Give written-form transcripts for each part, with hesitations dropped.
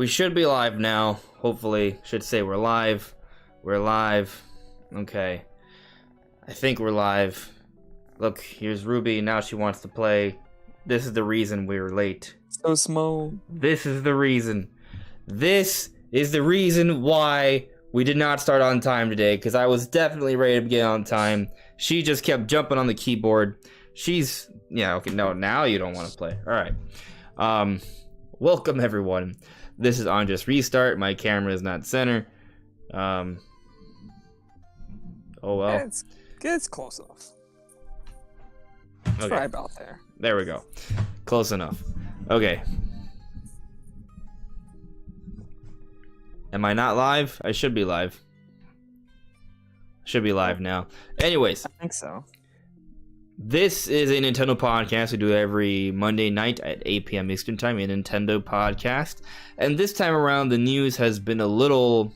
We should be live now. Hopefully, should say we're live. We're live. Okay. I think we're live. Look, here's Ruby. Now she wants to play. This is the reason we were late. So small. This is the reason. This is the reason why we did not start on time today, because I was definitely ready to begin on time. She just kept jumping on the keyboard. Yeah, okay, no, now you don't want to play. All right. Welcome, everyone. This is on Just Restart. My camera is not center. Oh, well. It's close enough. Okay. Try about there. There we go. Close enough. Okay. Am I not live? I should be live. Should be live now. Anyways. I think so. This is a Nintendo podcast. We do it every Monday night at 8 p.m. Eastern Time, a Nintendo podcast. And this time around, the news has been a little...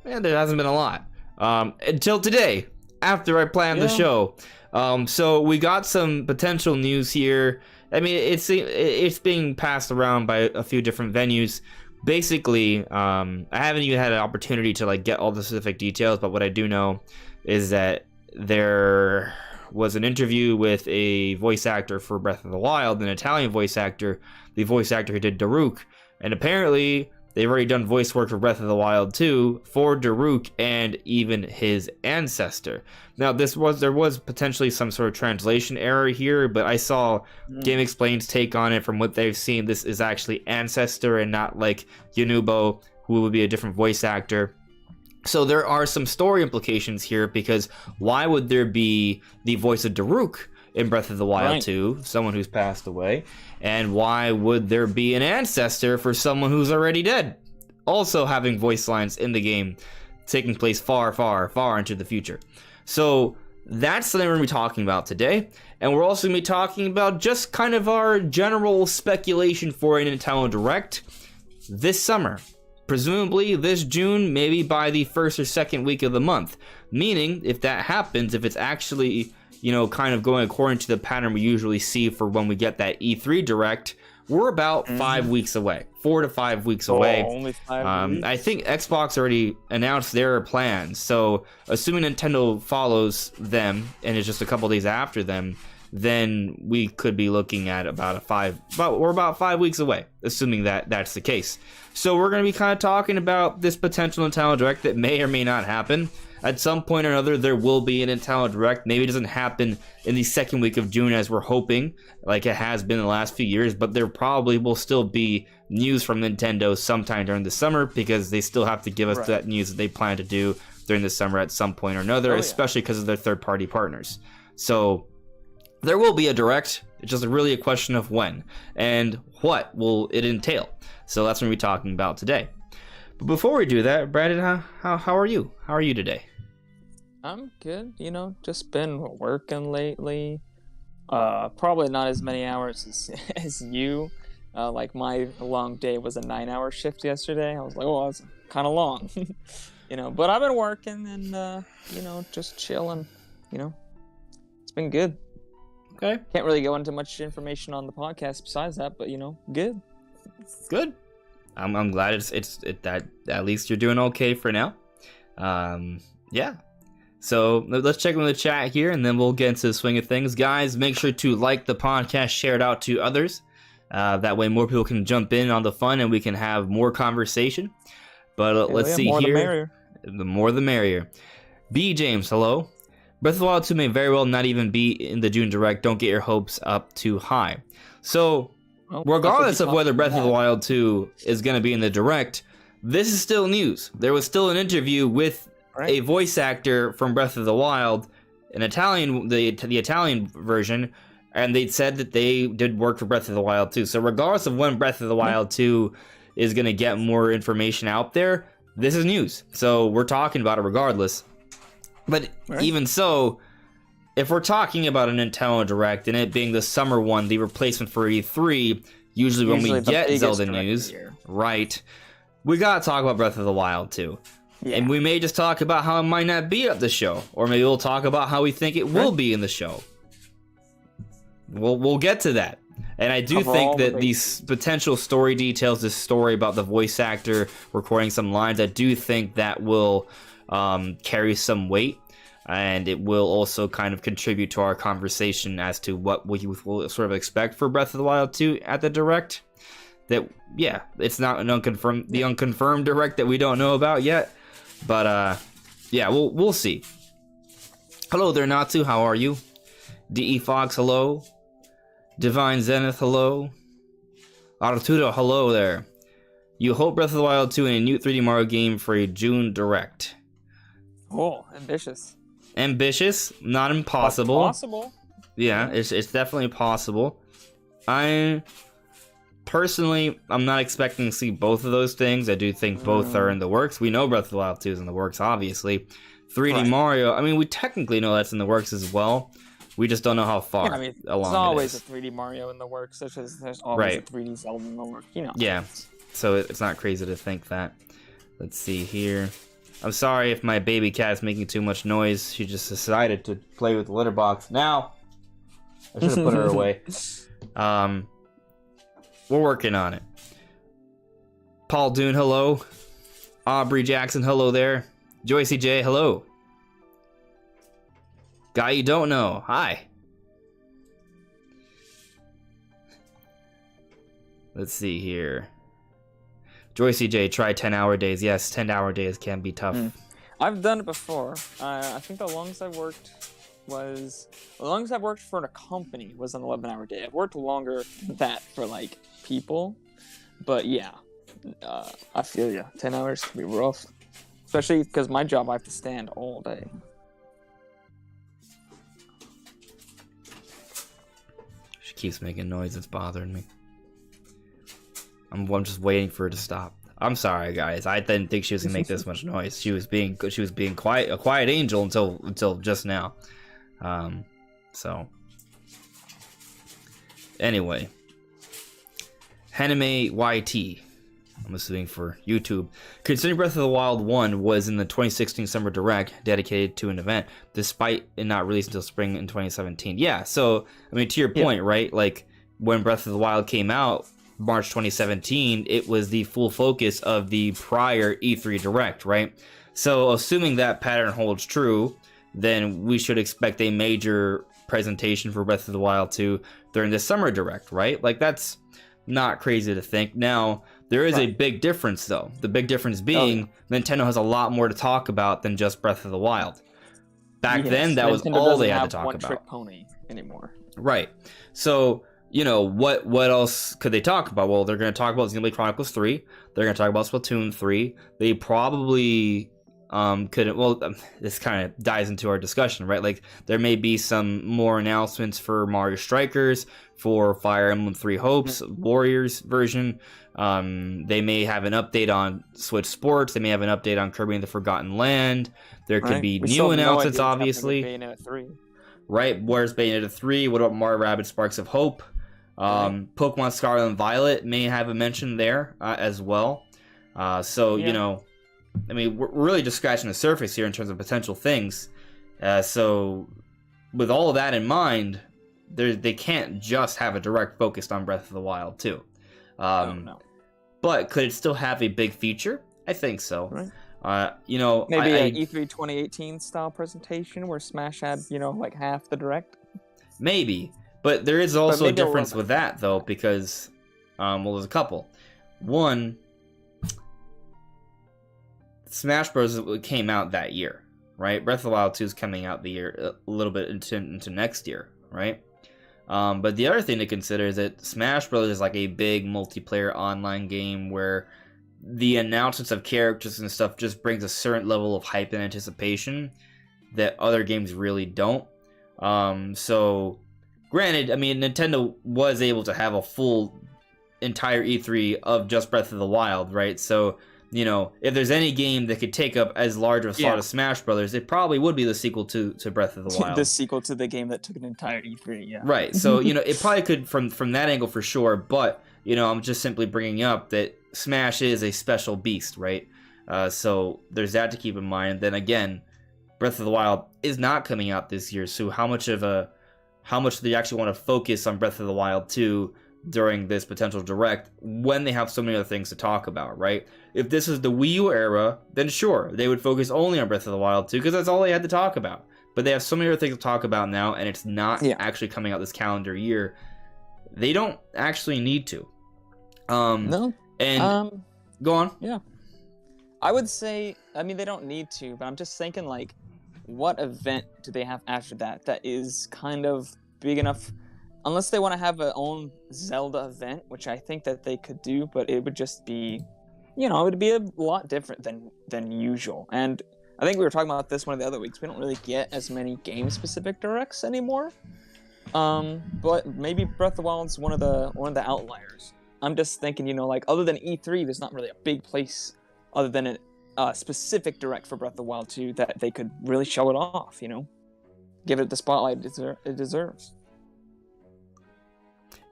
Man, there hasn't been a lot. Until today, after I planned the show. So we got some potential news here. I mean, it's being passed around by a few different venues. Basically, I haven't even had an opportunity to get all the specific details, but what I do know is that there was an interview with a voice actor for Breath of the Wild, an Italian voice actor, the voice actor who did Daruk, and apparently they've already done voice work for Breath of the Wild 2 for Daruk and even his ancestor. Now, there was potentially some sort of translation error here, but I saw Game Explained's take on it. From what they've seen, this is actually ancestor and not like Yunubo, who would be a different voice actor. So there are some story implications here, because why would there be the voice of Daruk in Breath of the Wild 2, someone who's passed away, and why would there be an ancestor for someone who's already dead, also having voice lines in the game taking place far, far, far into the future? So that's something we're going to be talking about today, and we're also going to be talking about just kind of our general speculation for a Nintendo Direct this summer. Presumably this June, maybe by the first or second week of the month. Meaning, if that happens, if it's actually, kind of going according to the pattern we usually see for when we get that E3 Direct, we're about 5 weeks away. 4 to 5 weeks away. Only 5 weeks? I think Xbox already announced their plans. So, assuming Nintendo follows them, and it's just a couple days after them, then we could be looking at we're about 5 weeks away, assuming that that's the case. So we're going to be kind of talking about this potential Nintendo Direct that may or may not happen. At some point or another, there will be a Nintendo Direct. Maybe it doesn't happen in the second week of June as we're hoping, like it has been in the last few years, but there probably will still be news from Nintendo sometime during the summer, because they still have to give us that news that they plan to do during the summer at some point or another, especially because of their third-party partners. So there will be a Direct. It's just really a question of when and what will it entail. So that's what we'll be talking about today. But before we do that, Brandon, how are you? How are you today? I'm good. Just been working lately. Probably not as many hours as you. My long day was a 9-hour shift yesterday. I was like, oh, that's kind of long. But I've been working and, just chilling. It's been good. Okay. Can't really go into much information on the podcast besides that, but good. Good. I'm glad it's that at least you're doing okay for now. Yeah. So let's check in the chat here, and then we'll get into the swing of things. Guys, make sure to like the podcast, share it out to others. That way more people can jump in on the fun and we can have more conversation. But let's see more here. The merrier. The more the merrier. B. James, hello. Breath of the Wild 2 may very well not even be in the June Direct. Don't get your hopes up too high. So, regardless of whether Breath of the Wild 2 is going to be in the Direct, this is still news. There was still an interview with a voice actor from Breath of the Wild, an Italian, the Italian version, and they said that they did work for Breath of the Wild 2. So, regardless of when Breath of the Wild 2 is going to get more information out there, this is news. So, we're talking about it regardless. But even so, if we're talking about a Nintendo Direct and it being the summer one, the replacement for E3, usually when we get Zelda news, we gotta talk about Breath of the Wild too. Yeah. And we may just talk about how it might not be at the show, or maybe we'll talk about how we think it will be in the show. We'll get to that. And I do Cover all think the that these potential story details, this story about the voice actor recording some lines, I do think that will carry some weight. And it will also kind of contribute to our conversation as to what we will sort of expect for Breath of the Wild 2 at the Direct. That, yeah, it's not the unconfirmed Direct that we don't know about yet. But, yeah, we'll see. Hello there, Natsu. How are you? DE Fox, hello. Divine Zenith, hello. Arturo, hello there. You hope Breath of the Wild 2 in a new 3D Mario game for a June Direct. Oh, ambitious. Ambitious, not impossible. But possible. Yeah, it's definitely possible. I'm not expecting to see both of those things. I do think both are in the works. We know Breath of the Wild 2 is in the works, obviously. 3D Mario, I mean, we technically know that's in the works as well. We just don't know how far along it is. There's always a 3D Mario in the works, such as there's always a 3D Zelda in the works, Yeah, so it's not crazy to think that. Let's see here. I'm sorry if my baby cat is making too much noise. She just decided to play with the litter box. Now, I should have put her away. We're working on it. Paul Dune, hello. Aubrey Jackson, hello there. Joycey J, hello. Guy you don't know, hi. Let's see here. Joycey J, try 10-hour days. Yes, 10-hour days can be tough. I've done it before. I think the longest I've worked for a company was an 11-hour day. I've worked longer than that for like people, but yeah, I feel you. 10 hours can be rough, especially because my job I have to stand all day. She keeps making noise. It's bothering me. I'm just waiting for her to stop. I'm sorry, guys. I didn't think she was gonna make this much noise. She was being quiet, a quiet angel until just now. So anyway, Haname YT. I'm assuming for YouTube. Considering Breath of the Wild 1 was in the 2016 Summer Direct dedicated to an event, despite it not released until spring in 2017. Yeah, so, I mean, to your point, right? Like, when Breath of the Wild came out, March 2017, it was the full focus of the prior E3 Direct, right? So, assuming that pattern holds true, then we should expect a major presentation for Breath of the Wild 2 during the Summer Direct, right? Like, that's not crazy to think. Now, there is a big difference, though. The big difference being Nintendo has a lot more to talk about than just Breath of the Wild. Back then, that was all they had to talk about. One-trick pony anymore. Right. So, you know, what else could they talk about? Well, they're going to talk about Xenoblade Chronicles 3. They're going to talk about Splatoon 3. They probably couldn't... Well, this kind of dives into our discussion, right? Like, there may be some more announcements for Mario Strikers, for Fire Emblem 3 Hopes, Warriors version. They may have an update on Switch Sports. They may have an update on Kirby and the Forgotten Land. There could be new announcements, obviously. Bayonetta 3. Right, where's Bayonetta 3? What about Mario Rabbids Sparks of Hope? Pokemon Scarlet and Violet may have a mention there as well. You know, I mean, we're really just scratching the surface here in terms of potential things. So with all of that in mind, they can't just have a direct focused on Breath of the Wild 2. No. But could it still have a big feature? I think so. Right. You know, maybe an E3 2018 style presentation where Smash had, you know, like half the Direct. Maybe, but there is also a difference with that though, because well, there's a couple. One, Smash Bros. Came out that year, right? Breath of the Wild 2 is coming out the year a little bit into next year, right? But the other thing to consider is that Smash Bros. Is like a big multiplayer online game where the announcements of characters and stuff just brings a certain level of hype and anticipation that other games really don't. So, granted, I mean, Nintendo was able to have a full entire E3 of just Breath of the Wild, right? So, you know, if there's any game that could take up as large of a slot as Smash Brothers, it probably would be the sequel to Breath of the Wild. The sequel to the game that took an entire E3, yeah. Right. So, you know, it probably could from that angle for sure, but, you know, I'm just simply bringing up that Smash is a special beast, right? So there's that to keep in mind. Then again, Breath of the Wild is not coming out this year, so how much of a how much they actually want to focus on Breath of the Wild 2 during this potential direct when they have so many other things to talk about, right? If this is the Wii U era, then sure, they would focus only on Breath of the Wild 2 because that's all they had to talk about. But they have so many other things to talk about now, and it's not actually coming out this calendar year. They don't actually need to. No. And go on. Yeah. I would say, I mean, they don't need to, but I'm just thinking, like, what event do they have after that that is kind of big enough? Unless they want to have their own Zelda event, which I think that they could do, but it would just be, it would be a lot different than usual. And I think we were talking about this one of the other weeks. We don't really get as many game-specific directs anymore. But maybe Breath of the Wild's one of the outliers. I'm just thinking, like, other than E3, there's not really a big place other than a specific direct for Breath of the Wild 2 that they could really show it off, Give it the spotlight it deserves.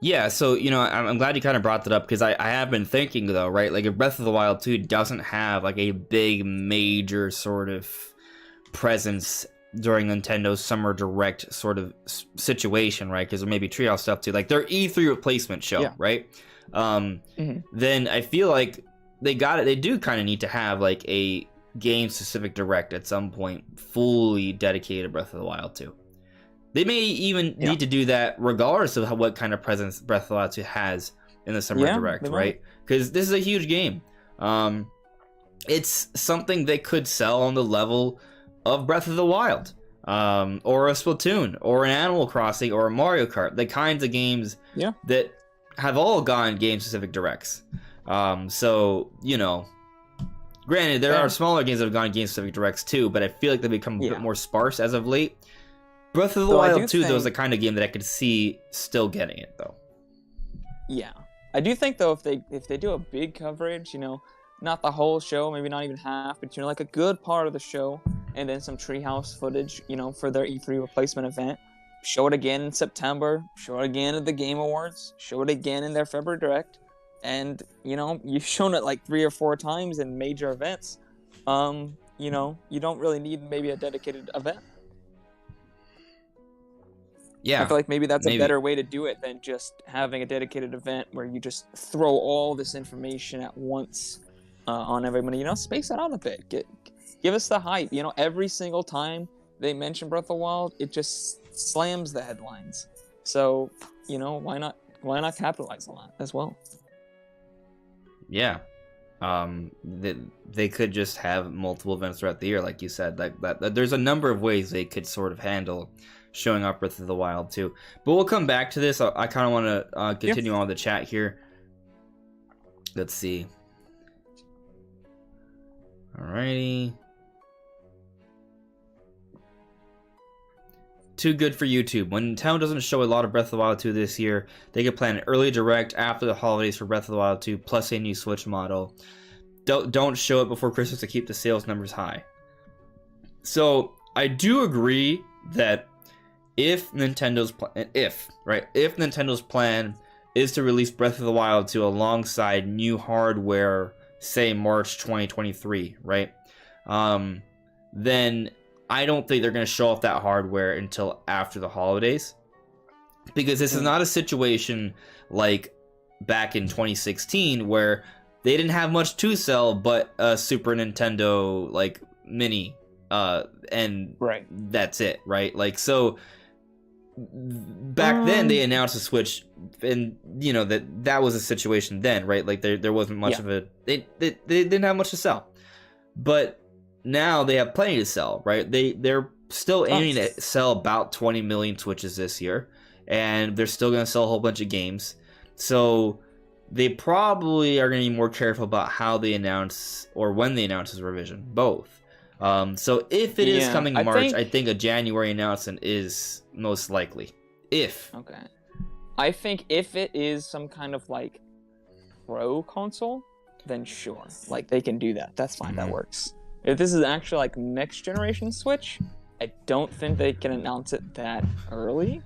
Yeah, so, I'm glad you kind of brought that up, because I have been thinking, though, right? Like, if Breath of the Wild 2 doesn't have, like, a big, major sort of presence during Nintendo's Summer Direct sort of situation, right? Because there may be Treehouse stuff, too. Like, their E3 replacement show, right? Then I feel like they do kind of need to have, like, a game-specific direct at some point fully dedicated to Breath of the Wild 2. They may even need to do that regardless of what kind of presence Breath of the Wild 2 has in the Summer Direct, right? Because this is a huge game. It's something they could sell on the level of Breath of the Wild, or a Splatoon, or an Animal Crossing, or a Mario Kart. The kinds of games that have all gone game-specific directs. So, granted, there are smaller games that have gone game-specific directs too, but I feel like they've become a bit more sparse as of late. Breath of the Wild 2, though, is the kind of game that I could see still getting it, though. Yeah. I do think, though, if they do a big coverage, not the whole show, maybe not even half, but, like a good part of the show, and then some Treehouse footage, for their E3 replacement event. Show it again in September, show it again at the Game Awards, show it again in their February Direct, and, you've shown it like 3 or 4 times in major events. You don't really need maybe a dedicated event. Yeah, I feel like maybe that's a better way to do it than just having a dedicated event where you just throw all this information at once on everybody. Space it out a bit. Give us the hype. Every single time they mention Breath of the Wild, it just slams the headlines. So, why not capitalize on that as well? Yeah. They could just have multiple events throughout the year, like you said. That there's a number of ways they could sort of handle showing off Breath of the Wild too. But we'll come back to this. I kind of want to continue on with the chat here. Let's see. Alrighty. Too good for YouTube. When Nintendo doesn't show a lot of Breath of the Wild 2 this year, they could plan an early direct after the holidays for Breath of the Wild 2, plus a new Switch model. Don't show it before Christmas to keep the sales numbers high. So I do agree that if Nintendo's plan is to release Breath of the Wild 2 alongside new hardware, say March 2023, right? Then I don't think they're going to show off that hardware until after the holidays, because this is not a situation like back in 2016 where they didn't have much to sell but a Super Nintendo like mini, and that's it, right? Like, so back then they announced a Switch, and that was a situation then, right? Like there wasn't much of a they didn't have much to sell, but now they have plenty to sell, right? They're still aiming to sell about 20 million Switches this year, and they're still going to sell a whole bunch of games. So they probably are going to be more careful about how they announce or when they announce this revision, both. So if it is coming March, I think a January announcement is most likely. I think if it is some kind of like pro console, then sure, like they can do that. That's fine. That works. If this is actually like next generation Switch, I don't think they can announce it that early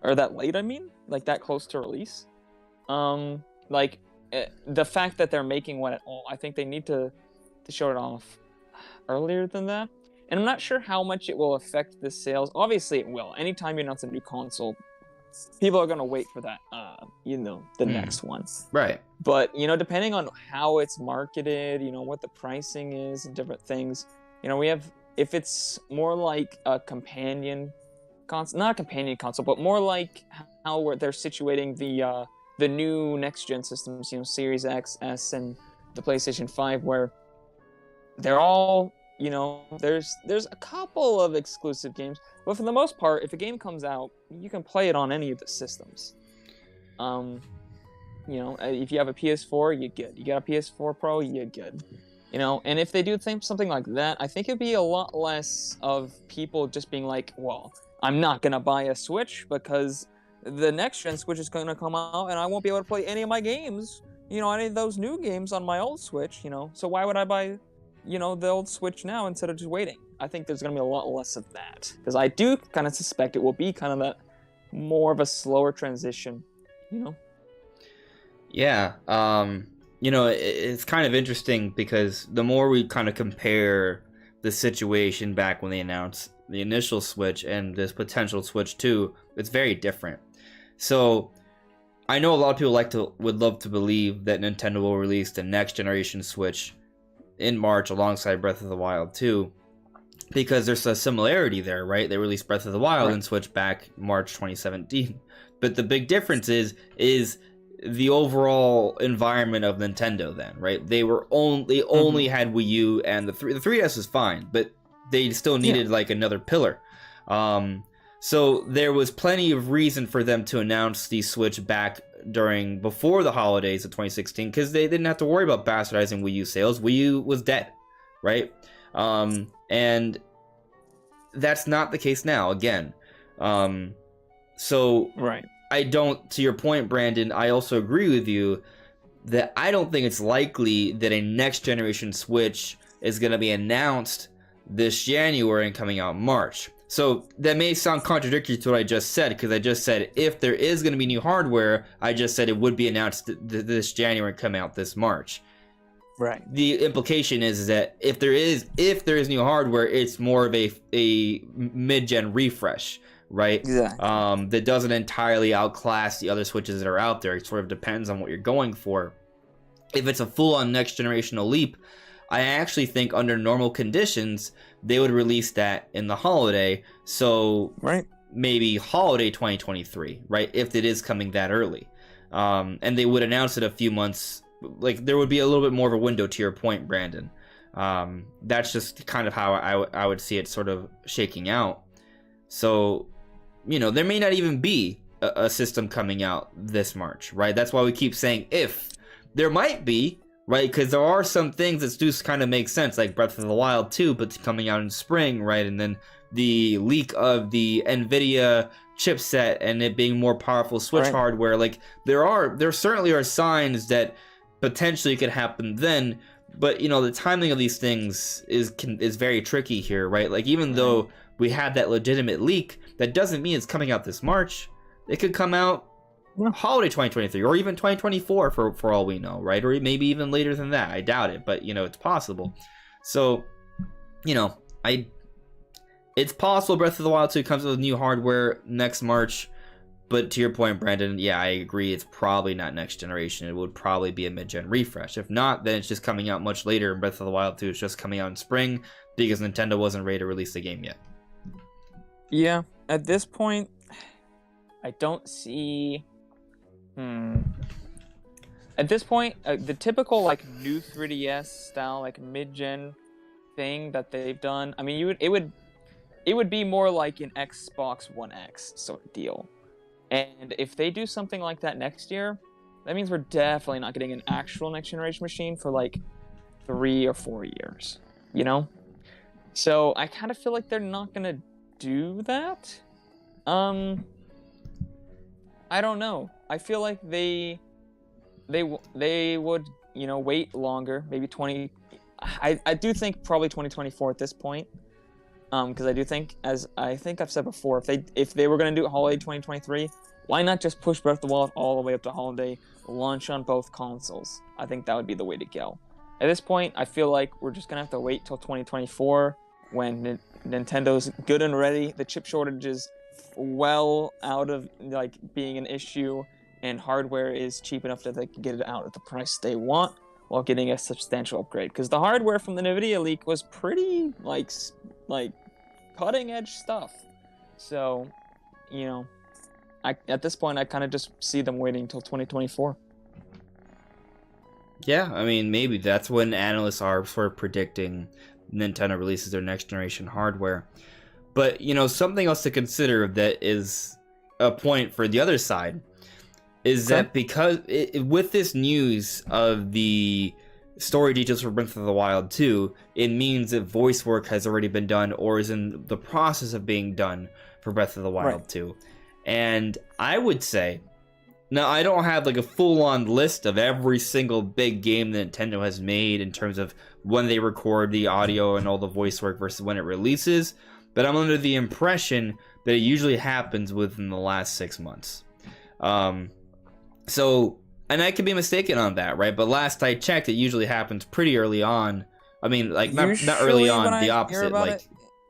or that late. I mean, like that close to release. The fact that they're making one at all, I think they need to show it off earlier than that. And I'm not sure how much it will affect the sales. Obviously, it will. Anytime you announce a new console, people are going to wait for that, the next one. Right. But, depending on how it's marketed, what the pricing is and different things, we have, if it's more like a companion console, not a companion console, but more like how they're situating the new next-gen systems, Series X, S, and the PlayStation 5, where they're all, there's a couple of exclusive games, but for the most part, if a game comes out, you can play it on any of the systems. If you have a PS4, you're good. You got a PS4 Pro, you're good. And if they do something like that, I think it'd be a lot less of people just being like, well, I'm not going to buy a Switch because the next-gen Switch is going to come out and I won't be able to play any of my games, any of those new games on my old Switch, so why would I buy, the old Switch now instead of just waiting? I think there's going to be a lot less of that, because I do kind of suspect it will be kind of that more of a slower transition, Yeah, it's kind of interesting because the more we kind of compare the situation back when they announced the initial Switch and this potential Switch 2, it's very different. So I know a lot of people would love to believe that Nintendo will release the next generation Switch in March alongside Breath of the Wild 2, because there's a similarity there, right? They released Breath of the Wild and Switch back March 2017. But the big difference is the overall environment of Nintendo then, right? They only had Wii U, and the 3DS was fine, but they still needed like another pillar. So there was plenty of reason for them to announce the Switch back before the holidays of 2016, because they didn't have to worry about bastardizing Wii U sales. Wii U was dead, right? And that's not the case now, again. So right. I don't, to your point, Brandon, I also agree with you that I don't think it's likely that a next generation Switch is going to be announced this January and coming out in March. So that may sound contradictory to what I just said, because I just said if there is going to be new hardware, I just said it would be announced this January and come out this March. Right. The implication is that if there is new hardware, it's more of a mid-gen refresh, right? Exactly. That doesn't entirely outclass the other Switches that are out there. It sort of depends on what you're going for. If it's a full-on next-generational leap, I actually think under normal conditions, they would release that in the holiday. So maybe holiday 2023, right? If it is coming that early. And they would announce it a few months. Like, there would be a little bit more of a window, to your point, Brandon. That's just kind of how I would see it sort of shaking out. So, there may not even be a system coming out this March, right? That's why we keep saying if. There might be, right? Because there are some things that do kind of make sense, like Breath of the Wild 2, but coming out in spring, right? And then the leak of the NVIDIA chipset and it being more powerful Switch hardware. Like, there certainly are signs that potentially could happen then, but the timing of these things is very tricky here, right? Like, even though we had that legitimate leak, that doesn't mean it's coming out this March. It could come out holiday 2023 or even 2024 for all we know, right? Or maybe even later than that. I doubt it, but it's possible. So it's possible Breath of the Wild 2 comes with new hardware next March. But to your point, Brandon, yeah, I agree. It's probably not next generation. It would probably be a mid-gen refresh. If not, then it's just coming out much later. And Breath of the Wild 2 is just coming out in spring because Nintendo wasn't ready to release the game yet. Yeah, at this point, I don't see. At this point, the typical new 3DS style mid-gen thing that they've done. I mean, it would be more like an Xbox One X sort of deal. And if they do something like that next year, that means we're definitely not getting an actual next generation machine for 3 or 4 years, So I kind of feel like they're not gonna do that. I don't know. I feel like they would wait longer, maybe 20. I do think probably 2024 at this point. Because I do think, as I think I've said before, if they were going to do holiday 2023, why not just push Breath of the Wild all the way up to holiday, launch on both consoles? I think that would be the way to go. At this point, I feel like we're just going to have to wait till 2024 when Nintendo's good and ready, the chip shortage is well out of like being an issue, and hardware is cheap enough that they can get it out at the price they want while getting a substantial upgrade. Because the hardware from the NVIDIA leak was pretty like cutting edge stuff. So, you know, at this point I kind of just see them waiting until 2024. Yeah, I mean, maybe that's when analysts are sort of predicting Nintendo releases their next generation hardware. But, you know, something else to consider that is a point for the other side is that because with this news of the story details for Breath of the Wild 2, it means that voice work has already been done or is in the process of being done for Breath of the Wild 2. And I would say, now I don't have like a full-on list of every single big game that Nintendo has made in terms of when they record the audio and all the voice work versus when it releases, but I'm under the impression that it usually happens within the last 6 months. So, and I could be mistaken on that, right? But last I checked, it usually happens pretty early on. I mean, like not early on, the opposite. Like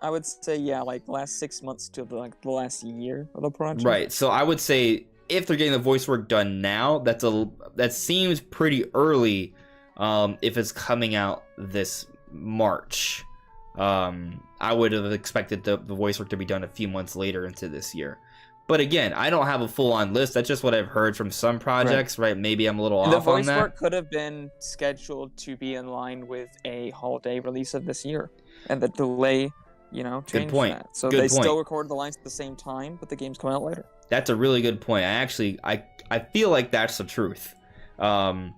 I would say, yeah, like the last 6 months to the last year of the project. Right. So I would say if they're getting the voice work done now, that seems pretty early. If it's coming out this March, I would have expected the voice work to be done a few months later into this year. But again, I don't have a full-on list. That's just what I've heard from some projects, right? Maybe I'm a little off on that. The voice work could have been scheduled to be in line with a holiday release of this year, and the delay, you know, changed that. So they still recorded the lines at the same time, but the game's coming out later. That's a really good point. I feel like that's the truth. And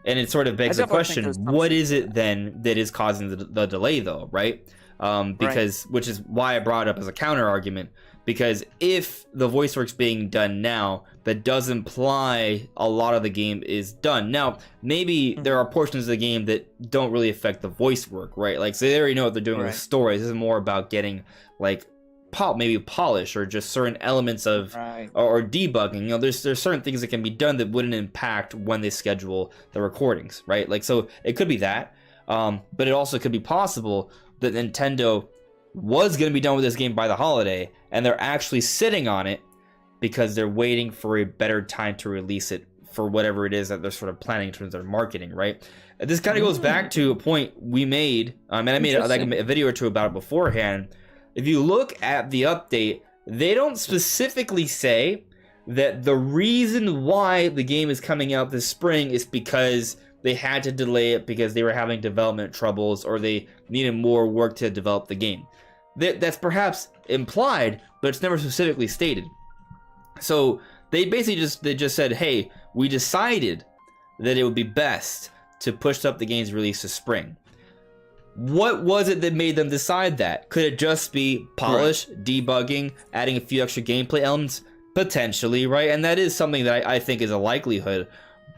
it sort of begs the question, what is it then that is causing the delay, though, right? Which is why I brought it up as a counter argument. Because if the voice work's being done now, that does imply a lot of the game is done. Now, maybe there are portions of the game that don't really affect the voice work, right? Like, so they already know what they're doing with stories. This is more about getting, like, maybe polish or just certain elements of or debugging. You know, there's certain things that can be done that wouldn't impact when they schedule the recordings, right? Like, so it could be that, but it also could be possible that Nintendo was going to be done with this game by the holiday, and they're actually sitting on it because they're waiting for a better time to release it for whatever it is that they're sort of planning in terms of their marketing, right? And this kind of goes back to a point we made, and I made like a video or two about it beforehand. If you look at the update, they don't specifically say that the reason why the game is coming out this spring is because they had to delay it because they were having development troubles or they needed more work to develop the game. That's perhaps implied, but it's never specifically stated. So they basically just said, hey, we decided that it would be best to push up the game's release to spring. What was it that made them decide that? Could it just be polish, debugging, adding a few extra gameplay elements? Potentially, right? And that is something that I think is a likelihood.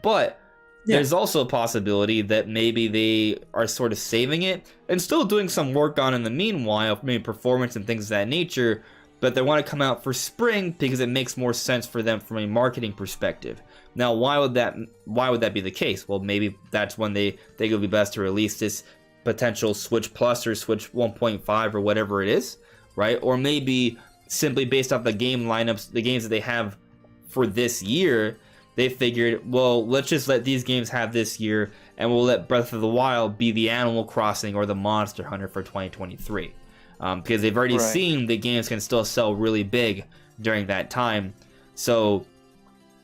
But there's also a possibility that maybe they are sort of saving it and still doing some work on in the meanwhile, maybe performance and things of that nature, but they want to come out for spring because it makes more sense for them from a marketing perspective. Now, why would that be the case? Well, maybe that's when they think it would be best to release this potential Switch Plus or Switch 1.5 or whatever it is, right? Or maybe simply based off the game lineups, the games that they have for this year, they figured, well, let's just let these games have this year, and we'll let Breath of the Wild be the Animal Crossing or the Monster Hunter for 2023. Because they've already seen the games can still sell really big during that time. So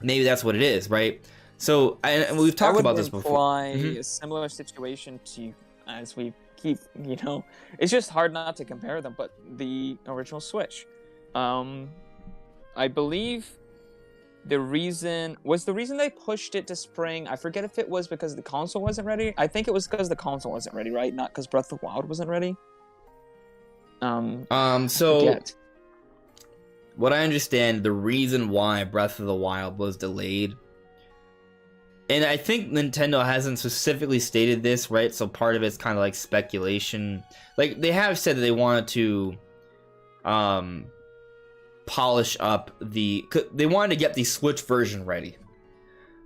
maybe that's what it is, right? So, and we've talked about this before. A similar situation to, as we keep, you know, it's just hard not to compare them, but the original Switch. I believe the reason they pushed it to spring, I forget if it was because the console wasn't ready. I think it was because the console wasn't ready, right? Not because Breath of the Wild wasn't ready. So what I understand, the reason why Breath of the Wild was delayed, and I think Nintendo hasn't specifically stated this, right? So part of it's kind of like speculation. Like, they have said that they wanted to polish up they wanted to get the Switch version ready,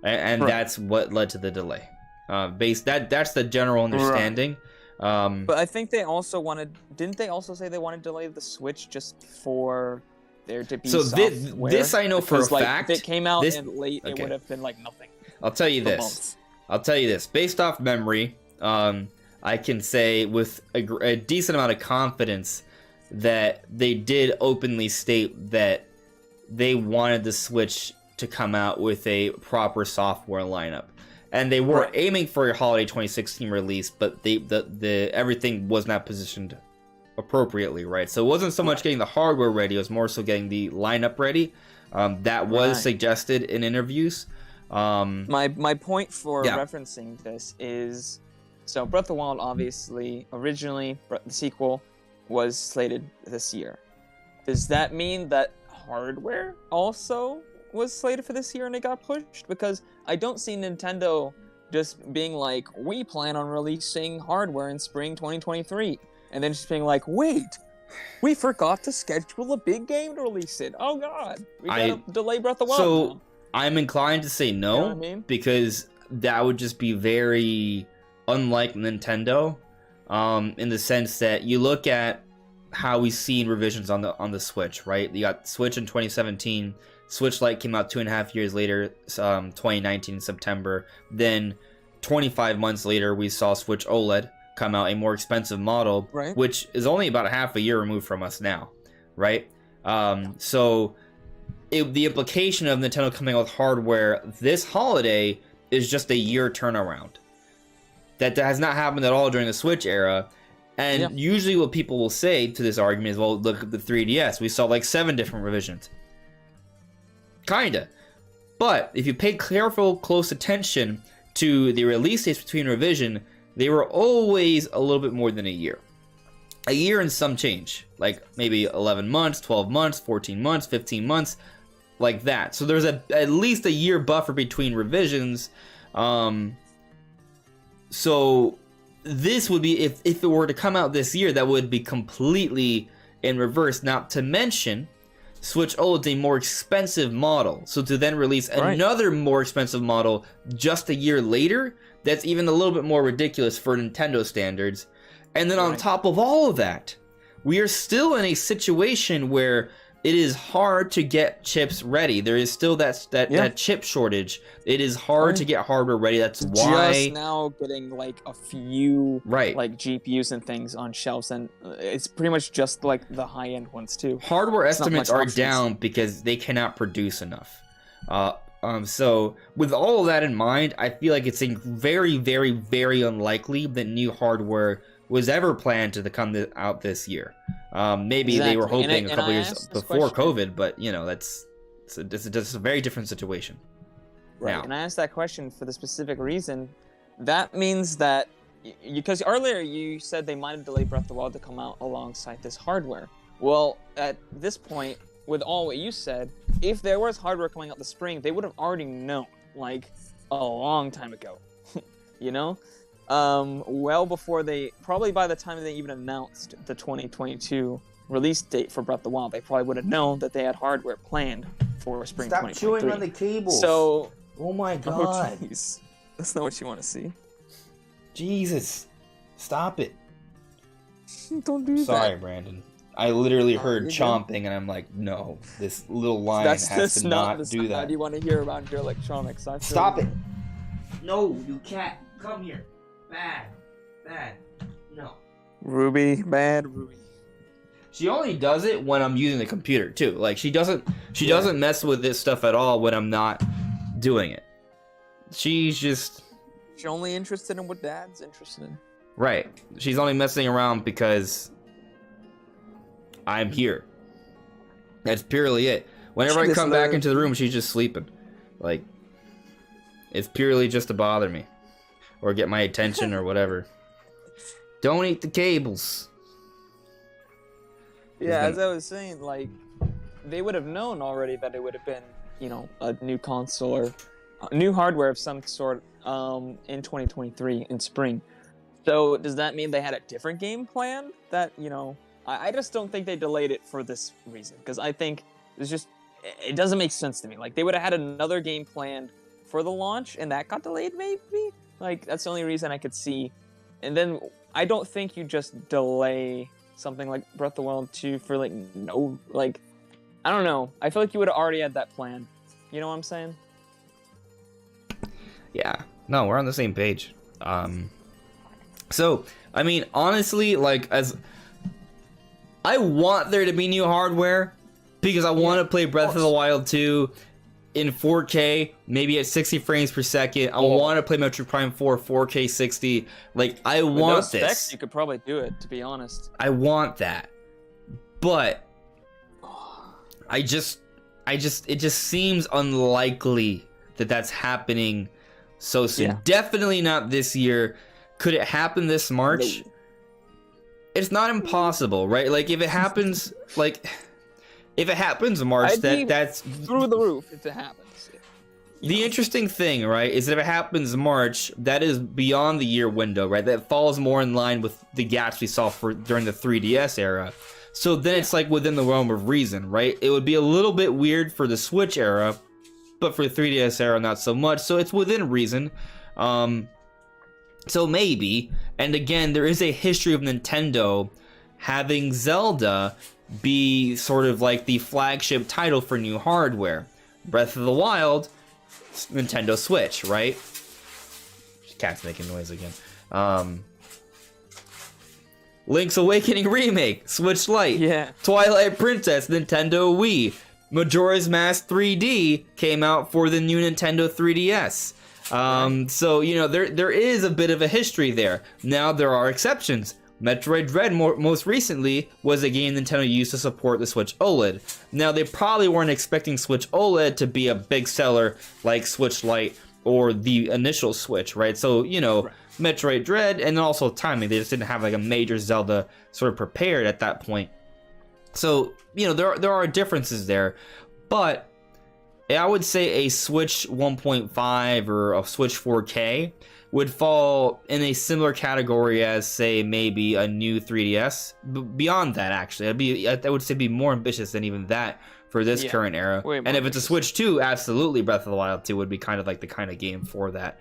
and that's what led to the delay. That's the general understanding. But I think they also wanted. Didn't they also say they wanted to delay the Switch just for there to be software? This I know for a like, fact. If it came out this, and late, okay. it would have been like nothing. I'll tell you this. Months. I'll tell you this. Based off memory, I can say with a decent amount of confidence that they did openly state that they wanted the Switch to come out with a proper software lineup. And they were aiming for a holiday 2016 release, but the everything was not positioned appropriately, right? So it wasn't so much getting the hardware ready, it was more so getting the lineup ready. That was suggested in interviews. My point for referencing this is, so Breath of the Wild, obviously, originally, the sequel was slated this year. Does that mean that hardware also was slated for this year and it got pushed? Because I don't see Nintendo just being like, we plan on releasing hardware in spring 2023, and then just being like, wait, we forgot to schedule a big game to release it. Oh god, we gotta delay Breath of the Wild. So now. I'm inclined to say no, you know what I mean? Because that would just be very unlike Nintendo, in the sense that you look at how we've seen revisions on the Switch, right? You got Switch in 2017. Switch Lite came out 2.5 years later, 2019 September. Then 25 months later, we saw Switch OLED come out, a more expensive model, which is only about a half a year removed from us now, right? So the implication of Nintendo coming out with hardware this holiday is just a year turnaround. That has not happened at all during the Switch era. And usually what people will say to this argument is, well, look at the 3DS. We saw like 7 different revisions. Kinda. But if you pay careful, close attention to the release dates between revision, they were always a little bit more than a year. A year and some change. Like maybe 11 months, 12 months, 14 months, 15 months, like that. So there's at least a year buffer between revisions. So this would be, if it were to come out this year, that would be completely in reverse. Not to mention, Switch OLED is a more expensive model. So to then release another more expensive model just a year later, that's even a little bit more ridiculous for Nintendo standards. And then on top of all of that, we are still in a situation where it is hard to get chips ready. There is still that chip shortage. It is hard to get hardware ready. That's why just now getting like a few like GPUs and things on shelves, and it's pretty much just like the high-end ones too. Hardware estimates are down because they cannot produce enough. So with all of that in mind, I feel like it's very, very, very unlikely that new hardware was ever planned to come out this year. Maybe they were hoping a couple years before COVID, but you know, it's a very different situation. Right. Now. And I asked that question for the specific reason. That means that, because earlier you said they might have delayed Breath of the Wild to come out alongside this hardware. Well, at this point, with all what you said, if there was hardware coming out this spring, they would have already known, like, a long time ago. You know? Well before probably by the time they even announced the 2022 release date for Breath of the Wild, they probably would have known that they had hardware planned for spring 2023. Stop chewing on the cables. So, oh my god. Oh, geez. That's not what you want to see. Jesus. Stop it. Don't do that. Sorry, Brandon. I literally heard chomping, and I'm like, no, this little line has to not do that. How do you want to hear about your electronics? Stop it. No, you can't. Come here. Bad. No. Ruby, bad Ruby. She only does it when I'm using the computer too. Like she doesn't mess with this stuff at all when I'm not doing it. She's only interested in what Dad's interested in. Right. She's only messing around because I'm here. That's purely it. Whenever I come back into the room, she's just sleeping. Like, it's purely just to bother me. Or get my attention or whatever. Don't eat the cables. Yeah, as I was saying, like, they would have known already that it would have been, you know, a new console or new hardware of some sort in 2023 in spring. So does that mean they had a different game plan? That, you know, I just don't think they delayed it for this reason. Because I think it doesn't make sense to me. Like, they would have had another game planned for the launch and that got delayed maybe? Like, that's the only reason I could see And then I don't think you just delay something like Breath of the Wild 2 for like I don't know. I feel like you would have already had that plan. You know what I'm saying? Yeah. No, we're on the same page. So, I mean, honestly, like, as I want there to be new hardware because I want to play Breath of the Wild 2 in 4K, maybe at 60 frames per second. I want to play Metroid Prime 4 4K 60. Like, I want those this. Specs, you could probably do it, to be honest. I want that. But it just seems unlikely that that's happening so soon. Yeah. Definitely not this year. Could it happen this March? No. It's not impossible, right? Like, if it happens March, that's through the roof if it happens. The interesting thing, right, is that if it happens March, that is beyond the year window, right? That falls more in line with the gaps we saw during the 3DS era. So then it's like within the realm of reason, right? It would be a little bit weird for the Switch era, but for the 3DS era, not so much. So it's within reason. So maybe, and again, there is a history of Nintendo having Zelda be sort of like the flagship title for new hardware. Breath of the Wild, Nintendo Switch, right? Cat's making noise again. Link's Awakening Remake, Switch Lite. Yeah. Twilight Princess, Nintendo Wii. Majora's Mask 3D came out for the new Nintendo 3DS. So, you know, there is a bit of a history there. Now, there are exceptions. Metroid Dread, most recently, was a game Nintendo used to support the Switch OLED. Now, they probably weren't expecting Switch OLED to be a big seller like Switch Lite or the initial Switch, right? So, you know, Metroid Dread, and also timing. They just didn't have like a major Zelda sort of prepared at that point. So, you know, there are differences there. But I would say a Switch 1.5 or a Switch 4K would fall in a similar category as, say, maybe a new 3DS. Beyond that, actually, I would say be more ambitious than even that for this current era. And if it's a Switch 2, absolutely Breath of the Wild 2 would be kind of like the kind of game for that.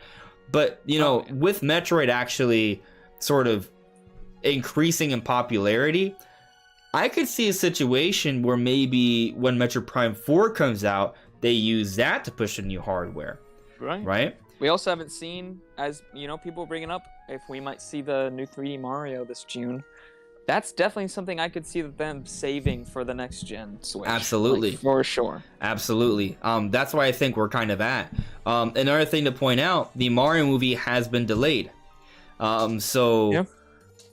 But, you know, with Metroid actually sort of increasing in popularity, I could see a situation where maybe when Metroid Prime 4 comes out, they use that to push in new hardware. Right? We also haven't seen, as you know, people bringing up, if we might see the new 3D Mario this June. That's definitely something I could see them saving for the next gen Switch. Absolutely. Like, for sure. Absolutely. That's why I think we're kind of at. Another thing to point out, the Mario movie has been delayed. So,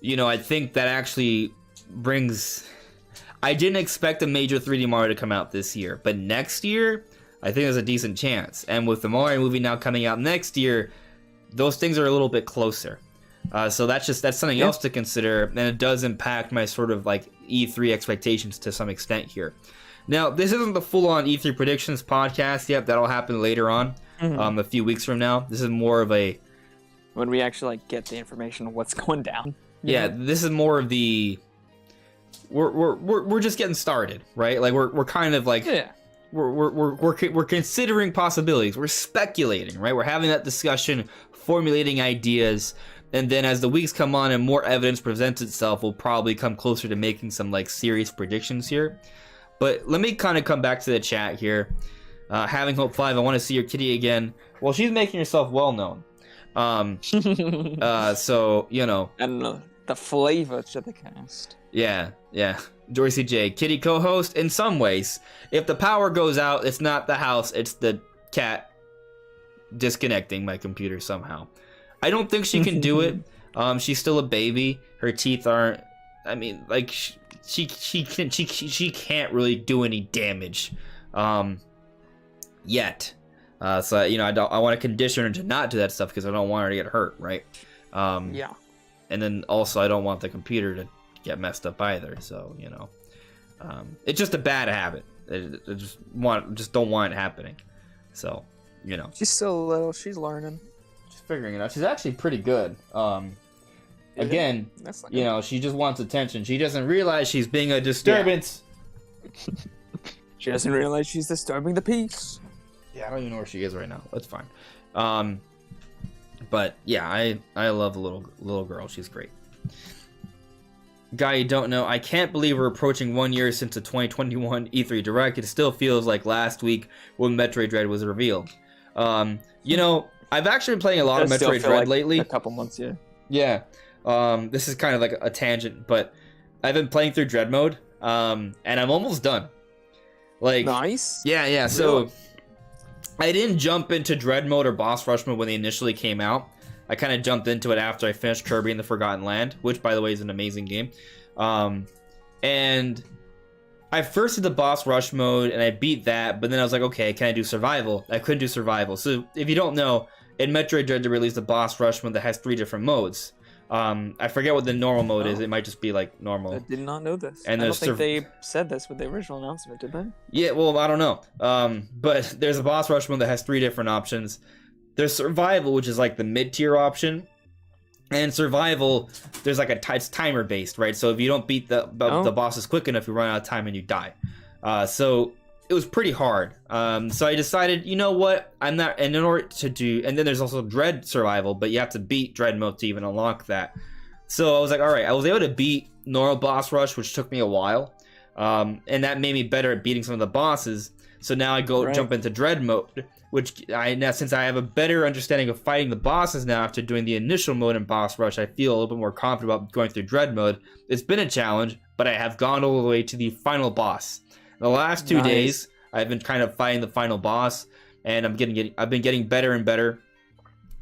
you know, I think that actually brings... I didn't expect a major 3D Mario to come out this year, but next year, I think there's a decent chance. And with the Mario movie now coming out next year, those things are a little bit closer. So that's something else to consider, and it does impact my sort of like E3 expectations to some extent here. Now, this isn't the full-on E3 predictions podcast yet. That'll happen later on, a few weeks from now. This is more of a... when we actually like get the information of what's going down. Yeah, this is more of the... We're just getting started, right? Like we're kind of like we're considering possibilities. We're speculating, right? We're having that discussion, formulating ideas, and then as the weeks come on and more evidence presents itself, we'll probably come closer to making some like serious predictions here. But let me kind of come back to the chat here. Having Hope 5, I want to see your kitty again. Well, she's making herself well known. So you know, I don't know the flavor to the cast. Yeah. Joycey J, kitty co-host. In some ways, if the power goes out, it's not the house, it's the cat disconnecting my computer somehow. I don't think she can do it. She's still a baby. Her teeth aren't. I mean, like she can't really do any damage, yet. So you know, I want to condition her to not do that stuff because I don't want her to get hurt, right? Yeah. And then also, I don't want the computer to get messed up either. So you know, it's just a bad habit. I just don't want it happening. So you know, She's still little. She's learning. she's figuring it out. She's actually pretty good. Again, That's not you know, she just wants attention. She doesn't realize she's being a disturbance. She doesn't realize she's disturbing the peace. Yeah, I don't even know where she is right now. That's fine. But yeah, I love the little girl. She's great. Guy you don't know, I can't believe we're approaching 1 year since the 2021 E3 Direct. It still feels like last week when Metroid Dread was revealed. You know, I've actually been playing a lot of Metroid Dread like lately. A couple months, yeah. Yeah. This is kind of like a tangent, but I've been playing through Dread mode, and I'm almost done. Like, nice. Yeah. So I didn't jump into Dread mode or Boss Rush mode when they initially came out. I kind of jumped into it after I finished Kirby and the Forgotten Land, which, by the way, is an amazing game. And I first did the Boss Rush mode, and I beat that, but then I was like, okay, can I do Survival? I couldn't do Survival. So if you don't know, in Metroid Dread, they released the Boss Rush mode that has 3 different modes. I forget what the normal mode is. It might just be like normal. I did not know this. And I don't think they said this with the original announcement, did they? Yeah, well, I don't know. But there's a Boss Rush mode that has 3 different options. There's Survival, which is like the mid-tier option. And Survival, there's like it's timer based, right? So if you don't beat the bosses quick enough, you run out of time and you die. So it was pretty hard. So I decided, you know what? I'm not, and in order to do, and then there's also Dread Survival, but you have to beat Dread mode to even unlock that. So I was like, all right, I was able to beat normal Boss Rush, which took me a while. And that made me better at beating some of the bosses. So now I jump into Dread mode, which since I have a better understanding of fighting the bosses now after doing the initial mode in Boss Rush, I feel a little bit more confident about going through Dread mode. It's been a challenge, but I have gone all the way to the final boss. The last 2 days, I've been kind of fighting the final boss, and I've been getting better and better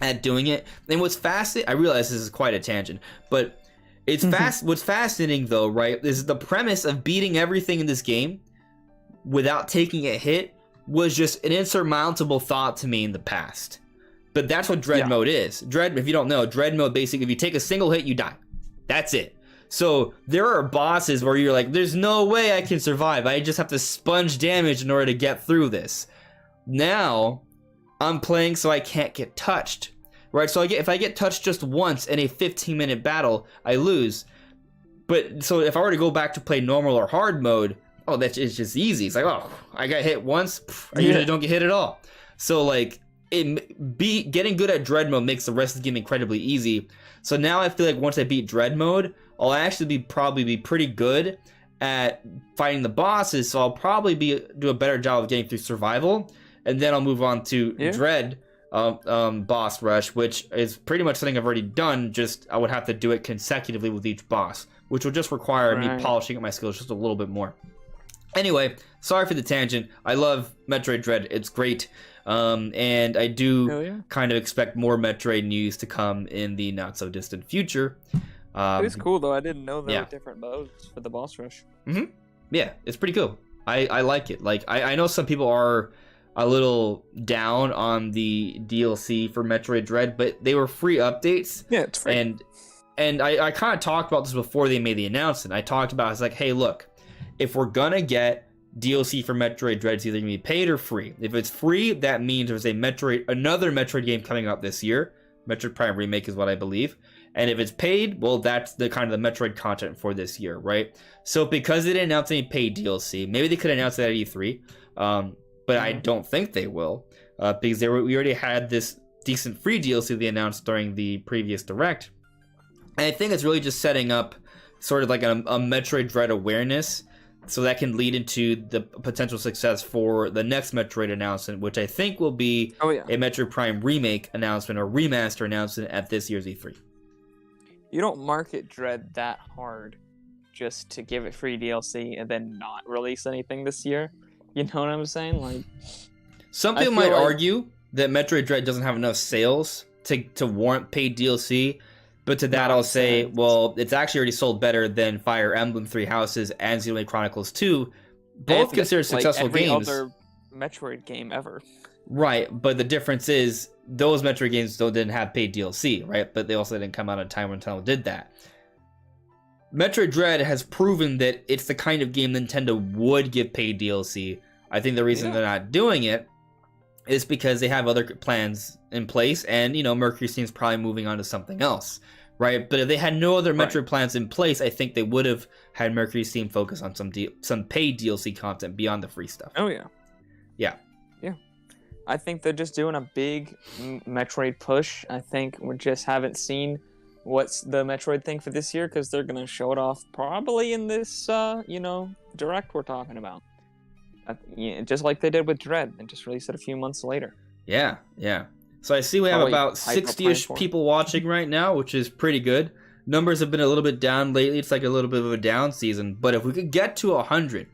at doing it. And what's fascinating, I realize this is quite a tangent, but it's what's fascinating though, right, is the premise of beating everything in this game without taking a hit was just an insurmountable thought to me in the past. But that's what Dread mode is. Dread, if you don't know, Dread mode basically, if you take a single hit, you die. That's it. So there are bosses where you're like, there's no way I can survive. I just have to sponge damage in order to get through this. Now, I'm playing so I can't get touched. Right? So if I get touched just once in a 15-minute battle, I lose. But so if I were to go back to play normal or hard mode, it's just easy. It's like, oh, I got hit once. I usually don't get hit at all. So like, getting good at Dread mode makes the rest of the game incredibly easy. So now I feel like once I beat Dread mode, I'll actually probably be pretty good at fighting the bosses. So I'll probably do a better job of getting through Survival, and then I'll move on to Dread Boss Rush, which is pretty much something I've already done. Just I would have to do it consecutively with each boss, which will just require me polishing up my skills just a little bit more. Anyway, sorry for the tangent. I love Metroid Dread. It's great. And I do kind of expect more Metroid news to come in the not so distant future. It was cool though. I didn't know there were different modes for the boss rush. Yeah, it's pretty cool. I like it. Like I know some people are a little down on the DLC for Metroid Dread, but they were free updates. Yeah, it's free. And I kind of talked about this before they made the announcement. I talked about, it's like, hey, look, if we're gonna get DLC for Metroid Dread, it's either gonna be paid or free. If it's free, that means there's another Metroid game coming out this year. Metroid Prime Remake is what I believe. And if it's paid, well, that's the kind of the Metroid content for this year, right? So because they didn't announce any paid DLC, maybe they could announce that at E3, but I don't think they will, because we already had this decent free DLC they announced during the previous Direct. And I think it's really just setting up sort of like a Metroid Dread awareness, so that can lead into the potential success for the next Metroid announcement, which I think will be a Metroid Prime Remake announcement or remaster announcement at this year's E3. You don't market Dread that hard just to give it free DLC and then not release anything this year. You know what I'm saying? Like, some people might argue that Metroid Dread doesn't have enough sales to warrant paid DLC. But to that, I'll say, well, it's actually already sold better than Fire Emblem 3 Houses and Xenoblade Chronicles 2. Both considered successful games. Every other Metroid game ever. Right, but the difference is those Metroid games didn't have paid DLC, right? But they also didn't come out at a time when Nintendo did that. Metroid Dread has proven that it's the kind of game Nintendo would give paid DLC. I think the reason they're not doing it is because they have other plans in place, and, Mercury Steam's probably moving on to something else, right? But if they had no other Metroid plans in place, I think they would have had Mercury Steam focus on some paid DLC content beyond the free stuff. Oh, yeah. Yeah. Yeah. I think they're just doing a big Metroid push. I think we just haven't seen what's the Metroid thing for this year because they're gonna show it off probably in this, direct we're talking about. Just like they did with Dread and just released it a few months later. Yeah. So I see we have Probably about 60-ish people watching right now, which is pretty good. Numbers have been a little bit down lately. It's like a little bit of a down season. But if we could get to 100,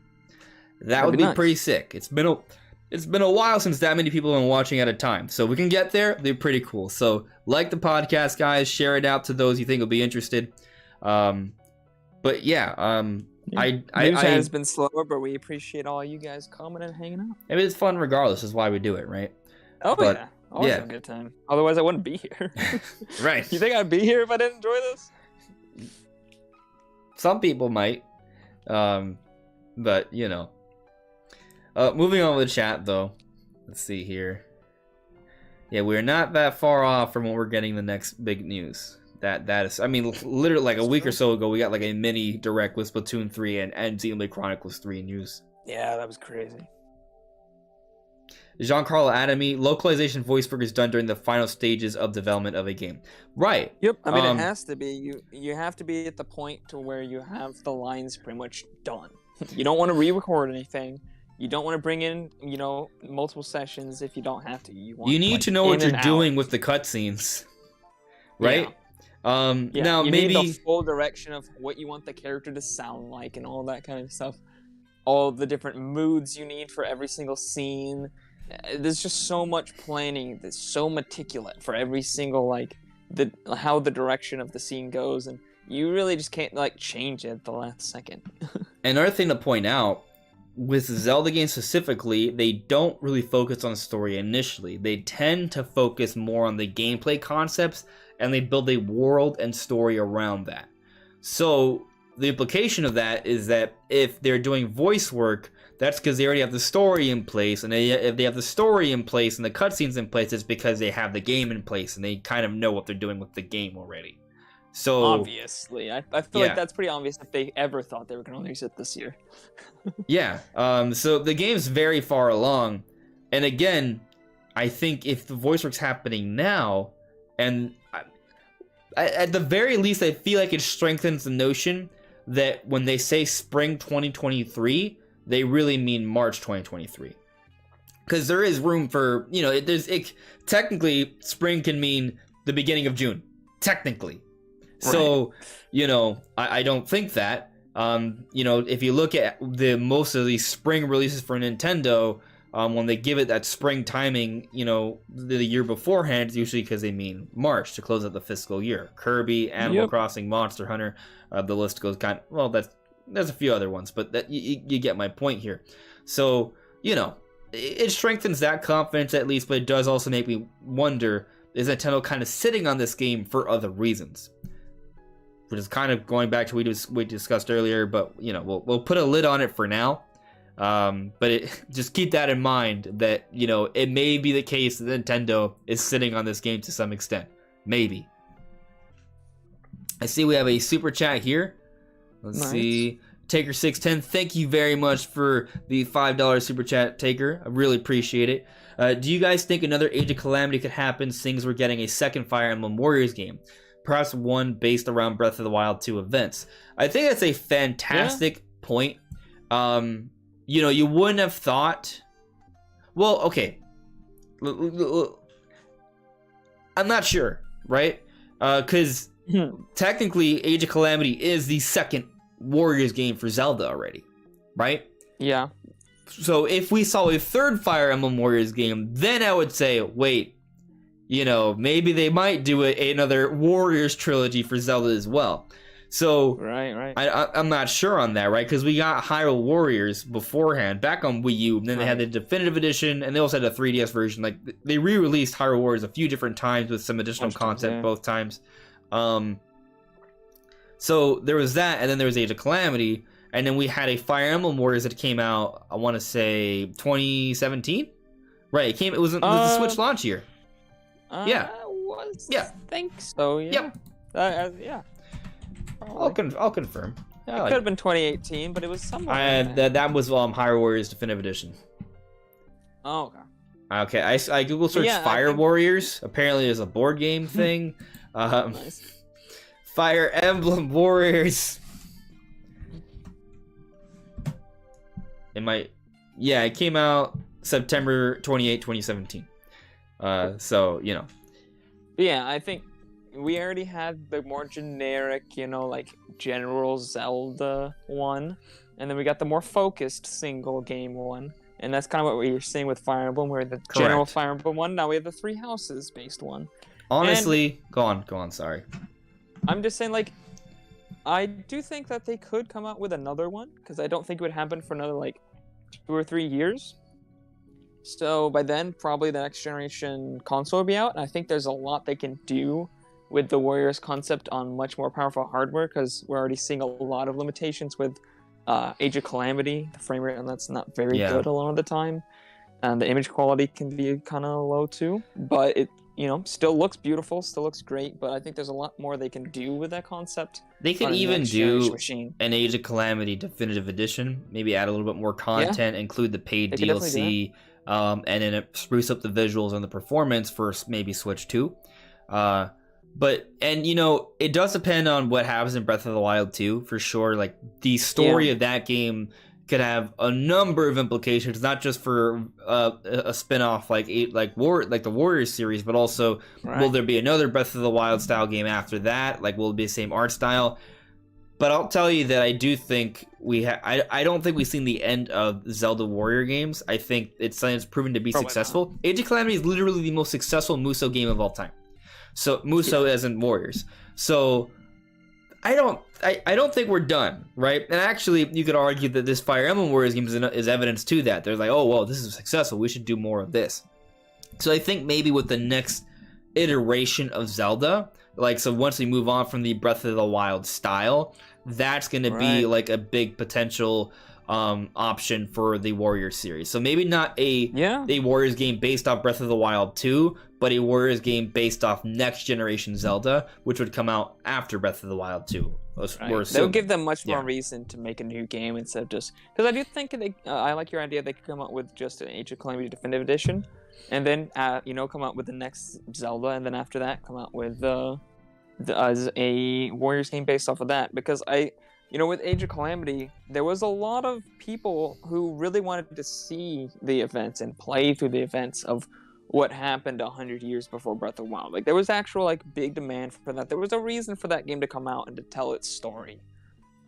that would be nice. pretty sick. It's been a while since that many people have been watching at a time. So if we can get there, they're pretty cool. So like the podcast, guys. Share it out to those you think will be interested. But yeah, News has been slower, but we appreciate all you guys coming and hanging out. I mean, it's fun regardless. Is why we do it, right? Oh, yeah. Always a good time. Otherwise, I wouldn't be here. Right. You think I'd be here if I didn't enjoy this? Some people might. But, moving on with the chat, though. Let's see here. Yeah, we're not that far off from when we're getting the next big news. That is, I mean, literally like a week or so ago, we got like a mini direct with Splatoon 3 and Xenoblade Chronicles 3 news. Yeah, that was crazy. Jean-Carl Adamy, localization voice work is done during the final stages of development of a game. Right. Yep. I mean, it has to be. You have to be at the point to where you have the lines pretty much done. You don't want to re-record anything. You don't want to bring in, multiple sessions if you don't have to. You need to know what you're doing with the cutscenes, right? Yeah. Now you maybe need the full direction of what you want the character to sound like and all that kind of stuff. All the different moods you need for every single scene. There's just so much planning that's so meticulous for every single how the direction of the scene goes, and you really just can't change it at the last second. Another thing to point out, with Zelda games specifically, they don't really focus on story initially. They tend to focus more on the gameplay concepts, and they build a world and story around that. So the implication of that is that if they're doing voice work, that's because they already have the story in place, and if they have the story in place and the cutscenes in place, it's because they have the game in place, and they kind of know what they're doing with the game already. So obviously, I feel like that's pretty obvious if they ever thought they were going to release it this year. Yeah. So the game's very far along, and again, I think if the voice work's happening now, and at the very least, I feel like it strengthens the notion that when they say spring 2023, they really mean March 2023. Because there is room for, technically, spring can mean the beginning of June. Technically. Right. So, I don't think that. If you look at most of these spring releases for Nintendo, when they give it that spring timing, the year beforehand, it's usually because they mean March to close out the fiscal year. Kirby, Animal Crossing, Monster Hunter, the list goes there's a few other ones, but you get my point here. So, it strengthens that confidence at least, but it does also make me wonder, is Nintendo kind of sitting on this game for other reasons? Which is kind of going back to what we discussed earlier, but, we'll put a lid on it for now. But just keep that in mind that, it may be the case that Nintendo is sitting on this game to some extent. Maybe. I see we have a super chat here. Let's see. Taker610, thank you very much for the $5 super chat, Taker. I really appreciate it. Do you guys think another Age of Calamity could happen, seeing we're getting a second Fire Emblem Warriors game? Perhaps one based around Breath of the Wild 2 events. I think that's a fantastic point. You wouldn't have thought... Well, okay. I'm not sure, right? Because technically, Age of Calamity is the second Warriors game for Zelda already, right? Yeah. So if we saw a third Fire Emblem Warriors game, then I would say, wait, maybe they might do another Warriors trilogy for Zelda as well. So right. I'm not sure on that, right? Because we got Hyrule Warriors beforehand, back on Wii U, and then they had the Definitive Edition, and they also had a 3DS version. Like, they re-released Hyrule Warriors a few different times with some additional content both times. So there was that, and then there was Age of Calamity, and then we had a Fire Emblem Warriors that came out, I want to say 2017? Right, it was the Switch launch year. I think so, yeah. Yeah. I'll confirm. It could have been 2018, but it was somewhere. That was Hyrule Warriors Definitive Edition. Oh, okay. Okay, I Google searched Yeah, Fire Warriors. Apparently, there's a board game thing. Nice. Fire Emblem Warriors. It came out September 28, 2017. So, you know. Yeah, I think we already had the more generic, like General Zelda one, and then we got the more focused single game one. And that's kind of what we were seeing with Fire Emblem, where the general Fire Emblem one, now we have the Three Houses based one. Honestly, go on, sorry. I'm just saying, like, I do think that they could come out with another one, because I don't think it would happen for another, 2 or 3 years. So by then, probably the next generation console will be out, and I think there's a lot they can do with the Warriors concept on much more powerful hardware, because we're already seeing a lot of limitations with Age of Calamity. The frame rate on that's not very good a lot of the time, and the image quality can be kind of low too. But it, still looks beautiful, still looks great. But I think there's a lot more they can do with that concept. They could even do an Age of Calamity Definitive Edition. Maybe add a little bit more content, include the paid DLC, and then spruce up the visuals and the performance for maybe Switch 2. It does depend on what happens in Breath of the Wild 2, for sure. Like, the story of that game could have a number of implications, not just for a spin-off like the Warriors series, but also will there be another Breath of the Wild style game after that? Like, will it be the same art style? But I'll tell you that I do think I don't think we've seen the end of Zelda Warrior games. I think it's something that's proven to be successful. Age of Calamity is literally the most successful Muso game of all time. So Muso as in Warriors. So I don't think we're done, right? And actually, you could argue that this Fire Emblem Warriors game is evidence to that. They're like, oh well, this is successful. We should do more of this. So I think maybe with the next iteration of Zelda, so once we move on from the Breath of the Wild style, that's going to be like a big potential option for the Warriors series. So maybe not a Warriors game based off Breath of the Wild 2, but a Warriors game based off next generation Zelda, which would come out after Breath of the Wild 2. That would give them much more reason to make a new game instead of just... Because I do think I like your idea they could come out with just an Age of Calamity Definitive Edition, and then come out with the next Zelda, and then after that come out with a Warriors game based off of that. Because with Age of Calamity, there was a lot of people who really wanted to see the events and play through the events of what happened 100 years before Breath of the Wild. There was actual big demand for that. There was a reason for that game to come out and to tell its story.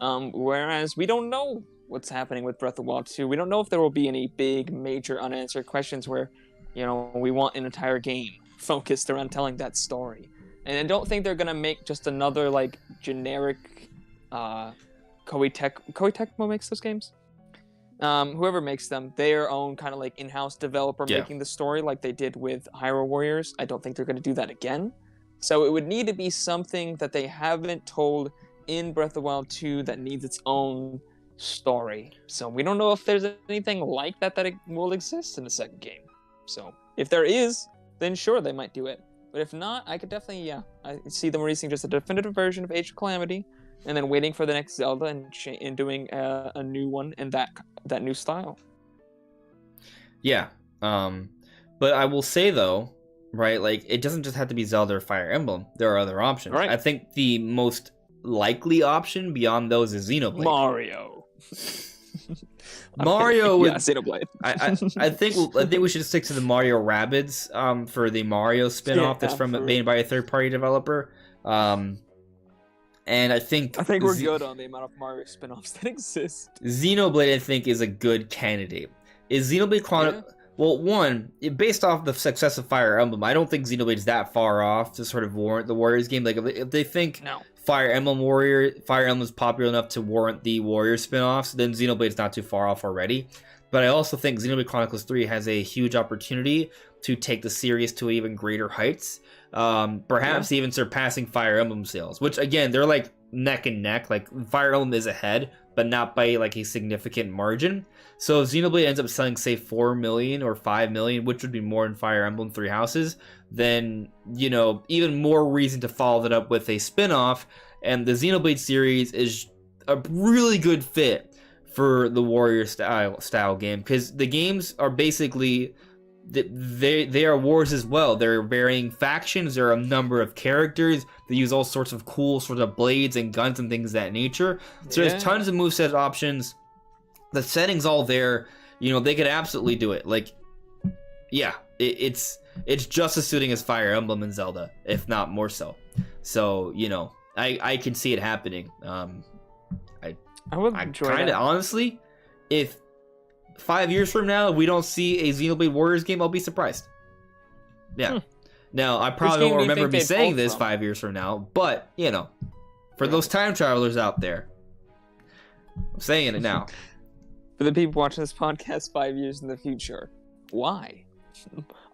Whereas we don't know what's happening with Breath of the Wild 2. We don't know if there will be any big, major unanswered questions where, we want an entire game focused around telling that story. And I don't think they're gonna make just another generic Koei Tecmo makes those games. Whoever makes them, their own kind of in-house developer making the story like they did with Hyrule Warriors. I don't think they're going to do that again. So it would need to be something that they haven't told in Breath of the Wild 2 that needs its own story. So we don't know if there's anything like that it will exist in the second game. So if there is, then sure, they might do it. But if not, I could definitely, I see them releasing just a definitive version of Age of Calamity, and then waiting for the next Zelda and doing a new one in that new style. Yeah. But I will say, though, right, it doesn't just have to be Zelda or Fire Emblem. There are other options. Right. I think the most likely option beyond those is Xenoblade. Mario would... Yeah, Xenoblade. I think we should stick to the Mario Rabbids for the Mario spin-off that's made by a third-party developer. And I think we're good on the amount of Mario spin-offs that exist. Xenoblade, I think, is a good candidate. Is Xenoblade Chronicles... Yeah. Well, one, based off the success of Fire Emblem, I don't think Xenoblade's that far off to sort of warrant the Warriors game. If they think Fire Emblem's popular enough to warrant the Warriors spin-offs, then Xenoblade's not too far off already. But I also think Xenoblade Chronicles 3 has a huge opportunity to take the series to even greater heights. Perhaps even surpassing Fire Emblem sales, which again, they're neck and neck. Fire Emblem is ahead, but not by a significant margin. So if Xenoblade ends up selling, say, 4 million or 5 million, which would be more than Fire Emblem Three Houses, then, even more reason to follow that up with a spin-off. And the Xenoblade series is a really good fit for the Warrior style game, because the games are basically they are wars as well. There are varying factions. There are a number of characters. They use all sorts of cool sort of blades and guns and things of that nature. So there's tons of moveset options. The setting's all there. You know, they could absolutely do it. Like, yeah, it's just as suiting as Fire Emblem and Zelda, if not more so. So, you know, I can see it happening. I would enjoy that. Honestly, if 5 years from now we don't see a Xenoblade Warriors game, I'll be surprised. Yeah. Now, I probably won't remember me saying this 5 years from now, but, you know, for those time travelers out there, I'm saying it now. For the people watching this podcast 5 years in the future, why?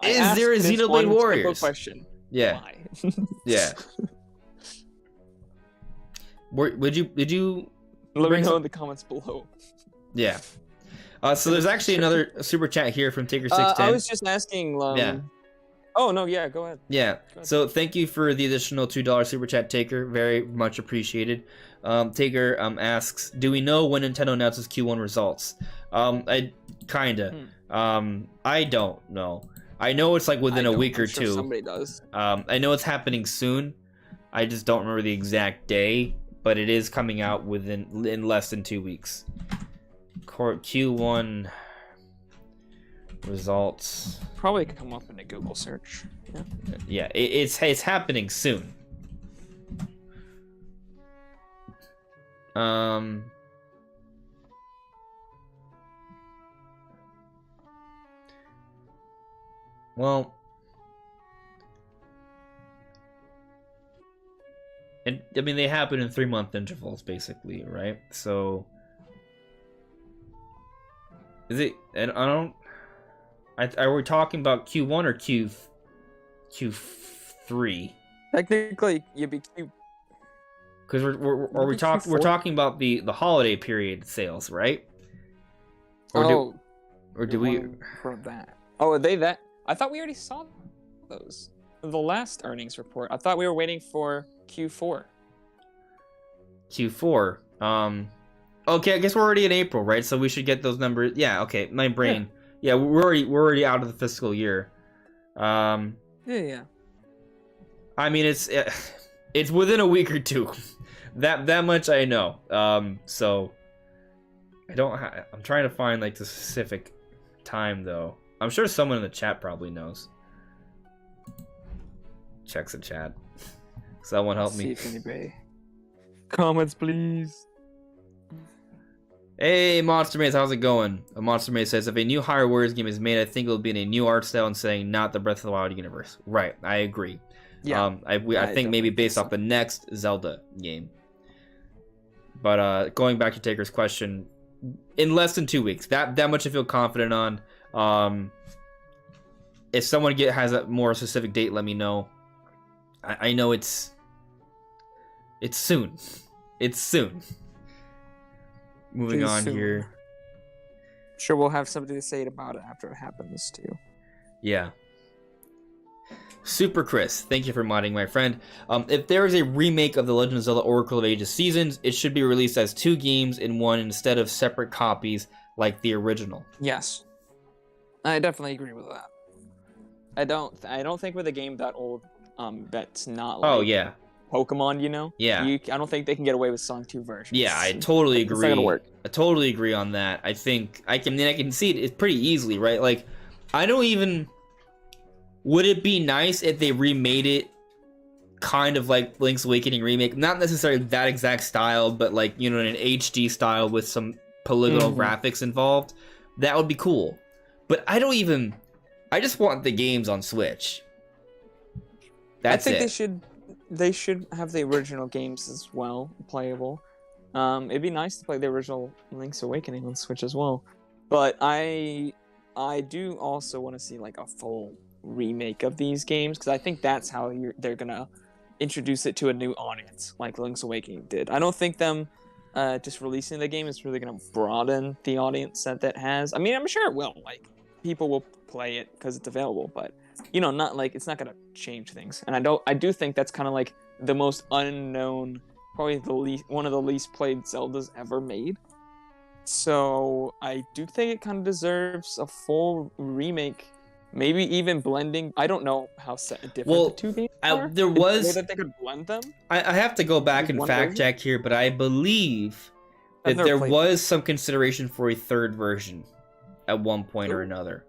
Is there a Xenoblade Warriors? Question. Yeah. Why? Yeah. Did you let me know in the comments below. Yeah. So there's actually another super chat here from Taker610. I was just asking. Yeah. Oh no, yeah, go ahead. Yeah. Go ahead. So thank you for the additional $2 super chat, Taker. Very much appreciated. Taker asks, do we know when Nintendo announces Q1 results? I don't know. I know it's like within a week or two. Somebody does. I know it's happening soon. I just don't remember the exact day, but it is coming out in less than 2 weeks. Q1 results probably come up in a Google search. Yeah, it's happening soon. Well, and I mean they happen in 3-month intervals, basically, right? So, is it? And I don't. Are we talking about Q1 or Q3? Technically, you'd be Q. Because we're talking about the holiday period sales, right? Or do we? For that? Oh, are they that? I thought we already saw those. The last earnings report. I thought we were waiting for Q4. Q4. Okay, I guess we're already in April, right? So we should get those numbers. Yeah. Okay, my brain. Yeah, we're already out of the fiscal year. Yeah. I mean, it's within a week or two. That much I know. So I don't. I'm trying to find like the specific time though. I'm sure someone in the chat probably knows. Checks the chat. Someone help me. See if anybody. Comments, please. Hey, Monster Maze, how's it going? Monster Maze says, if a new Hyrule Warriors game is made, I think it'll be in a new art style and saying not the Breath of the Wild universe. Right, I agree. Yeah. I think maybe based off the next Zelda game. But going back to Taker's question, in less than 2 weeks, that much I feel confident on. If someone has a more specific date, let me know. I know it's soon. It's soon. Moving on here. Sure, we'll have something to say about it after it happens too. Yeah. Super Chris, thank you for modding, my friend. If there is a remake of The Legend of Zelda Oracle of Ages Seasons, it should be released as 2 games in one instead of separate copies like the original. Yes. I definitely agree with that. I don't think with a game that old, that's not like Pokemon, you know? Yeah. I don't think they can get away with Song 2 versions. Yeah, I totally agree. It's not gonna work. I totally agree on that. I think I can see it pretty easily, right? Like, I don't even. Would it be nice if they remade it kind of like Link's Awakening remake? Not necessarily that exact style, but like, you know, in an HD style with some polygonal graphics involved. That would be cool. But I just want the games on Switch. That's it. I think they should have the original games as well, playable. It'd be nice to play the original Link's Awakening on Switch as well. But I do also want to see like a full remake of these games, because I think that's how they're gonna introduce it to a new audience, like Link's Awakening did. I don't think them just releasing the game is really gonna broaden the audience that has. I mean, I'm sure it will. Like, people will play it because it's available, but you know, not like it's not gonna change things. And I do think that's kind of like the most unknown, probably one of the least played Zeldas ever made. So I do think it kind of deserves a full remake Maybe even blending. I don't know how different Well, the two games are. there Is there a way was. that they could blend them. I have to go back Just and one fact version? check here, but I believe I've that never there played was some consideration for a third version at one point or Ooh. another.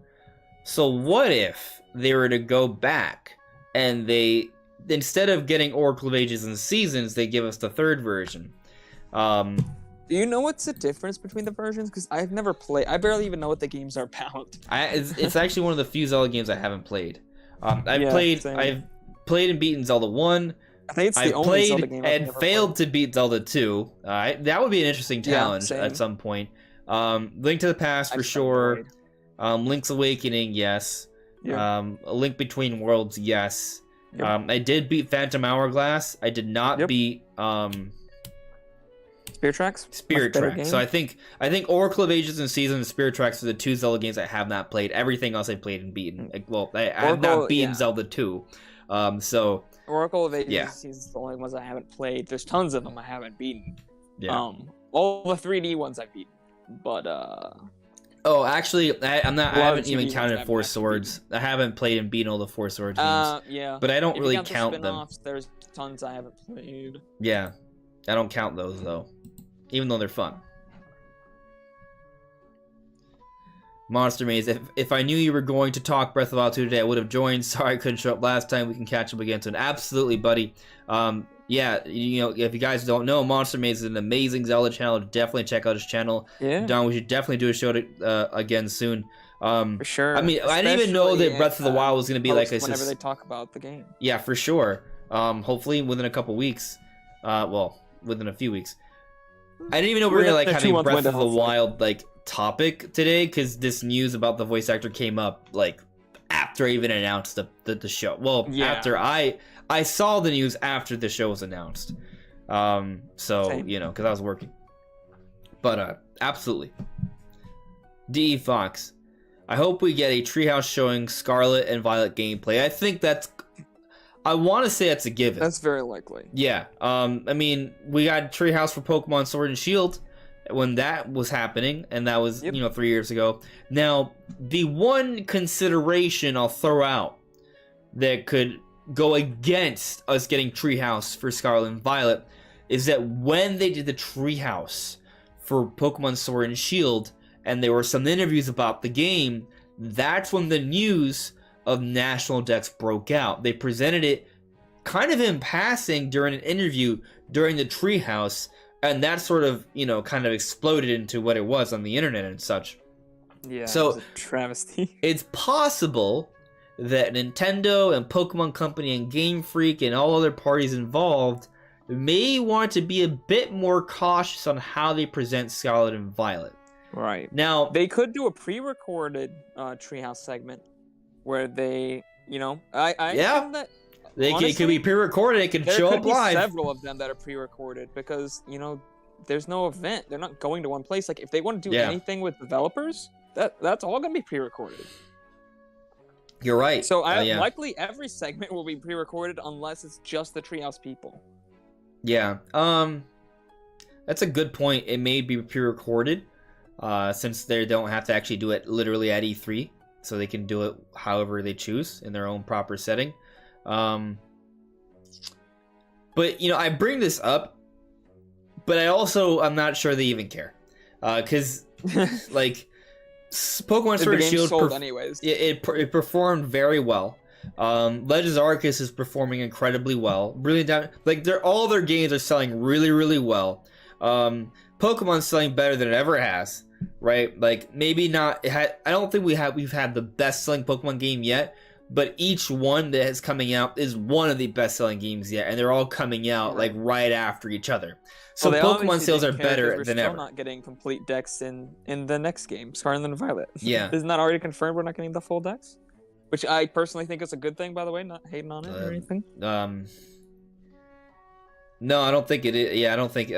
So what if they were to go back and they, instead of getting Oracle of Ages and Seasons, they give us the third version? Do you know what's the difference between the versions? Because I've never played. I barely even know what the games are about. It's actually one of the few Zelda games I haven't played. I've Same. played and beaten Zelda 1. I think it's the I've only Zelda played game I've and never failed to beat Zelda 2. That would be an interesting challenge same. at some point. Link to the Past for I've sure. played. Link's Awakening, yes. Yeah. A Link Between Worlds, yes. Yep. I did beat Phantom Hourglass. I did not beat Spirit Tracks. Spirit Much better Tracks. game. So I think Oracle of Ages and Seasons and Spirit Tracks are the two Zelda games I have not played. Everything else I played and beaten. I have not beaten Zelda 2. So Oracle of Ages is the only ones I haven't played. There's tons of them I haven't beaten. yeah. All the 3D ones I've beaten, but Oh, actually, I haven't even TV counted ones Four I've Swords. I haven't played and beaten all the Four Swords games. yeah. But I don't If really you count the them. spin-offs, there's tons I haven't played. Yeah, I don't count those though, even though they're fun. Monster Maze, if I knew you were going to talk Breath of the Wild 2 today, I would have joined. Sorry I couldn't show up last time. We can catch up again soon. Absolutely, buddy. Yeah, you know, if you guys don't know, Monster Maze is an amazing Zelda channel. Definitely check out his channel. Yeah. Don, we should definitely do a show again soon. For sure. I mean, I didn't even know that Breath of the Wild was going to be like a... whenever they talk about the game. Yeah, for sure. Hopefully within a couple weeks. Well, within a few weeks. I didn't even know we were like having Breath of the Wild like topic today, because this news about the voice actor came up like after I even announced the show. Well, after I saw the news after the show was announced. So Same. you know, because I was working. But absolutely. D. Fox, I hope we get a Treehouse showing Scarlet and Violet gameplay. I think I want to say that's a given. That's very likely. Yeah. I mean, we got Treehouse for Pokemon Sword and Shield when that was happening, and that was, 3 years ago. Now, the one consideration I'll throw out that could go against us getting Treehouse for Scarlet and Violet is that when they did the Treehouse for Pokemon Sword and Shield, and there were some interviews about the game, that's when the news of National Dex broke out. They presented it kind of in passing during an interview during the Treehouse, and that sort of, kind of exploded into what it was on the internet and such. Yeah, so it was a travesty. It's possible that Nintendo and Pokemon Company and Game Freak and all other parties involved may want to be a bit more cautious on how they present Scarlet and Violet. Right. Now, they could do a pre-recorded Treehouse segment where they, that, it could be pre-recorded. It could show up live. There could be several of them that are pre-recorded because, there's no event. They're not going to one place. Like, if they want to do anything with developers, that's all going to be pre-recorded. You're right. So likely every segment will be pre-recorded unless it's just the Treehouse people. Yeah. That's a good point. It may be pre-recorded, since they don't have to actually do it literally at E3, so they can do it however they choose in their own proper setting. But I bring this up, but I'm not sure they even care, because like Pokemon Sword and Shield sold anyways. It performed very well. Legends Arceus is performing incredibly well. Really down, like all their games are selling really, really well. Pokemon's selling better than it ever has, right? Like maybe not. I don't think we've had the best selling Pokemon game yet, but each one that is coming out is one of the best selling games yet, and they're all coming out like right after each other. So Pokemon sales are better than ever. We're still not getting complete decks in the next game, Scarlet and Violet. Yeah, isn't that already confirmed? We're not getting the full decks, which I personally think is a good thing. By the way, not hating on it or anything. No, I don't think it is. Yeah, I don't think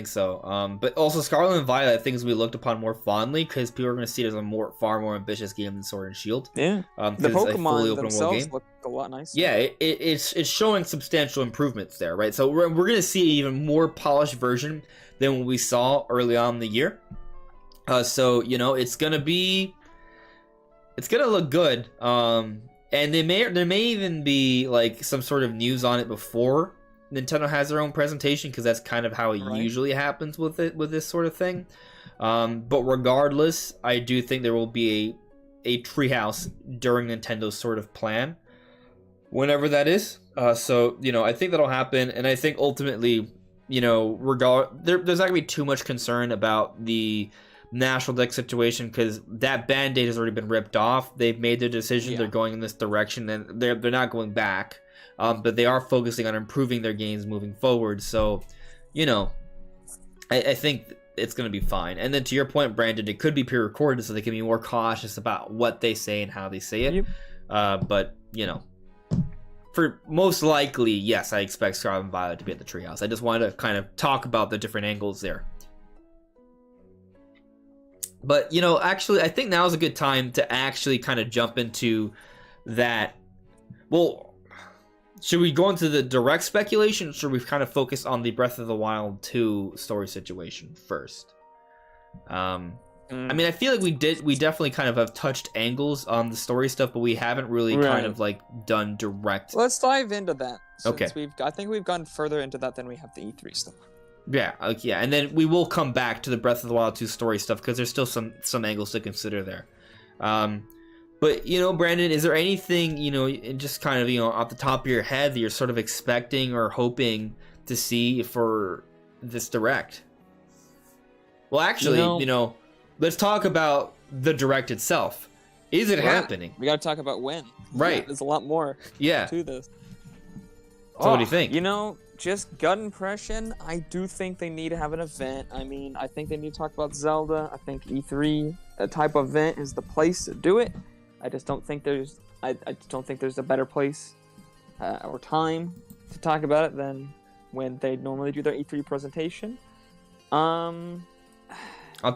so. But also Scarlet and Violet, things we looked upon more fondly because people are going to see it as a far more ambitious game than Sword and Shield. Yeah, the Pokemon themselves look a lot nicer. Yeah, it's showing substantial improvements there, right? So we're going to see an even more polished version than what we saw early on in the year. So it's going to be It's gonna look good. And there may even be like some sort of news on it before Nintendo has their own presentation, because that's kind of how it usually happens with this sort of thing. But regardless, I do think there will be a treehouse during Nintendo's sort of plan, whenever that is. So I think that'll happen, and I think ultimately, there's not gonna be too much concern about the National Dex situation, because that band-aid has already been ripped off. They've made their decision. They're going in this direction, and they're not going back. But they are focusing on improving their games moving forward. So, I think it's going to be fine. And then to your point, Brandon, it could be pre-recorded, so they can be more cautious about what they say and how they say it. But for most likely, yes, I expect Scarlet and Violet to be at the treehouse. I just wanted to kind of talk about the different angles there. But, actually, I think now is a good time to actually kind of jump into that. Well, should we go into the direct speculation, or should we kind of focus on the Breath of the Wild 2 story situation first? I mean, I feel like we definitely kind of have touched angles on the story stuff, but we haven't really kind of like done direct. Let's dive into that. Okay. I think we've gone further into that than we have the E3 stuff. Yeah, and then we will come back to the Breath of the Wild 2 story stuff, because there's still some angles to consider there. But, Brandon, is there anything, just kind of, off the top of your head that you're sort of expecting or hoping to see for this Direct? Well, actually, let's talk about the Direct itself. Is it happening? We got to talk about when. Right. Yeah, there's a lot more to this. So what do you think? Just gut impression, I do think they need to have an event. I mean, I think they need to talk about Zelda. I think E3, that type of event, is the place to do it. I just don't think there's a better place or time to talk about it than when they normally do their E3 presentation. I'll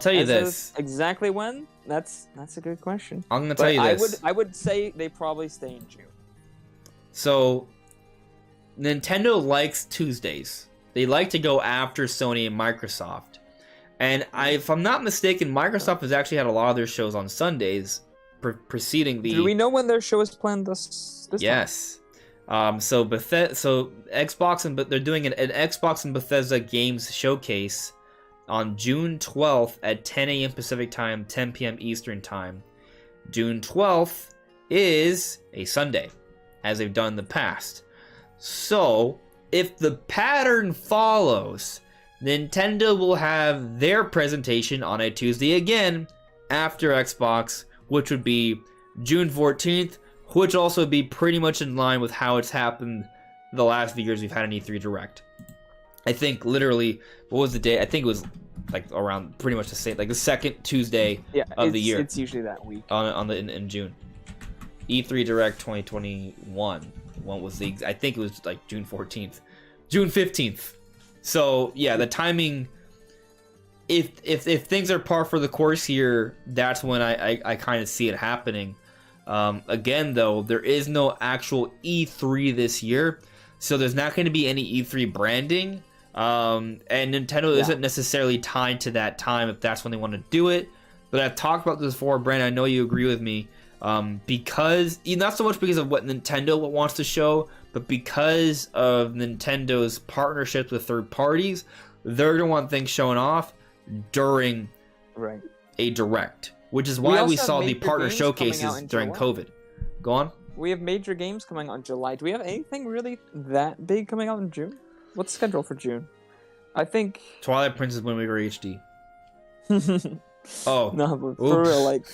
tell you this. Exactly when? That's a good question. I'm gonna tell you this. I would say they probably stay in June. So, Nintendo likes Tuesdays. They like to go after Sony and Microsoft. And if I'm not mistaken, Microsoft has actually had a lot of their shows on Sundays preceding the... Do we know when their show is planned this Yes. So Xbox and they're doing an Xbox and Bethesda Games showcase on June 12th at 10 a.m. Pacific Time, 10 p.m. Eastern Time. June 12th is a Sunday, as they've done in the past. So, if the pattern follows, Nintendo will have their presentation on a Tuesday again after Xbox, which would be June 14th, which will also be pretty much in line with how it's happened the last few years we've had an E3 Direct. I think literally, what was the day? I think it was like around pretty much the same, like the second Tuesday of the year. It's usually that week. In June. E3 Direct 2021. What was I think it was like June 14th. June 15th. So, yeah, the timing, if things are par for the course here, that's when I kind of see it happening. Again, though, there is no actual E3 this year, so there's not going to be any E3 branding. And Nintendo isn't necessarily tied to that time if that's when they want to do it. But I've talked about this before, Brandon. I know you agree with me. Because, not so much because of what Nintendo wants to show, but because of Nintendo's partnerships with third parties, they're going to want things shown off during a Direct, which is why we saw the partner showcases during COVID. Go on. We have major games coming out in July. Do we have anything really that big coming out in June? What's the schedule for June? I think... Twilight Princess Wind Waker HD. Oh. No, but for real, like...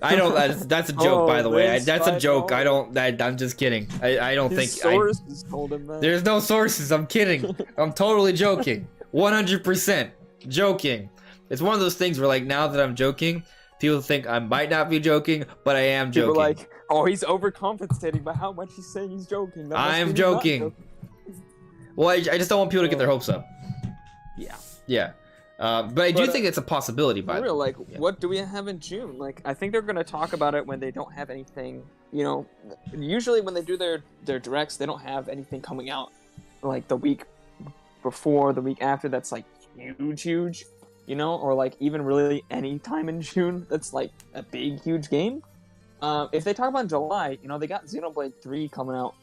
I don't. That's a joke, by the way. That's a joke. I'm just kidding. I don't think. Sources told him that. There's no sources. I'm kidding. I'm totally joking. 100% joking. It's one of those things where, like, now that I'm joking, people think I might not be joking, but I am joking. People are like, oh, he's overcompensating by how much he's saying he's joking. I am joking. Well, I just don't want people to get their hopes up. Yeah. But I do think it's a possibility. By real, like, what do we have in June? Like, I think they're going to talk about it when they don't have anything. Usually when they do their directs, they don't have anything coming out like the week before, the week after. That's like huge, or like even really any time in June. That's like a big, huge game. If they talk about July, they got Xenoblade 3 coming out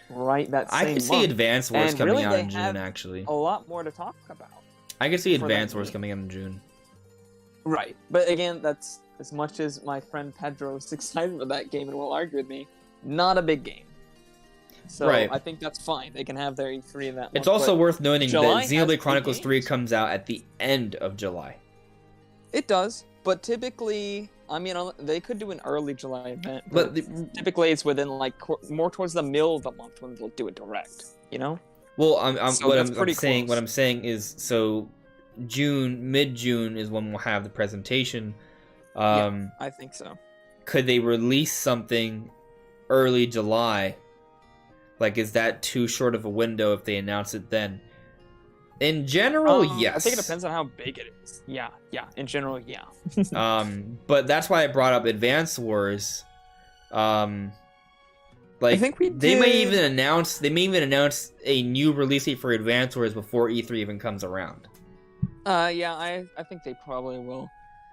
right that same I could see month. Advance Wars And coming really, out they in June, have actually. a lot more to talk about. I could see for Advance that Wars game. coming out in June. Right. But again, that's as much as my friend Pedro is excited for that game and will argue with me, not a big game. So Right. I think that's fine. They can have their E3 in that It's month, also but worth noting that July has Xenoblade big Chronicles 3 games. comes out at the end of July. It does, but typically, they could do an early July event, But typically it's within more towards the middle of the month when they'll do it direct. Well, So that's pretty saying close. what I'm saying is, so mid-June is when we'll have the presentation. I think so. Could they release something early July? Like, is that too short of a window if they announce it then? In general, yes. I think it depends on how big it is. Yeah. In general, yeah. But that's why I brought up Advance Wars. I think they may even announce a new release date for Advance Wars before E3 even comes around. I think they probably will.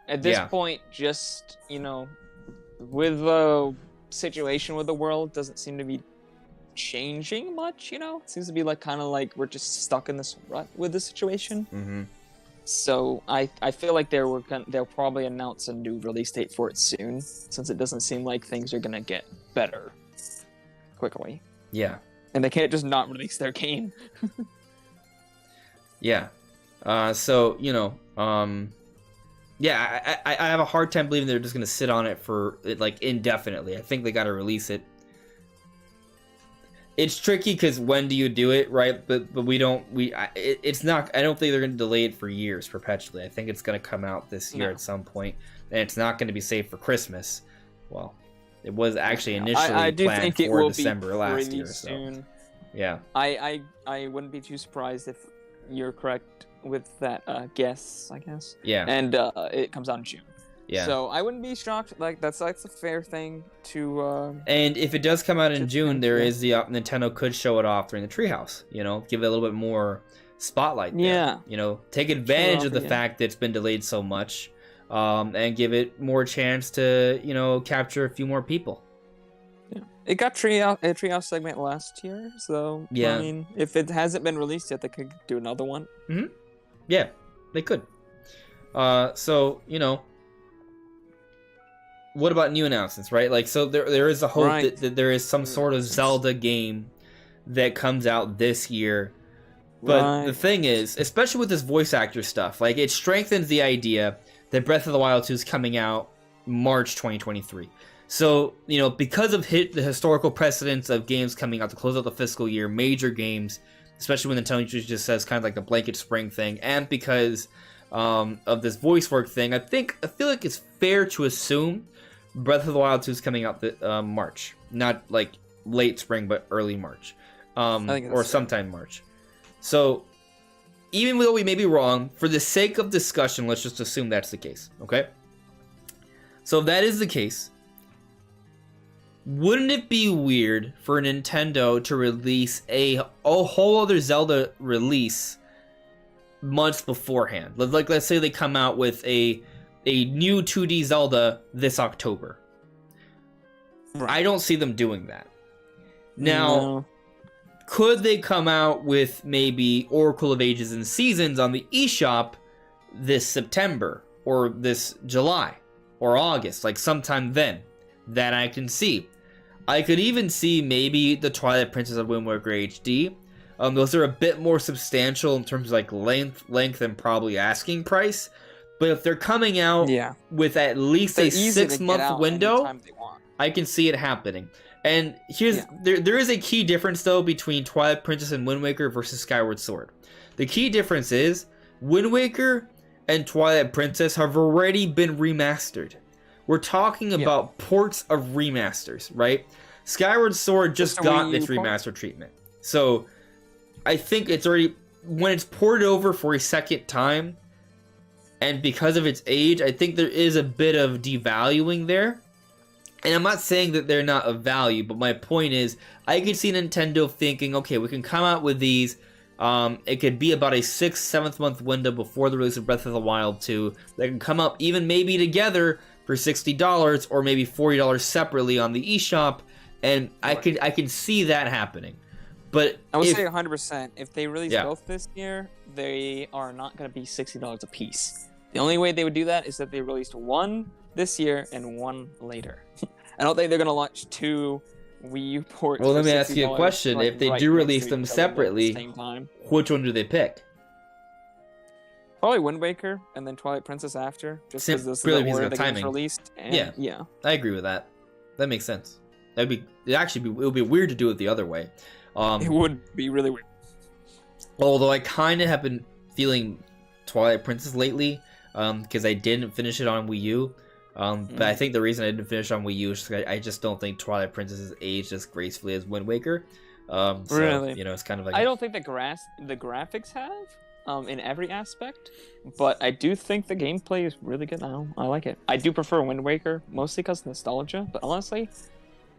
At this point, just with the situation with the world, doesn't seem to be changing much. It seems to be kind of like we're just stuck in this rut with the situation. Mm-hmm. So I feel like they'll probably announce a new release date for it soon, since it doesn't seem like things are gonna get better quickly. Yeah. And they can't just not release their game. Yeah. So yeah, I have a hard time believing they're just gonna sit on it for indefinitely. I think they got to release it. It's tricky because when do you do it, right? But it's not. I don't think they're gonna delay it for years perpetually. I think it's gonna come out this year at some point, and it's not gonna be safe for Christmas. Well, it was actually initially I do planned think it for will December be last pretty year. So soon. yeah, I wouldn't be too surprised if you're correct with that guess, I guess. Yeah. And it comes out in June. Yeah. So I wouldn't be shocked. That's a fair thing to. And if it does come out in June, there yeah. is the Nintendo could show it off during the Treehouse. Give it a little bit more spotlight. There. Yeah. Take advantage of the yeah. fact that it's been delayed so much, and give it more chance to capture a few more people. Yeah. It got a Treehouse segment last year, so yeah. I mean, if it hasn't been released yet, they could do another one. Mm-hmm. Yeah, they could. So what about new announcements, right? So there is a hope that there is some sort of Zelda game that comes out this year. But the thing is, especially with this voice actor stuff, it strengthens the idea that Breath of the Wild 2 is coming out March 2023. So, because of the historical precedence of games coming out to close out the fiscal year, major games, especially when Nintendo just says kind of like the blanket spring thing, and because of this voice work thing, I feel like it's fair to assume Breath of the Wild 2 is coming out March. Not late spring, but early March. Or sometime March. So, even though we may be wrong, for the sake of discussion, let's just assume that's the case, okay? So if that is the case, wouldn't it be weird for Nintendo to release a whole other Zelda release months beforehand? Let's say they come out with a new 2D Zelda this October. Right. I don't see them doing that. Now, could they come out with maybe Oracle of Ages and Seasons on the eShop this September or this July or August, sometime then? That I can see. I could even see maybe the Twilight Princess of Wind Waker HD. Those are a bit more substantial in terms of length and probably asking price. But if they're coming out with at least a 6-month window, I can see it happening. And there is a key difference though between Twilight Princess and Wind Waker versus Skyward Sword. The key difference is Wind Waker and Twilight Princess have already been remastered. We're talking about ports of remasters, right? Skyward Sword just got its remaster treatment. So I think it's already, when it's ported over for a second time, and because of its age, I think there is a bit of devaluing there. And I'm not saying that they're not of value, but my point is, I could see Nintendo thinking, okay, we can come out with these. It could be about a 6-7 month window before the release of Breath of the Wild 2. They can come up even maybe together, for $60 or maybe $40 separately on the eShop, and Right. I can see that happening. But I would say 100%. If they release Yeah. both this year, they are not going to be $60 a piece. The only way they would do that is that they released one this year and one later. I don't think they're going to launch two Wii U ports. Well, for let me ask you a $60, question. like, If they right do next release to them each other at the separately, same time. which one do they pick? Probably Wind Waker and then Twilight Princess after, just because this is Really the because order of the game's timing. released. And yeah. I agree with that. That makes sense. It would be weird to do it the other way. It would be really weird. Although I kind of have been feeling Twilight Princess lately, because I didn't finish it on Wii U. But I think the reason I didn't finish on Wii U is I just don't think Twilight Princess has aged as gracefully as Wind Waker. So, Really? it's kind of like I don't think the graphics have in every aspect, but I do think the gameplay is really good now. I like it. I do prefer Wind Waker, mostly because of nostalgia, but honestly,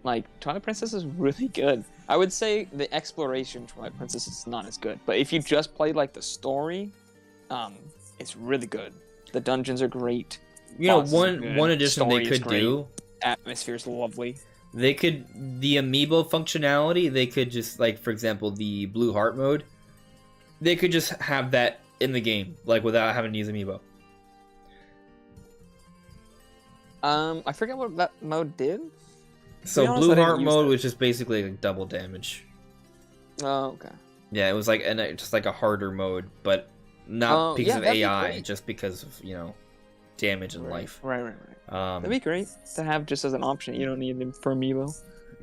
like, Twilight Princess is really good. I would say the exploration Twilight Princess is not as good, but if you just play, like, the story, it's really good. The dungeons are great. Bosses are good, one addition they story is could great, do, atmosphere is lovely. the amiibo functionality, they could just, like, for example, the Blue Heart mode, they could just have that in the game, like, without having to use amiibo. I forget what that mode did. So be honest, Blue I didn't Heart use mode that. was just basically like double damage. Oh, okay. Yeah, it was like just like a harder mode, but not because of that'd be AI, great. just because of damage and life. Right. That'd be great to have just as an option. You don't need them for amiibo.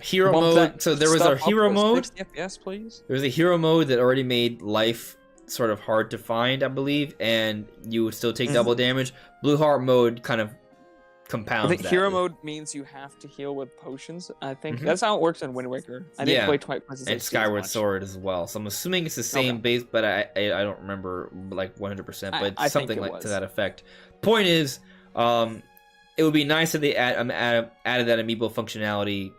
Hero Bump mode. that So there was a stuff up hero to mode. 60 FPS, please. There was a hero mode that already made life sort of hard to find, I believe, and you would still take double damage. Blue Heart mode kind of compounds I think that. hero mode means you have to heal with potions. I think that's how it works in Wind Waker. I didn't play Twilight Princess and HD as Skyward much. Sword as well. So I'm assuming it's the same base, but I don't remember like 100%, but I think something it like to was. that effect. Point is, it would be nice if they added that amiibo functionality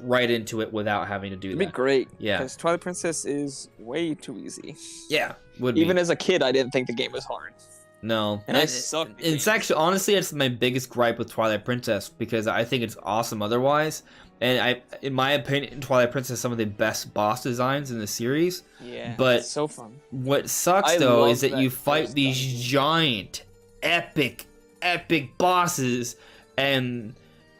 right into it without having to do It'd that. be great. Yeah. Because Twilight Princess is way too easy. Yeah, would Even be. as a kid, I didn't think the game was hard. No, And I suck at It's games. actually, honestly, it's my biggest gripe with Twilight Princess because I think it's awesome otherwise. And in my opinion, Twilight Princess has some of the best boss designs in the series. Yeah, But it's so fun. what sucks I though love is that you that fight first these dungeon. giant, epic bosses, and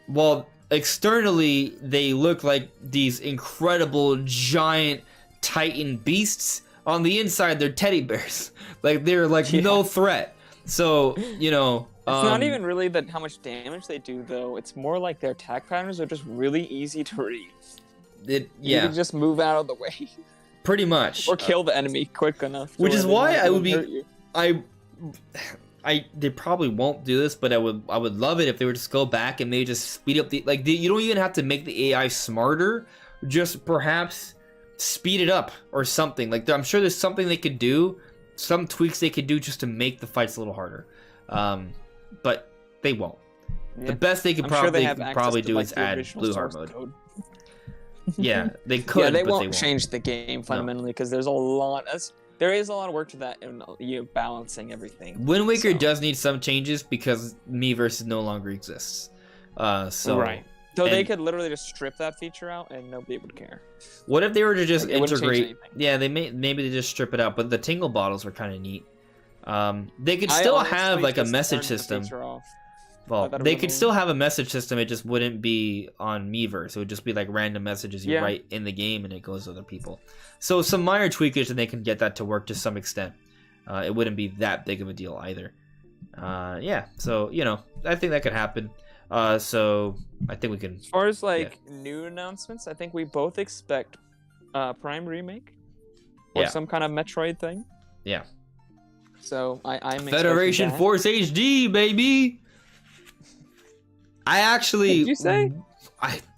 while externally they look like these incredible giant titan beasts, on the inside they're teddy bears. Like they're like no threat. So It's not even really that how much damage they do though. It's more like their attack patterns are just really easy to read. You can just move out of the way pretty much. or kill the enemy quick enough. to Which where is they why won't I would even be- hurt you. they probably won't do this, but I would love it if they were just go back and maybe just speed up you don't even have to make the AI smarter, just perhaps speed it up or something. Like I'm sure there's something they could do, some tweaks they could do just to make the fights a little harder. But they won't. Yeah. The best they could I'm sure they have probably access to, do like, is the add original Blue Heart source mode. code. Yeah, they could. Yeah, they but won't change the game fundamentally because there's a lot. There is a lot of work to that in balancing everything. Wind Waker So- does need some changes because Miiverse no longer exists. So right. So they and- could literally just strip that feature out and nobody would care. what if they were to just Like, it wouldn't change integrate? anything. Yeah, maybe they just strip it out. But the tingle bottles were kind of neat. They could I still honestly have like a just message turned the system. feature off. Well, thought it they was could still have a message system. It just wouldn't be on Miiverse. It would just be like random messages you Yeah. write in the game and it goes to other people. So some minor tweakers and they can get that to work to some extent. It wouldn't be that big of a deal either. Yeah, so I think that could happen. So I think we can. As far as new announcements, I think we both expect Prime remake or Yeah. some kind of Metroid thing. Yeah. So I'm Federation expecting that. Force HD, baby. I actually. Did you say?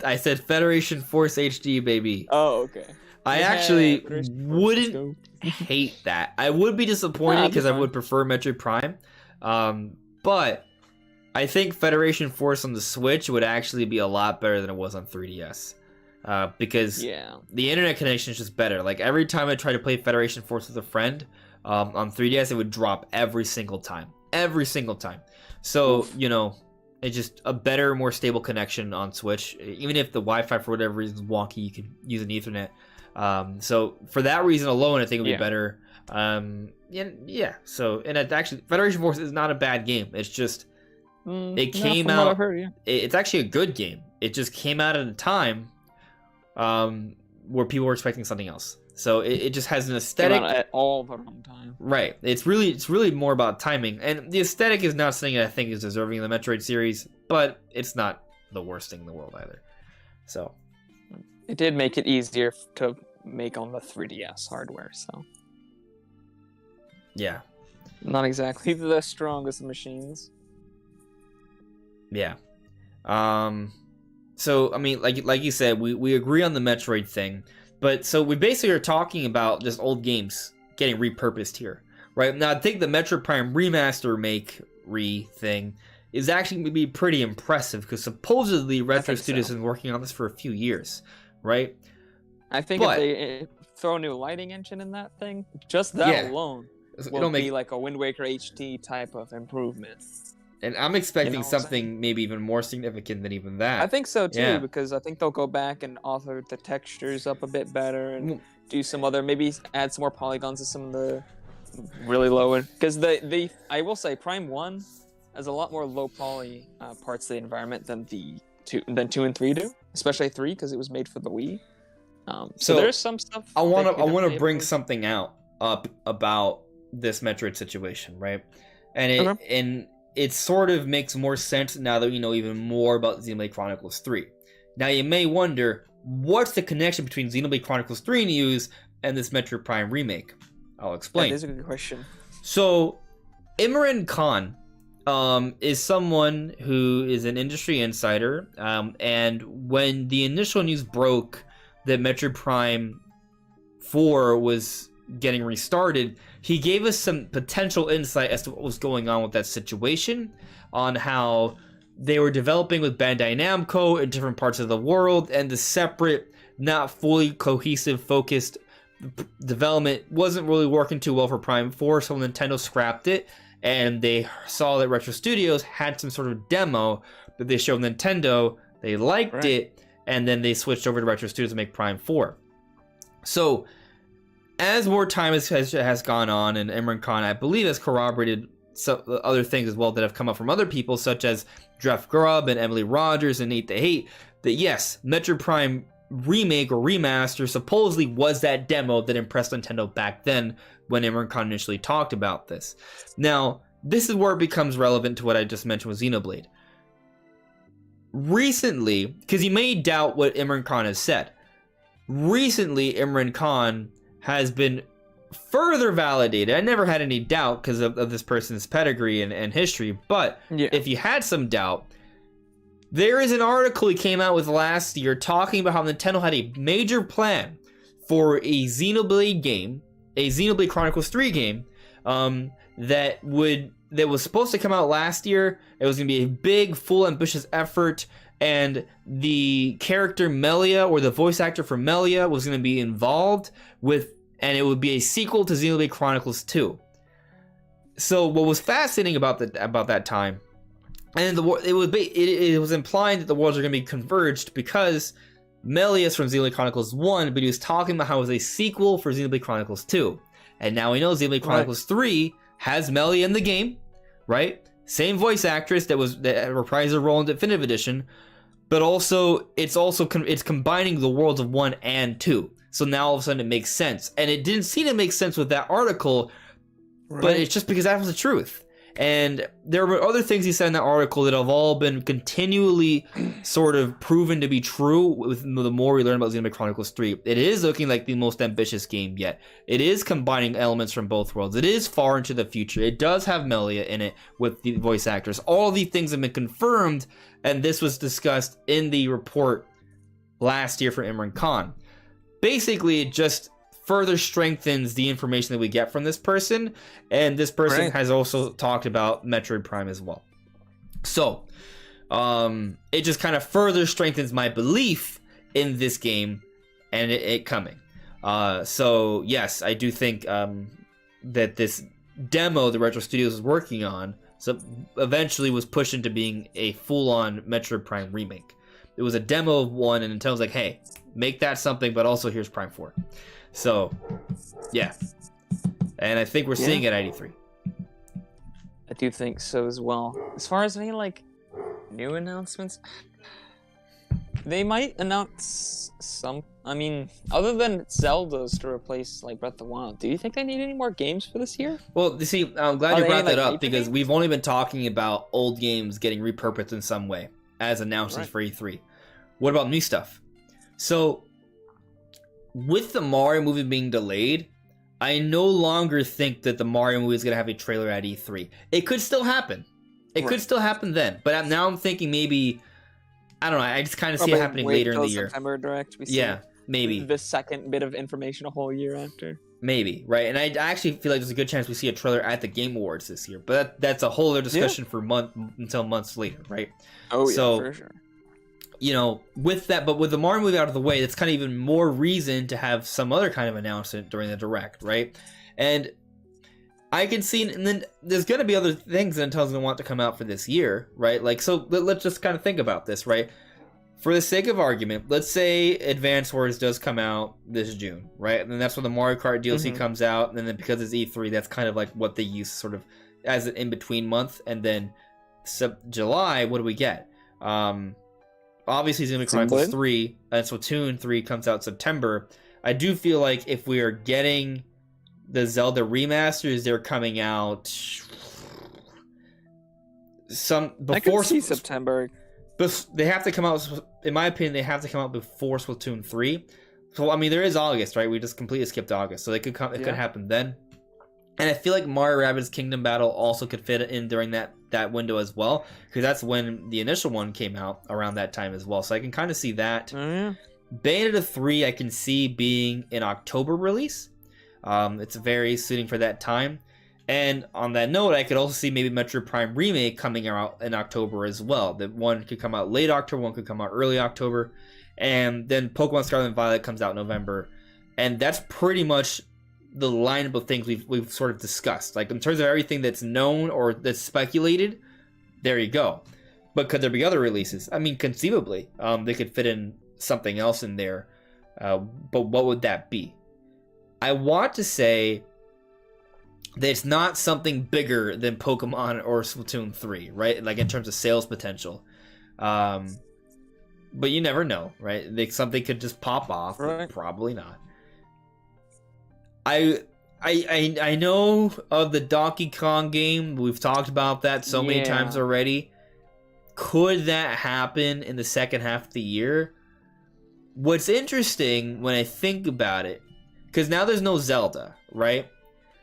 I said Federation Force HD, baby. Oh, okay. I Yeah, actually Federation Force, wouldn't let's go. hate that. I would be disappointed Nah, it'd be because I fine. would prefer Metroid Prime. But I think Federation Force on the Switch would actually be a lot better than it was on 3DS. Because Yeah. the internet connection is just better. Like every time I try to play Federation Force with a friend on 3DS, it would drop every single time. Every single time. So, It's just a better, more stable connection on Switch. Even if the Wi-Fi for whatever reason is wonky, you can use an Ethernet. So for that reason alone, I think it would be better. Yeah. So, and actually, Federation Force is not a bad game. It's just it came out. Heard, It's actually a good game. It just came out at a time where people were expecting something else. So it just has an aesthetic at all the wrong time. Right. It's really more about timing, and the aesthetic is not something that I think is deserving of the Metroid series, but it's not the worst thing in the world either. So it did make it easier to make on the 3DS hardware. So yeah, not exactly the strongest machines. Yeah. So I mean, like you said, we agree on the Metroid thing. But so we basically are talking about just old games getting repurposed here, right? Now I think the Metroid Prime remaster thing is actually going to be pretty impressive because supposedly Retro Studios has been working on this for a few years, right? I think if they throw a new lighting engine in that thing, just that alone will be like a Wind Waker HD type of improvement. And I'm expecting something maybe even more significant than even that. I think so too, because I think they'll go back and alter the textures up a bit better and do some other, maybe add some more polygons to some of the really low. Because I will say Prime 1 has a lot more low poly parts of the environment than 2 and 3 do, especially 3 because it was made for the Wii. So there's some stuff. I want to bring something up about this Metroid situation, right? And it sort of makes more sense now that we know even more about Xenoblade Chronicles 3. Now you may wonder, what's the connection between Xenoblade Chronicles 3 news and this Metroid Prime remake? I'll explain. That is a good question. So, Imran Khan is someone who is an industry insider, and when the initial news broke that Metroid Prime 4 was getting restarted, he gave us some potential insight as to what was going on with that situation, on how they were developing with Bandai Namco in different parts of the world, and the separate, not fully cohesive, focused development wasn't really working too well for Prime 4, so Nintendo scrapped it, and they saw that Retro Studios had some sort of demo that they showed Nintendo, they liked it, and then they switched over to Retro Studios to make Prime 4. So, as more time has gone on, and Imran Khan, I believe, has corroborated some other things as well that have come up from other people, such as Jeff Grubb and Emily Rogers and Nate the Hate, that yes, Metroid Prime remake or remaster supposedly was that demo that impressed Nintendo back then when Imran Khan initially talked about this. Now, this is where it becomes relevant to what I just mentioned with Xenoblade. Recently, because you may doubt what Imran Khan has said, recently Imran Khan has been further validated. I never had any doubt because of this person's pedigree and history, but if you had some doubt, there is an article he came out with last year talking about how Nintendo had a major plan for a Xenoblade game, a Xenoblade Chronicles 3 game, that was supposed to come out last year. It was going to be a big, full, ambitious effort, and the character Melia, or the voice actor for Melia, was going to be involved with, and it would be a sequel to Xenoblade Chronicles 2. So what was fascinating about that time, and it was implying that the worlds are going to be converged because Melia is from Xenoblade Chronicles 1, but he was talking about how it was a sequel for Xenoblade Chronicles 2. And now we know Xenoblade Chronicles 3 has Melia in the game, right? Same voice actress that reprised her role in Definitive Edition, but also it's combining the worlds of 1 and 2. So now all of a sudden it makes sense. And it didn't seem to make sense with that article, but it's just because that was the truth. And there were other things he said in that article that have all been continually sort of proven to be true with the more we learn about Xenoblade Chronicles 3. It is looking like the most ambitious game yet. It is combining elements from both worlds. It is far into the future. It does have Melia in it with the voice actors. All these things have been confirmed, and this was discussed in the report last year for Imran Khan. Basically, it just further strengthens the information that we get from this person, and this person has also talked about Metroid Prime as well. So, it just kind of further strengthens my belief in this game and it coming. So, yes, I do think that this demo the Retro Studios is working on So eventually was pushed into being a full-on Metroid Prime remake. It was a demo of 1, and Nintendo's like, hey, make that something, but also here's Prime 4. So, yeah. And I think we're seeing it at E3. I do think so as well. As far as any, like, new announcements, they might announce some... I mean, other than Zelda's to replace, like, Breath of the Wild, do you think they need any more games for this year? Well, you see, I'm glad you brought that up, because we've only been talking about old games getting repurposed in some way as announcements for E3. What about new stuff? So, with the Mario movie being delayed, I no longer think that the Mario movie is going to have a trailer at E3. It could still happen. It could still happen then. But now I'm thinking maybe... I don't know. I just kind of see it happening later in the year. September Direct. Maybe. The second bit of information a whole year after. Maybe, right? And I actually feel like there's a good chance we see a trailer at the Game Awards this year. But that's a whole other discussion for until months later, right? Oh, yeah, for sure. You know, with that, but with the Mario movie out of the way, that's kind of even more reason to have some other kind of announcement during the Direct, right? And I can see, and then there's going to be other things that Nintendo's going to want to come out for this year, right? Like, so let's just kind of think about this, right? For the sake of argument, let's say Advance Wars does come out this June, right? And then that's when the Mario Kart DLC comes out, and then because it's E3, that's kind of like what they use sort of as an in-between month. And then July, what do we get? Obviously, Xenoblade Chronicles 3 and Splatoon 3 comes out September. I do feel like if we are getting the Zelda remasters, they're coming out before I can see September. They have to come out, in my opinion, they have to come out before Splatoon 3. So, I mean, there is August, right? We just completely skipped August. So it could happen then. And I feel like Mario Rabbids Kingdom Battle also could fit in during that window as well, because that's when the initial one came out around that time as well. So I can kind of see that. Bayonetta 3 I can see being an October release. It's very suiting for that time. And on that note, I could also see maybe Metroid Prime Remake coming out in October as well. That one could come out late October, one could come out early October. And then Pokemon Scarlet and Violet comes out in November. And that's pretty much the lineup of things we've sort of discussed. Like, in terms of everything that's known or that's speculated, there you go. But could there be other releases? I mean, conceivably, they could fit in something else in there. But what would that be? I want to say that it's not something bigger than Pokemon or Splatoon 3, right? Like, in terms of sales potential. But you never know, right? Something could just pop off. Right. Probably not. I know of the Donkey Kong game. We've talked about that so many times already. Could that happen in the second half of the year? What's interesting when I think about it, because now there's no Zelda, right?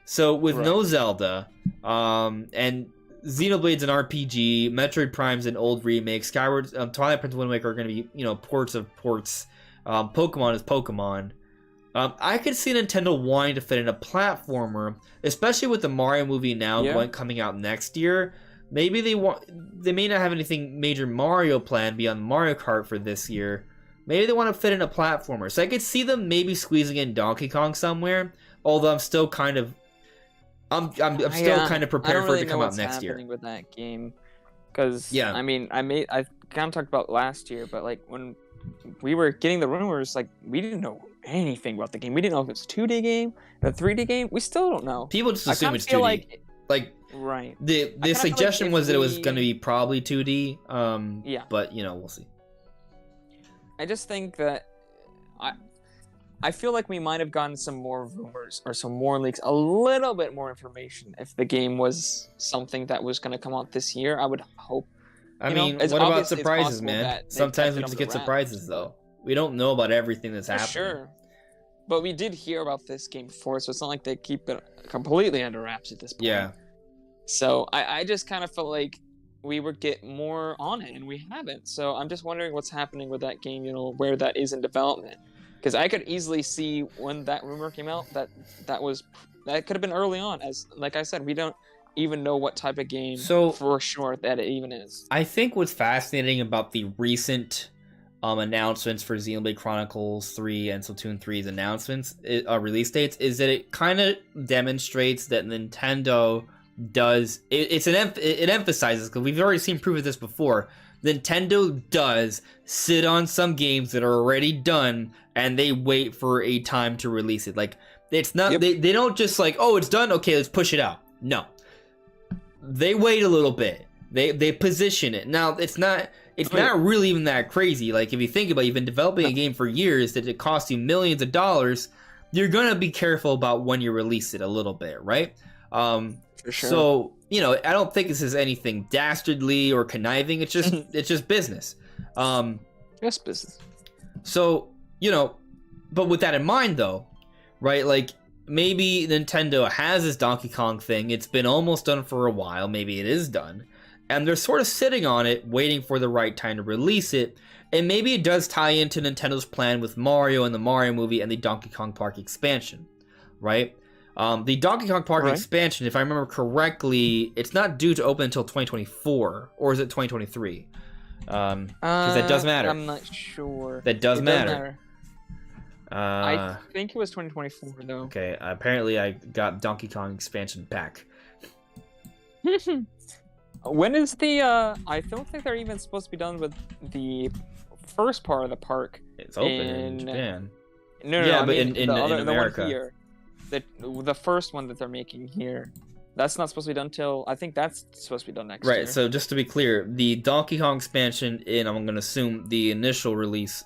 So with no Zelda, and Xenoblade's an RPG, Metroid Prime's an old remake, Skyward, Twilight Princess Wind Waker are going to be, ports of ports. Pokemon is Pokemon. I could see Nintendo wanting to fit in a platformer, especially with the Mario movie now coming out next year. Maybe they may not have anything major Mario planned beyond Mario Kart for this year. Maybe they want to fit in a platformer. So I could see them maybe squeezing in Donkey Kong somewhere. Although I'm still kind of, I'm still kind of prepared for it to come out next year. I don't really know what's happening with that game, because I mean, I kind of talked about last year, but like when we were getting the rumors, like we didn't know anything about the game. We didn't know if it's a 2D game, a 3D game. We still don't know. People just assume it's 2D. Right. The suggestion was that it was going to be probably 2D. But we'll see. I just think that I feel like we might have gotten some more rumors or some more leaks, a little bit more information if the game was something that was going to come out this year. I would hope. I mean, what about surprises, man? Sometimes we just get surprises, though. We don't know about everything that's happening. Sure. But we did hear about this game before, so it's not like they keep it completely under wraps at this point. Yeah. So I just kind of felt like we would get more on it, and we haven't. So I'm just wondering what's happening with that game, where that is in development. Because I could easily see when that rumor came out that could have been early on. As like I said, we don't even know what type of game for sure that it even is. I think what's fascinating about the recent announcements for Xenoblade Chronicles 3 and Splatoon 3's release dates is that it kind of demonstrates that Nintendo does it emphasizes, because we've already seen proof of this before. Nintendo does sit on some games that are already done and they wait for a time to release it. Like, it's not they don't just like, oh, it's done, okay, let's push it out. No, they wait a little bit. They position it. Now it's not really even that crazy. Like, if you think about it, you've been developing a game for years that it costs you millions of dollars. You're gonna be careful about when you release it a little bit, right? For sure. So, you know, I don't think this is anything dastardly or conniving. It's just it's just business. Just business. So, you know, but with that in mind, though, right? Like, maybe Nintendo has this Donkey Kong thing. It's been almost done for a while. Maybe it is done, and they're sort of sitting on it, waiting for the right time to release it. And maybe it does tie into Nintendo's plan with Mario and the Mario movie and the Donkey Kong Park expansion, right? The Donkey Kong Park expansion, if I remember correctly, it's not due to open until 2024, or is it 2023? Because that does matter. I'm not sure. That does matter. I think it was 2024, though. Okay, apparently I got Donkey Kong expansion back. When is the, I don't think they're even supposed to be done with the first part of the park. It's open in Japan. No, yeah, I but mean, in America. The one here. The first one that they're making here. That's not supposed to be done till, I think that's supposed to be done next year. Right, so just to be clear, the Donkey Kong expansion in, I'm going to assume, the initial release,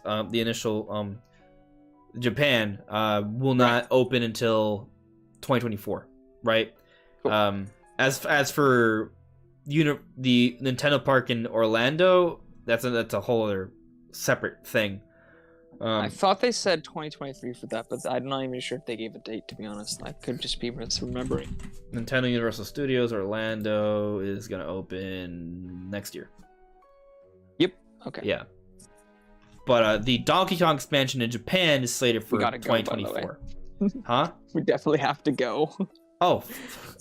Japan, will not open until 2024, right? Cool. As for the Nintendo Park in Orlando, that's a whole other separate thing. I thought they said 2023 for that, but I'm not even sure if they gave a date, to be honest. I could just be misremembering. Nintendo Universal Studios Orlando is going to open next year. Yep. Okay. Yeah. But the Donkey Kong expansion in Japan is slated for 2024. Huh? We definitely have to go. Oh,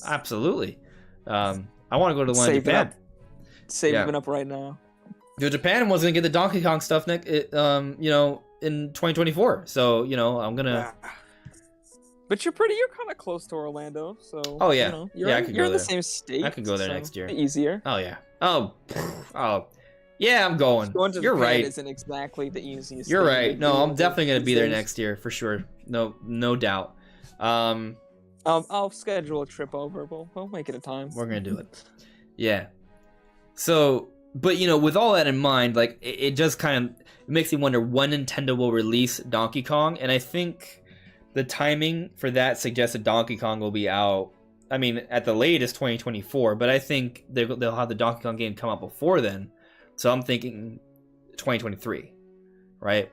absolutely. I want to go to the one in Japan. Saving up right now. Japan was going to get the Donkey Kong stuff in 2024. So, I'm going to... But you're kind of close to Orlando, so... Oh, yeah. You're in the same state. I could go there next year. Easier. Oh, yeah. Oh. Yeah, I'm going. Going to You're Japan right. Isn't exactly the easiest. You're right. No, I'm definitely going to be there next year, for sure. No doubt. I'll schedule a trip over. We'll make it a time. We're going to do it. Yeah. So... But, with all that in mind, like, it just kind of makes me wonder when Nintendo will release Donkey Kong. And I think the timing for that suggests that Donkey Kong will be out, I mean, at the latest 2024. But I think they'll have the Donkey Kong game come out before then. So I'm thinking 2023, right?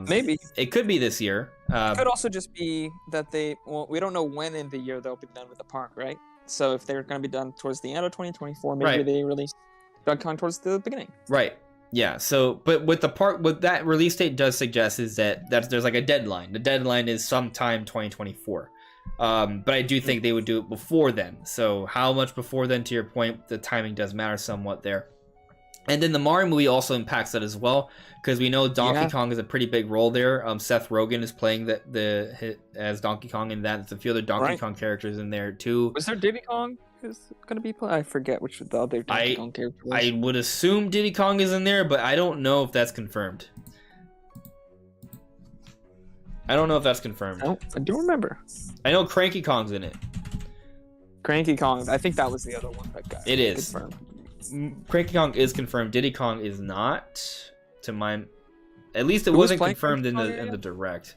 Maybe. It could be this year. It could also just be that we don't know when in the year they'll be done with the park, right? So if they're going to be done towards the end of 2024, maybe they release Donkey Kong towards the beginning. Right. Yeah. So, but with the part, what that release date does suggest is that there's like a deadline. The deadline is sometime 2024. But I do think they would do it before then. So how much before then, to your point, the timing does matter somewhat there. And then the Mario movie also impacts that as well, because we know Donkey Kong is a pretty big role there. Seth Rogen is playing as Donkey Kong in that. There's a few other Donkey Kong characters in there too. Was there Diddy Kong? Who's gonna be playing? I forget which the other Donkey Kong character was. I would assume Diddy Kong is in there, but I don't know if that's confirmed. I don't don't remember. I know Cranky Kong's in it. Cranky Kong. I think that was the other one that got confirmed. Cranky Kong is confirmed. Diddy Kong is not. To my, at least it wasn't confirmed in the direct,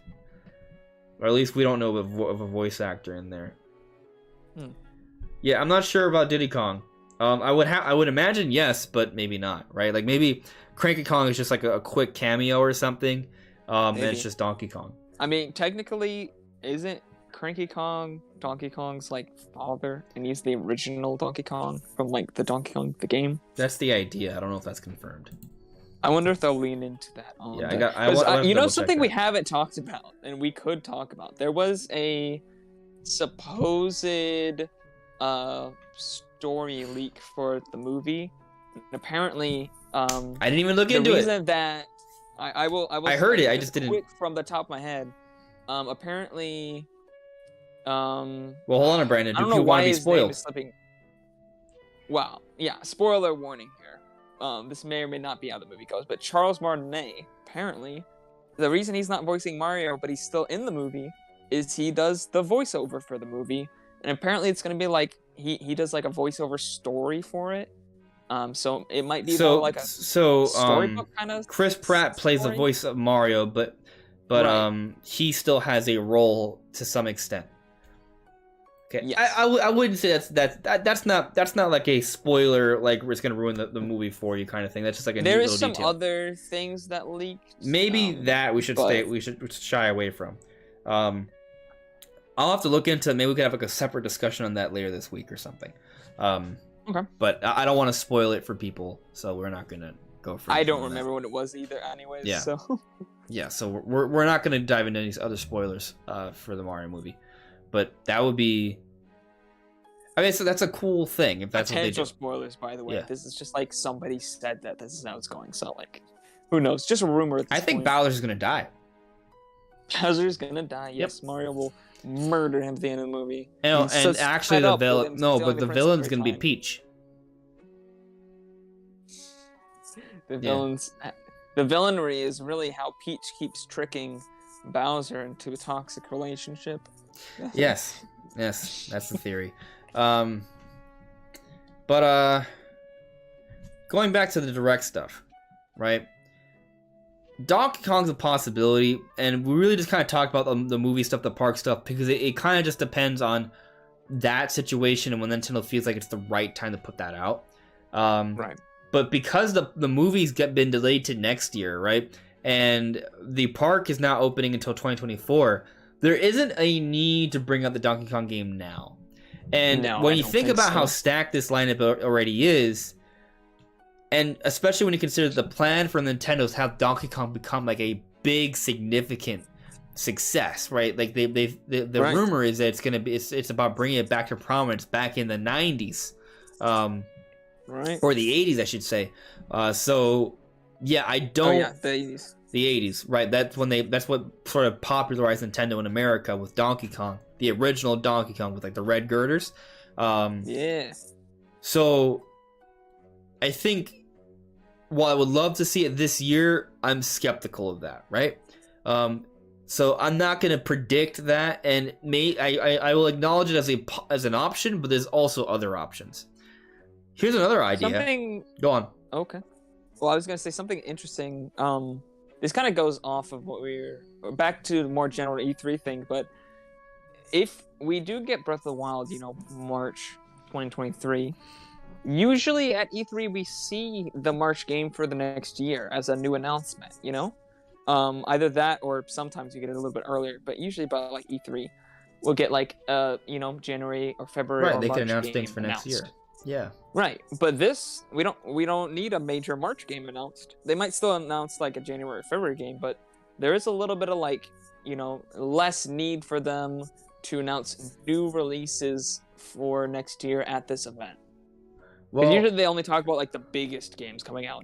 or at least we don't know of a voice actor in there. Yeah, I'm not sure about Diddy Kong. I would imagine yes, but maybe not. Right? Like maybe Cranky Kong is just like a quick cameo or something. And it's just Donkey Kong. I mean, technically, isn't Cranky Kong Donkey Kong's like father, and he's the original Donkey Kong from like the Donkey Kong the game? That's the idea. I don't know if that's confirmed. I wonder if they'll lean into that. Something we haven't talked about, and we could talk about. There was a supposed story leak for the movie, and apparently, I didn't even look into it. The reason that I heard it. I just didn't. Quick from the top of my head. Apparently. Well, hold on, Brandon. Do people want to be spoiled? Well, yeah, spoiler warning here. This may or may not be how the movie goes, but Charles Martinet, apparently, the reason he's not voicing Mario, but he's still in the movie, is he does the voiceover for the movie. And apparently it's going to be like, he does like a voiceover story for it. So it might be more like a storybook kind of. Chris Pratt plays the voice of Mario, but Right. he still has a role to some extent. Okay, Yes. I wouldn't say that's not like a spoiler, like it's gonna ruin the movie for you kind of thing. That's just like a There neat is little some detail. other things that leaked. Maybe that we should shy away from. I'll have to look into it. Maybe we could have like a separate discussion on that later this week or something. Okay. But I don't want to spoil it for people, so we're not gonna go for. I don't remember what it was either, anyways. Yeah. So. Yeah, so we're not gonna dive into any other spoilers for the Mario movie, but that would be. I mean, so that's a cool thing if that's Potential what they do. spoilers, by the way. Yeah. This is just like somebody said that this is how it's going. So like, who knows? Just a rumor. At this I think point. Bowser's gonna die. Bowser's gonna die. Yes, Mario will murder him at the end of the movie. And actually, the villain. No, but the villain's gonna be time. Peach. The villains. The villainry is really how Peach keeps tricking Bowser into a toxic relationship. Yes, that's the theory. But going back to the direct stuff, right? Donkey Kong's a possibility, and we really just kind of talked about the movie stuff, the park stuff, because it kind of just depends on that situation and when Nintendo feels like it's the right time to put that out. Right. But because the movies been delayed to next year, right? And the park is not opening until 2024, there isn't a need to bring out the Donkey Kong game now. And when you think about how stacked this lineup already is, and especially when you consider the plan for Nintendo is have Donkey Kong become like a big, significant success, right? Like the rumor is that it's gonna be it's about bringing it back to prominence back in the 90s. Right. Or the 80s, I should say. So, yeah, I don't. Oh yeah, the 80s. The 80s, right? That's what sort of popularized Nintendo in America with Donkey Kong, the original Donkey Kong with like the red girders. Yeah. So, I think while I would love to see it this year, I'm skeptical of that, right? So I'm not going to predict that, and I will acknowledge it as an option, but there's also other options. Here's another idea. Go on. Okay. Well, I was going to say something interesting. This kind of goes off of what we're back to the more general E3 thing, but if we do get Breath of the Wild, March 2023, usually at E3 we see the March game for the next year as a new announcement, either that or sometimes you get it a little bit earlier, but usually by like E3 we'll get like January or February right, or they March can announce game things for next year. Yeah. Right, but this we don't need a major March game announced. They might still announce like a January or February game, but there is a little bit of like less need for them to announce new releases for next year at this event. Because usually they only talk about like the biggest games coming out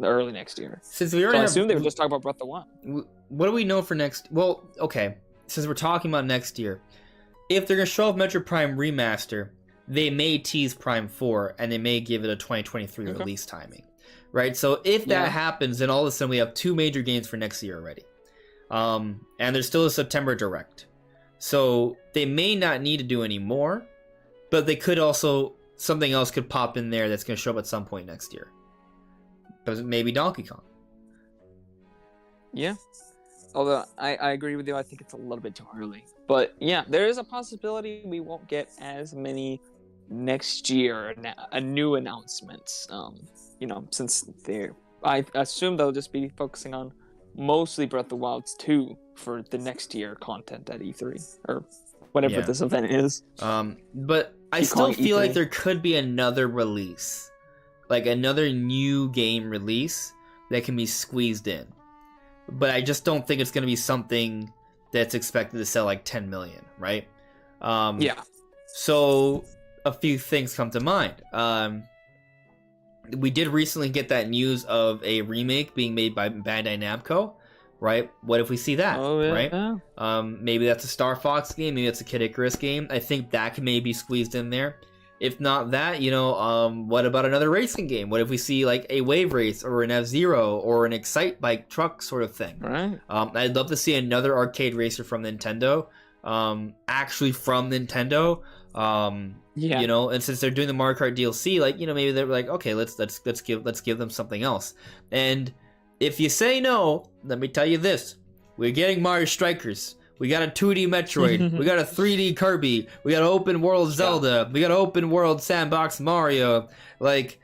early next year. Since we already I assume they would just talk about Breath of the Wild. What do we know for next? Well, okay. Since we're talking about next year, if they're gonna show off Metroid Prime Remaster, they may tease Prime 4 and they may give it a 2023 release timing, right? So if that happens, then all of a sudden we have two major games for next year already, and there's still a September Direct. So they may not need to do any more, but they could also something else could pop in there that's going to show up at some point next year. But maybe Donkey Kong. Yeah. Although I agree with you, I think it's a little bit too early. But yeah, there is a possibility we won't get as many next year new announcements. Since I assume they'll just be focusing on mostly Breath of the Wild 2 for the next year content at E3 or whatever this event is. But I still feel like there could be another release, like another new game release that can be squeezed in. But I just don't think it's going to be something that's expected to sell like 10 million, right? So a few things come to mind. We did recently get that news of a remake being made by Bandai Namco, right? What if we see that, right? Maybe that's a Star Fox game, maybe that's a Kid Icarus game. I think that can maybe be squeezed in there. If not that, what about another racing game? What if we see like a Wave Race or an F-Zero or an Excite Bike truck sort of thing? Right. I'd love to see another arcade racer from Nintendo, actually from Nintendo. And since they're doing the Mario Kart DLC, like, maybe they're like, okay, let's give them something else. And if you say no, let me tell you this: we're getting Mario Strikers. We got a 2D Metroid. We got a 3D Kirby. We got an open world Zelda. We got an open world sandbox Mario. Like,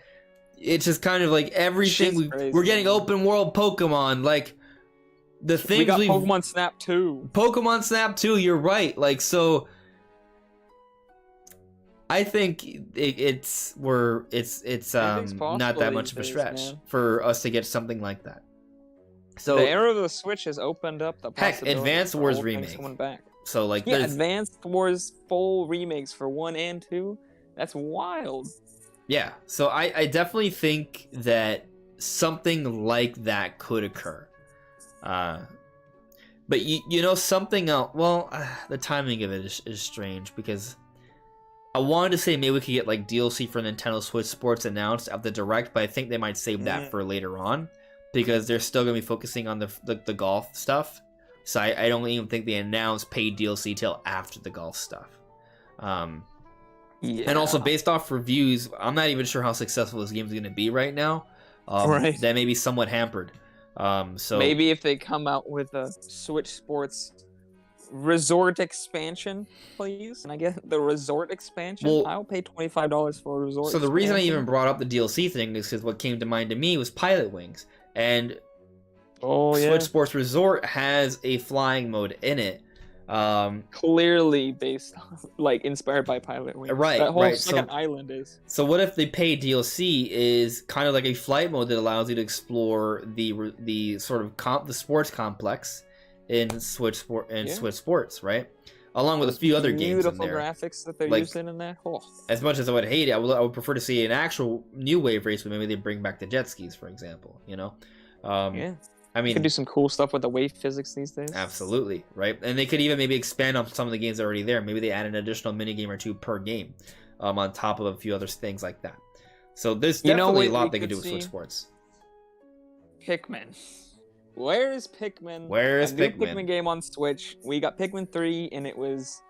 it's just kind of like everything. We're getting open world Pokemon. Like, the things we got Pokemon Snap 2. Pokemon Snap 2, you're right. Like, so I think it's not that much of a stretch for us to get something like that. So the era of the Switch has opened up the possibility. Heck, Advance Wars remake. Back. So like, Advance Wars full remakes for 1 and 2. That's wild. Yeah. So I definitely think that something like that could occur. But something else. Well, the timing of it is strange, because I wanted to say maybe we could get like DLC for Nintendo Switch Sports announced at the Direct, but I think they might save that for later on, because they're still going to be focusing on the golf stuff. So I don't even think they announced paid DLC till after the golf stuff. And also, based off reviews, I'm not even sure how successful this game is going to be right now. Right. That may be somewhat hampered. So maybe if they come out with a Switch Sports Resort expansion, please, and I get the Resort expansion, I'll pay $25 for a Resort. So the reason I even brought up the DLC thing is because what came to mind to me was Pilot Wings, and Switch Sports Resort has a flying mode in it. Clearly based on, like, inspired by Pilot Wings. Right, that whole right. second island is. So what if the paid DLC is kind of like a flight mode that allows you to explore the sort of the sports complex in Switch Sports, right? Along with a few other games in there. Beautiful graphics that they're using in there. Oh. As much as I would hate it, I would prefer to see an actual new Wave Race, but maybe they bring back the jet skis, for example. I mean, could do some cool stuff with the wave physics these days. Absolutely, right? And they could even maybe expand on some of the games that are already there. Maybe they add an additional minigame or two per game, on top of a few other things like that. So there's definitely a lot they could do with Switch Sports. Pikmin. Where is Pikmin? Where is Pikmin? Pikmin Game on Switch. We got Pikmin 3, and it was,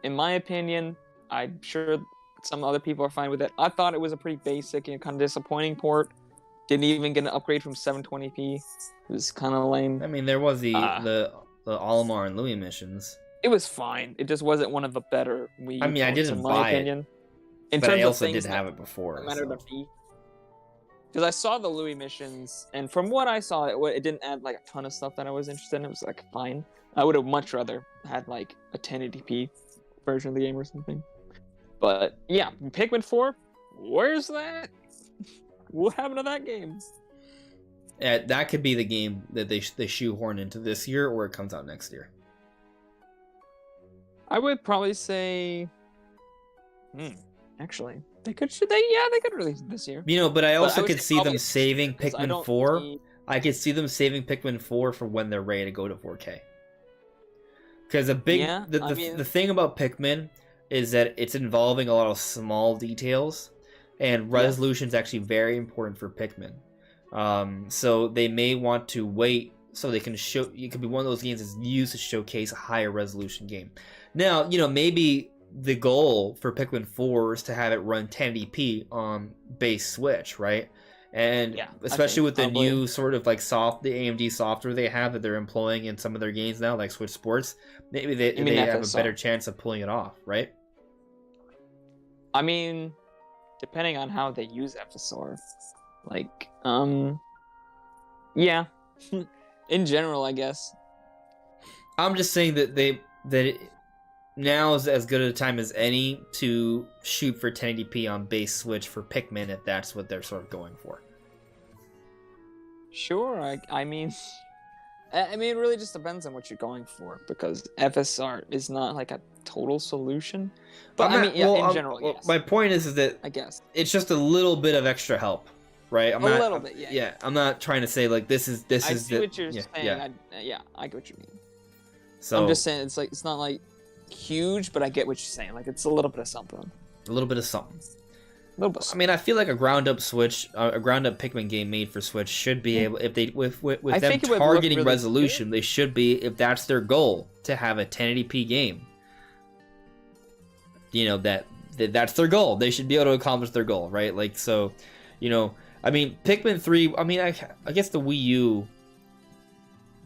in my opinion, I'm sure some other people are fine with it. I thought it was a pretty basic and kind of disappointing port. Didn't even get an upgrade from 720p. It was kind of lame. I mean, there was the Olimar and Louis missions. It was fine. It just wasn't one of the better Wii. I mean, I didn't buy it, but I also did have it before. Because I saw the Louis missions, and from what I saw, it didn't add like a ton of stuff that I was interested in. It was like fine. I would have much rather had like a 1080p version of the game or something. But yeah, Pikmin 4, where's that? What happened to that game? That could be the game that they shoehorn into this year, or it comes out next year. I would probably say, actually, they could release it this year. But I also could see them saving Pikmin 4. I could see them saving Pikmin 4 for when they're ready to go to 4K. Because the thing about Pikmin is that it's involving a lot of small details. And resolution is actually very important for Pikmin. So they may want to wait so they can show. It could be one of those games that's used to showcase a higher resolution game. Now, maybe the goal for Pikmin 4 is to have it run 1080p on base Switch, right? And especially with the new sort of like the AMD software they have that they're employing in some of their games now, like Switch Sports, maybe they have a better chance of pulling it off, right? I mean, depending on how they use FSR, like, in general, I guess. I'm just saying that now is as good a time as any to shoot for 1080p on base Switch for Pikmin if that's what they're sort of going for. Sure, I mean, it really just depends on what you're going for, because FSR is not like a total solution. But in general, yes. My point is that I guess it's just a little bit of extra help, right? A little bit, yeah. Yeah, I'm not trying to say like this is. I see what you're saying. Yeah. I get what you mean. So I'm just saying it's not like huge, but I get what you're saying. Like, it's a little bit of something. A little bit of something. A little bit. I mean, I feel like a ground up Pikmin game made for Switch should be able, if they with them targeting really resolution, they should be, if that's their goal, to have a 1080p game. You know, that's their goal. They should be able to accomplish their goal, right? Like, so, you know, I mean, Pikmin 3. I mean, I guess the Wii U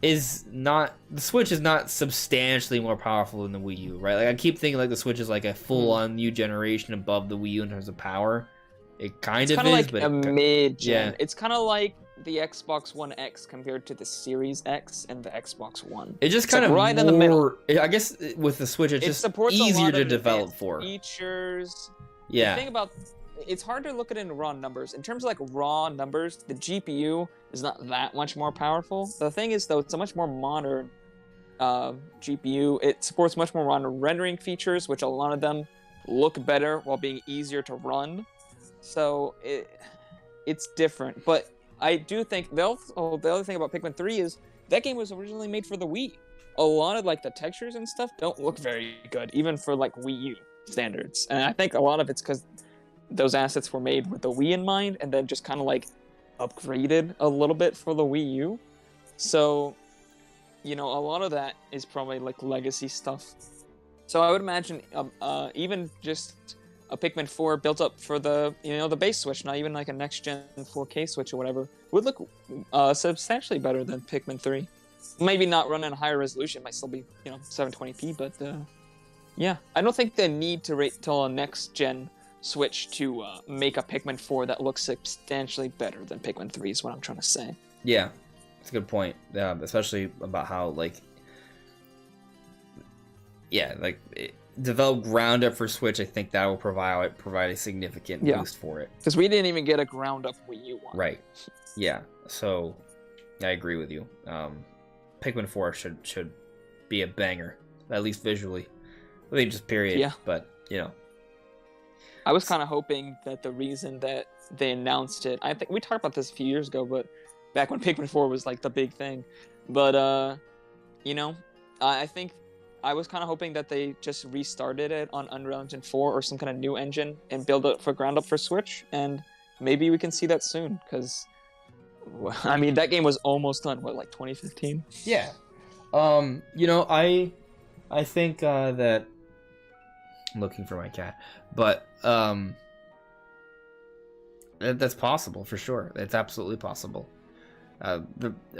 is not, the Switch is not substantially more powerful than the Wii U, right? Like, I keep thinking like the Switch is like a full-on new generation above the Wii U in terms of power. It kind of is, like but a mid-gen. Yeah. It's kind of like the Xbox One X compared to the Series X and the Xbox One. It just kind of right in the middle. I guess with the Switch, it's just supports easier to develop for. Features. Yeah. The thing about, it's hard to look at it in raw numbers. In terms of like raw numbers, the GPU is not that much more powerful. The thing is, though, it's a much more modern GPU. It supports much more modern rendering features, which a lot of them look better while being easier to run. So it's different. But I do think the other thing about Pikmin 3 is that game was originally made for the Wii. A lot of like the textures and stuff don't look very good, even for like Wii U standards. And I think a lot of it's because those assets were made with the Wii in mind, and then just kind of like upgraded a little bit for the Wii U. So, you know, a lot of that is probably like legacy stuff. So I would imagine even just a Pikmin 4 built up for the, you know, the base Switch, not even like a next gen 4K Switch or whatever, would look substantially better than Pikmin 3. Maybe not run in a higher resolution, might still be, you know, 720p, but yeah, I don't think they need to wait till a next gen Switch to make a Pikmin 4 that looks substantially better than Pikmin 3 is what I'm trying to say. Yeah, that's a good point. Especially about how, like, yeah, like, develop ground up for Switch. I think that will provide a significant boost for it. Because we didn't even get a ground up Wii U one. Right. Yeah. So I agree with you. Pikmin 4 should be a banger, at least visually. I mean, just period. Yeah. But, you know. I was kind of hoping that the reason that they announced it, I think we talked about this a few years ago, but back when Pikmin 4 was like the big thing. But, you know, I think I was kind of hoping that they just restarted it on Unreal Engine 4 or some kind of new engine and build it for ground up for Switch. And maybe we can see that soon, because, I mean, that game was almost done, what, like 2015? Yeah. You know, I think that, I'm looking for my cat, but that's possible for sure. It's absolutely possible. I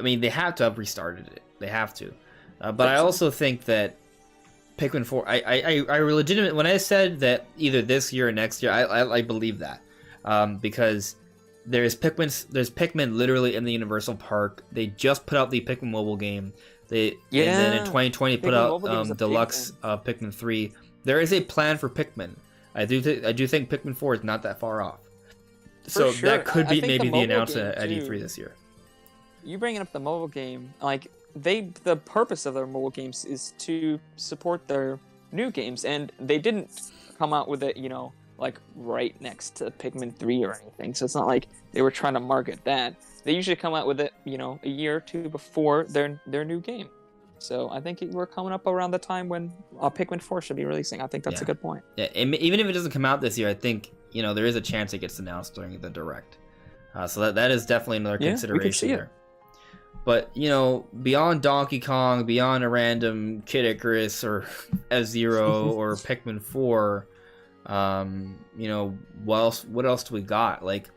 mean, they have to have restarted it. They have to. But I also think that Pikmin 4, I legitimately, when I said that either this year or next year, I believe that. Because there's Pikmin literally in the Universal Park. They just put out the Pikmin mobile game. And then in 2020 put out Deluxe Pikmin 3. There is a plan for Pikmin. I do think Pikmin 4 is not that far off. So sure. That could be maybe the announcement at E3 this year. You bringing up the mobile game, like, the purpose of their mobile games is to support their new games, and they didn't come out with it, you know, like right next to Pikmin 3 or anything. So it's not like they were trying to market that. They usually come out with it, you know, a year or two before their new game. So I think we're coming up around the time when Pikmin 4 should be releasing. I think that's a good point. Yeah, even if it doesn't come out this year, I think, you know, there is a chance it gets announced during the Direct. So that is definitely another consideration there. But, you know, beyond Donkey Kong, beyond a random Kid Icarus or F-Zero or Pikmin 4, you know, what else do we got? Like,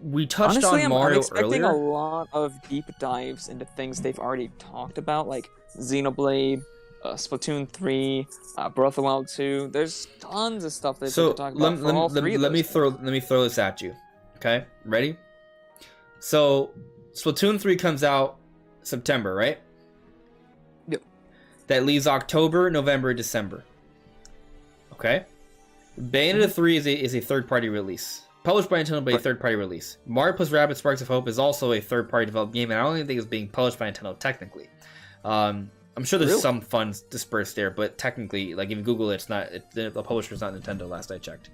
we touched on Mario I'm expecting earlier. a lot of deep dives into things they've already talked about, like Xenoblade, Splatoon 3, Breath of the Wild 2. There's tons of stuff they've talked about. Let me throw this at you. Okay, ready? So Splatoon 3 comes out September, right? Yep. That leaves October, November, December. Okay. Bayonetta 3 is a third-party release. Published by Nintendo, but a third-party release. Mario plus Rabbids Sparks of Hope is also a third-party developed game, and I don't even think it's being published by Nintendo technically. I'm sure there's some funds dispersed there, but technically, like if you Google it, it's not. The publisher's not Nintendo. Last I checked.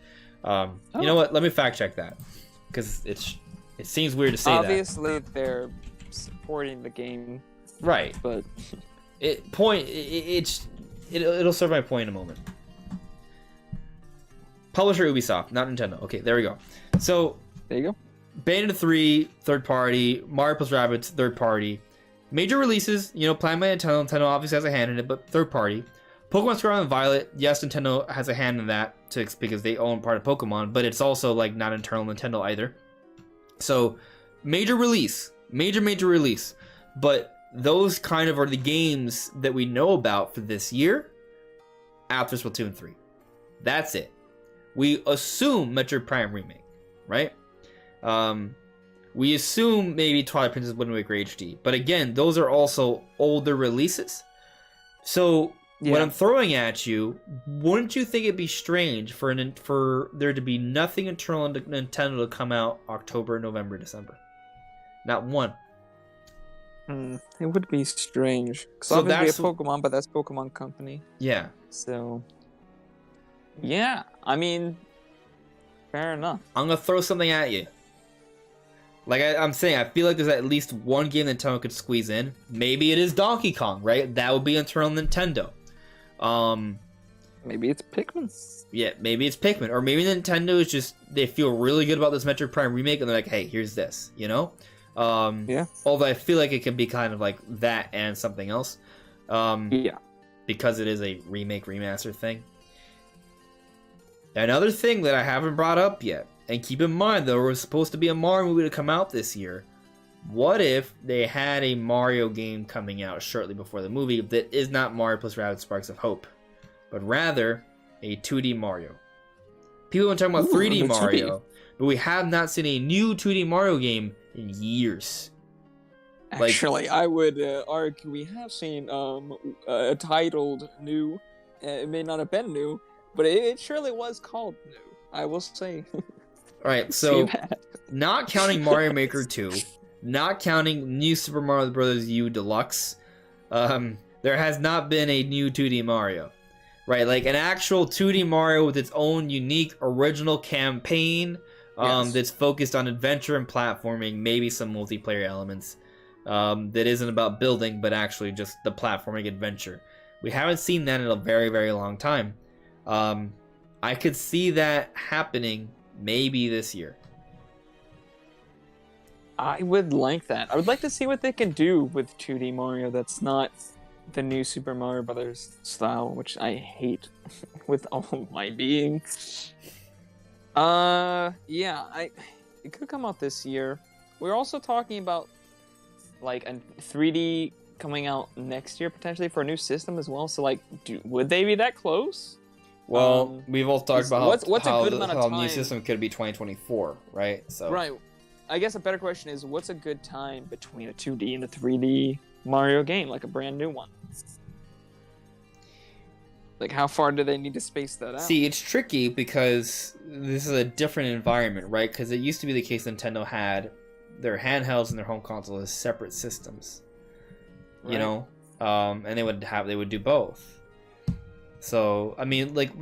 You know what? Let me fact check that, because it seems weird to say Obviously, they're supporting the game, right? But it'll serve my point in a moment. Publisher Ubisoft, not Nintendo. Okay, there we go. So There you go. Bayonetta 3, third party. Mario plus Rabbids, third party. Major releases, planned by Nintendo. Nintendo obviously has a hand in it, but third party. Pokemon Scarlet and Violet, yes, Nintendo has a hand in that because they own part of Pokemon, but it's also like not internal Nintendo either. So major release, major release. But those kind of are the games that we know about for this year after Splatoon 3. That's it. We assume Metroid Prime Remake, right? We assume maybe Twilight Princess Wind Waker HD. But again, those are also older releases. So what I'm throwing at you, wouldn't you think it'd be strange for there to be nothing internal in Nintendo to come out October, November, December? Not one. It would be strange. So obviously that's a Pokemon, but that's Pokemon Company. Yeah. So, yeah. I mean, fair enough. I'm going to throw something at you. Like I'm saying, I feel like there's at least one game Nintendo could squeeze in. Maybe it is Donkey Kong, right? That would be internal Nintendo. Maybe it's Pikmin. Yeah, maybe it's Pikmin. Or maybe Nintendo is just, they feel really good about this Metroid Prime remake and they're like, hey, here's this, Yeah. Although I feel like it can be kind of like that and something else. Yeah. Because it is a remake remaster thing. Another thing that I haven't brought up yet, and keep in mind there was supposed to be a Mario movie to come out this year. What if they had a Mario game coming out shortly before the movie that is not Mario plus Rabbids Sparks of Hope, but rather a 2D Mario? People have been talking about 3D Mario, but we have not seen a new 2D Mario game in years. Actually, I would argue we have seen a titled new. It may not have been new, but it surely was called new. I will say. Alright, so not counting Mario Maker 2, not counting New Super Mario Bros. U Deluxe, there has not been a new 2D Mario. Right, like an actual 2D Mario with its own unique original campaign that's focused on adventure and platforming, maybe some multiplayer elements that isn't about building, but actually just the platforming adventure. We haven't seen that in a very, very long time. I could see that happening maybe this year. I would like that. I would like to see what they can do with 2D Mario that's not the new Super Mario Brothers style, which I hate with all my being. It could come out this year. We're also talking about like a 3D coming out next year potentially for a new system as well. So like, would they be that close? Well, we've all talked about how the new system could be 2024, right? So right. I guess a better question is, what's a good time between a 2D and a 3D Mario game, like a brand new one? Like, how far do they need to space that out? See, it's tricky because this is a different environment, right? Because it used to be the case Nintendo had their handhelds and their home console as separate systems, right. And they would do both. So, I mean, like,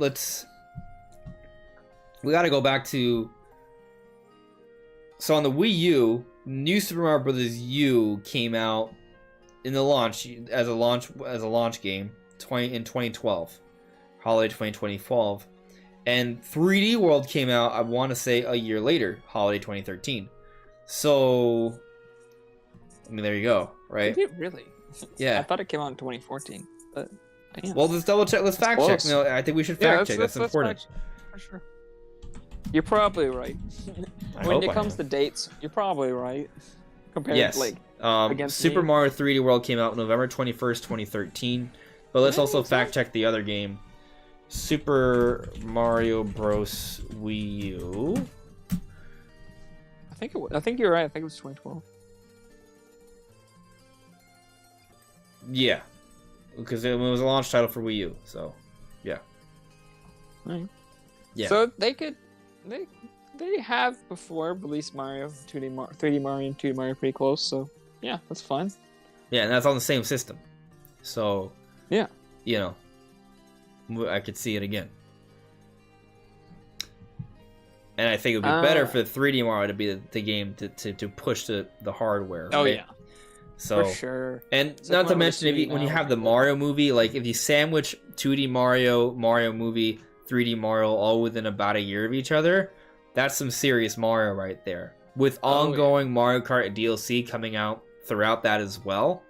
we got to go back to. So on the Wii U, New Super Mario Bros. U came out in the launch as a launch game in 2012, holiday 2012, and 3D World came out, I want to say, a year later, holiday 2013. So, I mean, there you go, right? Did it really? Yeah. I thought it came out in 2014, but damn. Well, let's double check. Let's fact check. I think we should fact check. That's important. For sure. You're probably right. When it comes to dates, you're probably right. Compared to, like, against Super Mario 3D World came out November 21st, 2013. But let's also fact check the other game. Super Mario Bros. Wii U. I think you're right. I think it was 2012. Yeah. Because it was a launch title for Wii U, so yeah. Right. Yeah. So they have before released Mario 3D Mario and 2D Mario pretty close, so yeah, that's fine. Yeah, and that's on the same system. So yeah, I could see it again. And I think it would be better for 3D Mario to be the game to push the hardware. Oh right? yeah. So, for sure. And it's not to mention when you have the Mario movie, like if you sandwich 2D Mario movie, 3D Mario all within about a year of each other, that's some serious Mario right there. With ongoing Mario Kart DLC coming out throughout that as well.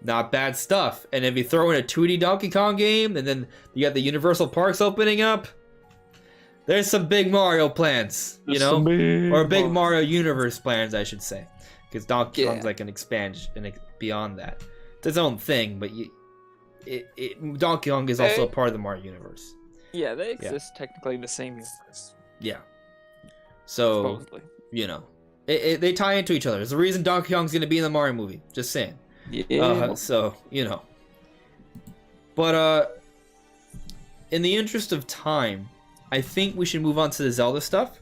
Not bad stuff. And if you throw in a 2D Donkey Kong game, and then you got the Universal Parks opening up, there's some big Mario plans, you know? Or big Mario Universe plans, I should say. Because Donkey Kong's like an expansion and beyond that. It's its own thing, but Donkey Kong is also a part of the Mario Universe. Yeah, they exist technically in the same universe. Yeah. So, supposedly. You know, they tie into each other. There's a reason Donkey Kong's going to be in the Mario movie. Just saying. Yeah. So, you know. But, in the interest of time, I think we should move on to the Zelda stuff.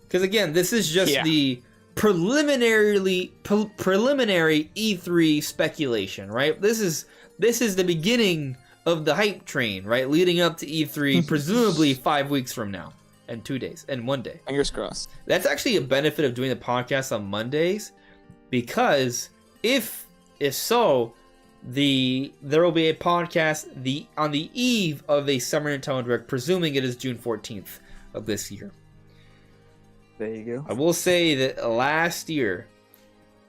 Because, again, this is just the preliminary E3 speculation, right? This is the beginning of the hype train, right? Leading up to E3, presumably 5 weeks from now. And 2 days. And 1 day. Fingers crossed. That's actually a benefit of doing the podcast on Mondays. Because if so, there will be a podcast on the eve of a Summer Nintendo Direct, presuming it is June 14th of this year. There you go. I will say that last year,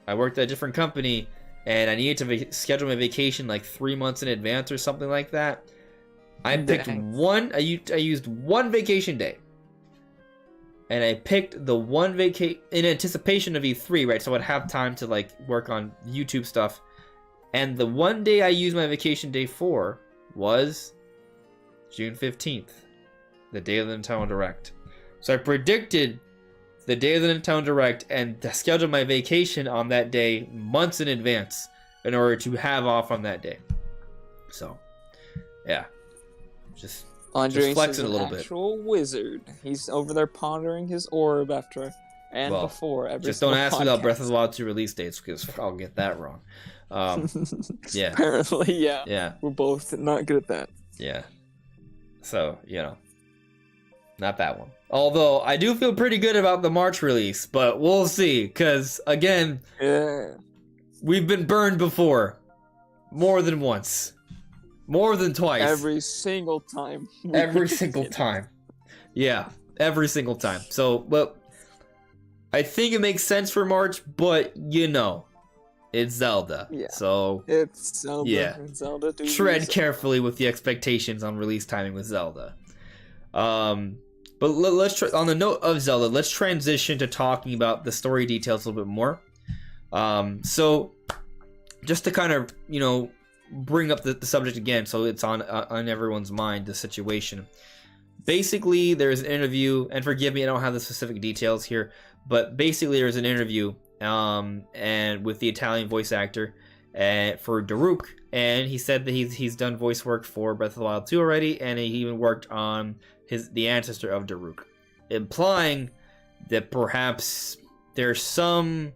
I worked at a different company, and I needed to schedule my vacation like 3 months in advance or something like that. I picked I used one vacation day. And I picked the one vacation in anticipation of E3, right? So I'd have time to like work on YouTube stuff. And the one day I used my vacation day for was June 15th, the day of the Nintendo Direct. So I predicted the day of the Nintendo Direct and scheduled my vacation on that day months in advance in order to have off on that day. So, yeah. Just flexing a little bit. Actual wizard. He's over there pondering his orb before every. Just don't ask me about Breath of the Wild 2 release dates because I'll get that wrong. Yeah. Apparently, yeah. Yeah. We're both not good at that. Yeah. So, you know, not that one. Although I do feel pretty good about the March release, but we'll see. Because again, we've been burned before, more than once. More than twice. Every single time. Every single time. Yeah, every single time. So, well, I think it makes sense for March, but, you know, it's Zelda. Yeah. So, it's Zelda. Yeah. It's Zelda. Tread carefully with the expectations on release timing with Zelda. But let's on the note of Zelda, let's transition to talking about the story details a little bit more. So, just to kind of, you know, bring up the subject again, so it's on everyone's mind, the situation. Basically, there's an interview, and forgive me, I don't have the specific details here, but basically there's an interview, and with the Italian voice actor, for Daruk, and he said that he's done voice work for Breath of the Wild 2 already, and he even worked on the ancestor of Daruk, implying that perhaps there's some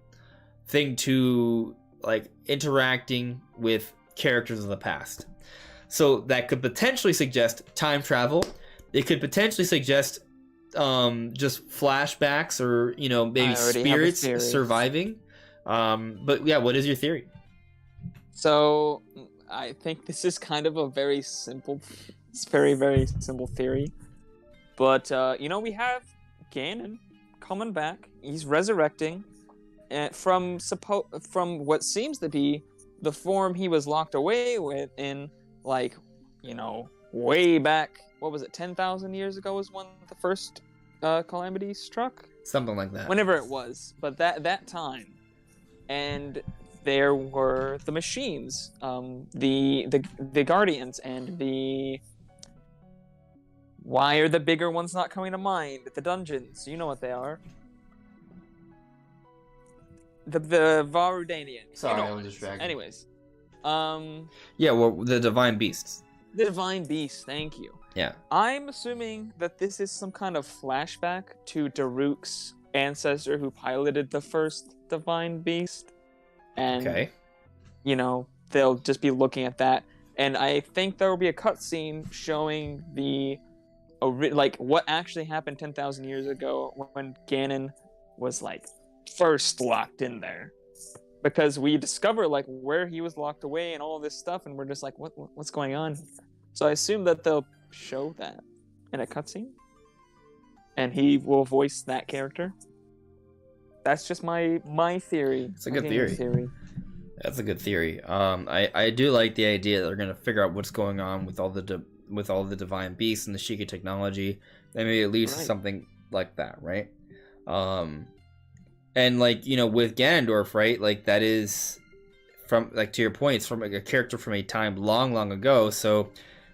thing to like interacting with characters of the past. So that could potentially suggest time travel. It could potentially suggest just flashbacks or, you know, maybe spirits surviving. But yeah, what is your theory? So I think this is kind of a very simple theory. But, you know, we have Ganon coming back. He's resurrecting from what seems to be the form he was locked away with in, like, you know, way back, what was it, 10,000 years ago was when the first calamity struck? Something like that. Whenever it was. But that time. And there were the machines, the Guardians, and the... Why are the bigger ones not coming to mind? The dungeons, you know what they are. The Varudanians. Sorry, I was distracted. Anyways. Yeah, well, the Divine Beasts. The Divine Beasts, thank you. Yeah. I'm assuming that this is some kind of flashback to Daruk's ancestor who piloted the first Divine Beast. And, okay. You know, they'll just be looking at that. And I think there will be a cutscene showing like what actually happened 10,000 years ago when Ganon was like first locked in there, because we discover like where he was locked away and all this stuff, and we're just like, what's going on? So I assume that they'll show that. in a cutscene, and he will voice that character. That's just my theory. It's a good theory. That's a good theory. I do like the idea that they're gonna figure out what's going on with all the divine beasts and the Sheikah technology, and maybe it leads to something like that, right? And like, you know, with Ganondorf, right? Like that is from, like, to your point, it's from like a character from a time long, long ago. So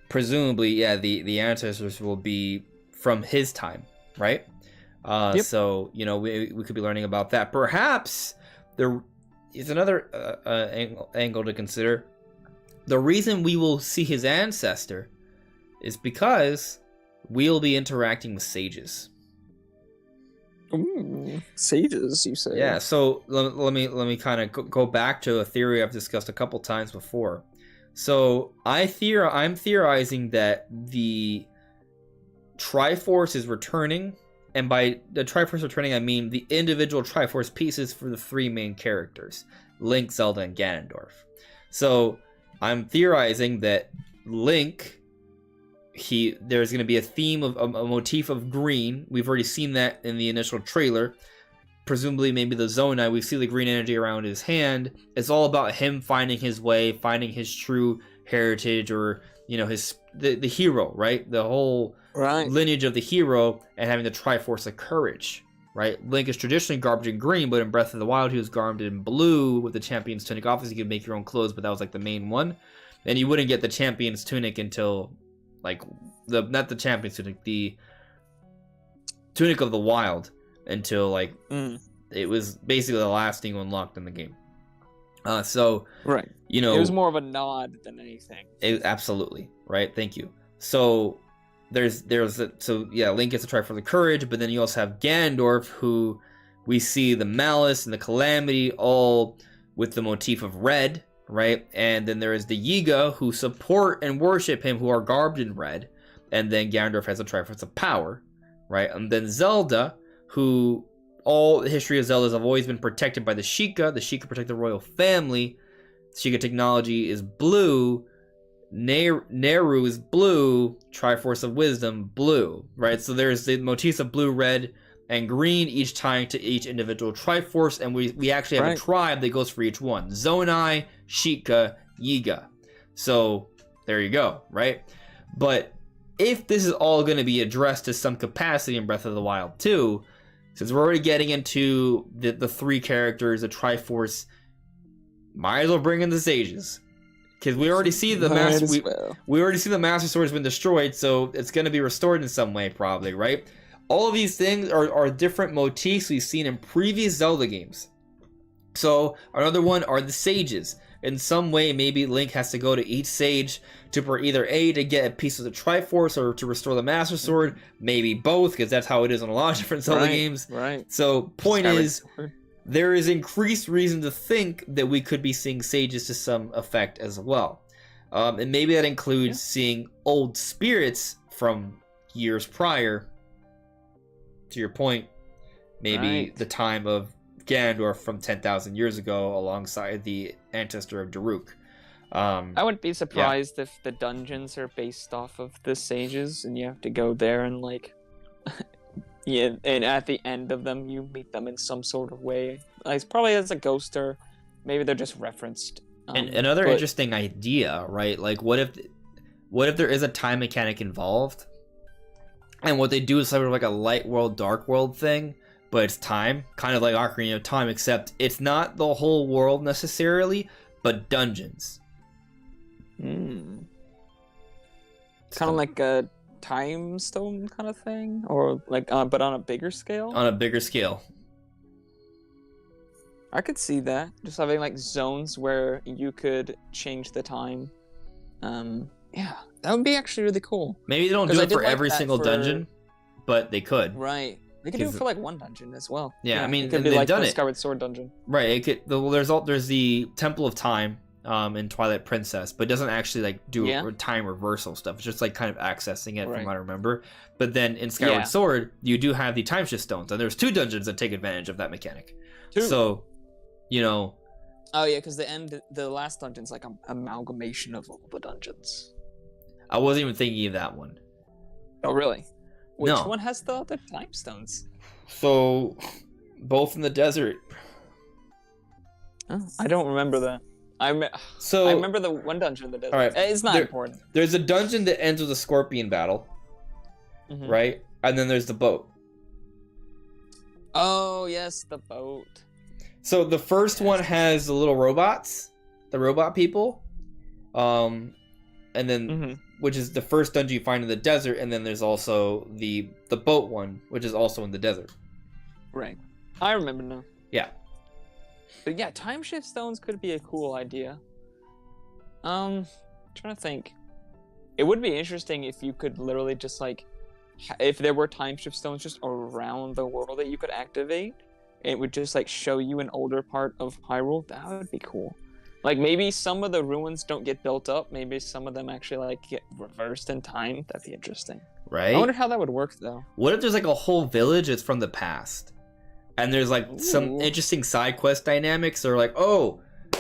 presumably, yeah, the ancestors will be from his time, right? Yep. So, you know, we could be learning about that. Perhaps there is another angle to consider. The reason we will see his ancestor is because we'll be interacting with sages. Ooh, sages, you say? Yeah. So let me kind of go back to a theory I've discussed a couple times before. So I'm theorizing that the Triforce is returning. And by the Triforce returning, I mean the individual Triforce pieces for the three main characters, Link, Zelda, and Ganondorf. So I'm theorizing that Link, there's going to be a theme of a motif of green. We've already seen that in the initial trailer. Presumably, maybe the Zonai, we see the green energy around his hand. It's all about him finding his way, finding his true heritage, or, you know, the hero, right? The whole lineage of the hero, and having the Triforce of Courage, right? Link is traditionally garbed in green, but in Breath of the Wild, he was garbed in blue with the Champion's Tunic. Obviously, you could make your own clothes, but that was like the main one. And you wouldn't get the Champion's Tunic until, like, not the Champion's Tunic, the Tunic of the Wild, until, like, it was basically the last thing unlocked in the game. So, right, you know, it was more of a nod than anything. Absolutely, right? Thank you. So Link gets a try for the courage, but then you also have Ganondorf, who we see the malice and the calamity, all with the motif of red, right? And then there is the Yiga, who support and worship him, who are garbed in red. And then Ganondorf has a Triforce of power, right? And then Zelda, who all the history of Zelda have always been protected by the Sheikah. The Sheikah protect the royal family. Sheikah technology is blue. Neru is blue. Triforce of Wisdom, blue, right? So there's the motifs of blue, red, and green, each tying to each individual Triforce, and we actually have a tribe that goes for each one. Zonai, Sheikah, Yiga. So there you go, right? But if this is all going to be addressed to some capacity in Breath of the Wild 2, since we're already getting into the three characters, the Triforce, might as well bring in the sages. Because we already see the master. We already see the Master Sword has been destroyed, so it's going to be restored in some way, probably, right? All of these things are different motifs we've seen in previous Zelda games. So another one are the sages. In some way, maybe Link has to go to each sage to either to get a piece of the Triforce or to restore the Master Sword. Maybe both, because that's how it is in a lot of different Zelda games. Right. So point is, there is increased reason to think that we could be seeing sages to some effect as well. And maybe that includes seeing old spirits from years prior. To your point, maybe the time of Ganondorf from 10,000 years ago alongside the ancestor of Daruk. I wouldn't be surprised if the dungeons are based off of the sages and you have to go there and, like... and at the end of them, you meet them in some sort of way. Like, it's probably as a ghost, or maybe they're just referenced. And another interesting idea, right? Like, what if there is a time mechanic involved, and what they do is sort of like a light world, dark world thing, but it's time, kind of like Ocarina of Time, except it's not the whole world necessarily, but dungeons. Kind of like a Time Stone kind of thing, or like, but on a bigger scale. On a bigger scale. I could see that, just having like zones where you could change the time. Yeah, that would be actually really cool. Maybe they don't do it for every single dungeon, but they could. Right. They could do it for like one dungeon as well. Yeah, I mean, it could be like the Skyward Sword dungeon. Right. It could. There's the Temple of Time in Twilight Princess, but it doesn't actually like do time reversal stuff. It's just like kind of accessing it from what I remember. But then in Skyward Sword, you do have the time shift stones, and there's 2 dungeons that take advantage of that mechanic. 2. So, you know. Oh yeah, because the last dungeon's like an amalgamation of all the dungeons. I wasn't even thinking of that one. Oh, really? Which No. one has the time stones? So, both in the desert. Oh, I don't remember that. I remember the one dungeon in the desert. All right, It's not important. There's a dungeon that ends with a scorpion battle, right? And then there's the boat. Oh, yes, the boat. So the first one has the little robots, the robot people, and then which is the first dungeon you find in the desert, and then there's also the boat one, which is also in the desert. Right. I remember now. Yeah. But yeah, time shift stones could be a cool idea. Trying to think. It would be interesting if you could literally just like, if there were time shift stones just around the world that you could activate, it would just like show you an older part of Hyrule. That would be cool. Like maybe some of the ruins don't get built up. Maybe some of them actually like get reversed in time. That'd be interesting. Right. I wonder how that would work though. What if there's like a whole village that's from the past? And there's like some interesting side quest dynamics, or like, oh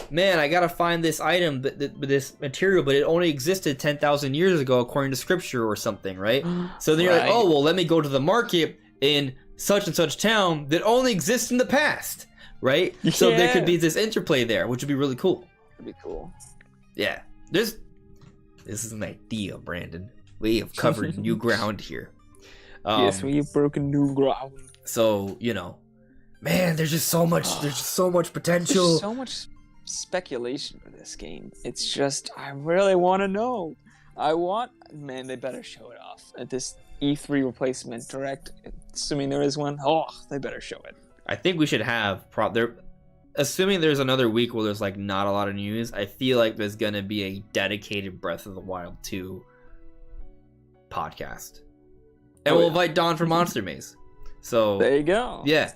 man, I gotta find this item, this material, but it only existed 10,000 years ago according to scripture or something, right? So then you're like, oh well, let me go to the market in such and such town that only exists in the past, right? Yeah. So there could be this interplay there, which would be really cool. That'd be cool. Yeah, this is an idea, Brandon. We have covered new ground here. Yes, we have broken new ground. So man, there's just so much. There's just so much potential. There's so much speculation for this game. It's just, I really want to know. Man, they better show it off at this E3 replacement direct. Assuming there is one. Oh, they better show it. I think we should have assuming there's another week where there's like not a lot of news. I feel like there's gonna be a dedicated Breath of the Wild 2 podcast, and we'll invite Don from Monster Maze. So there you go. Yeah.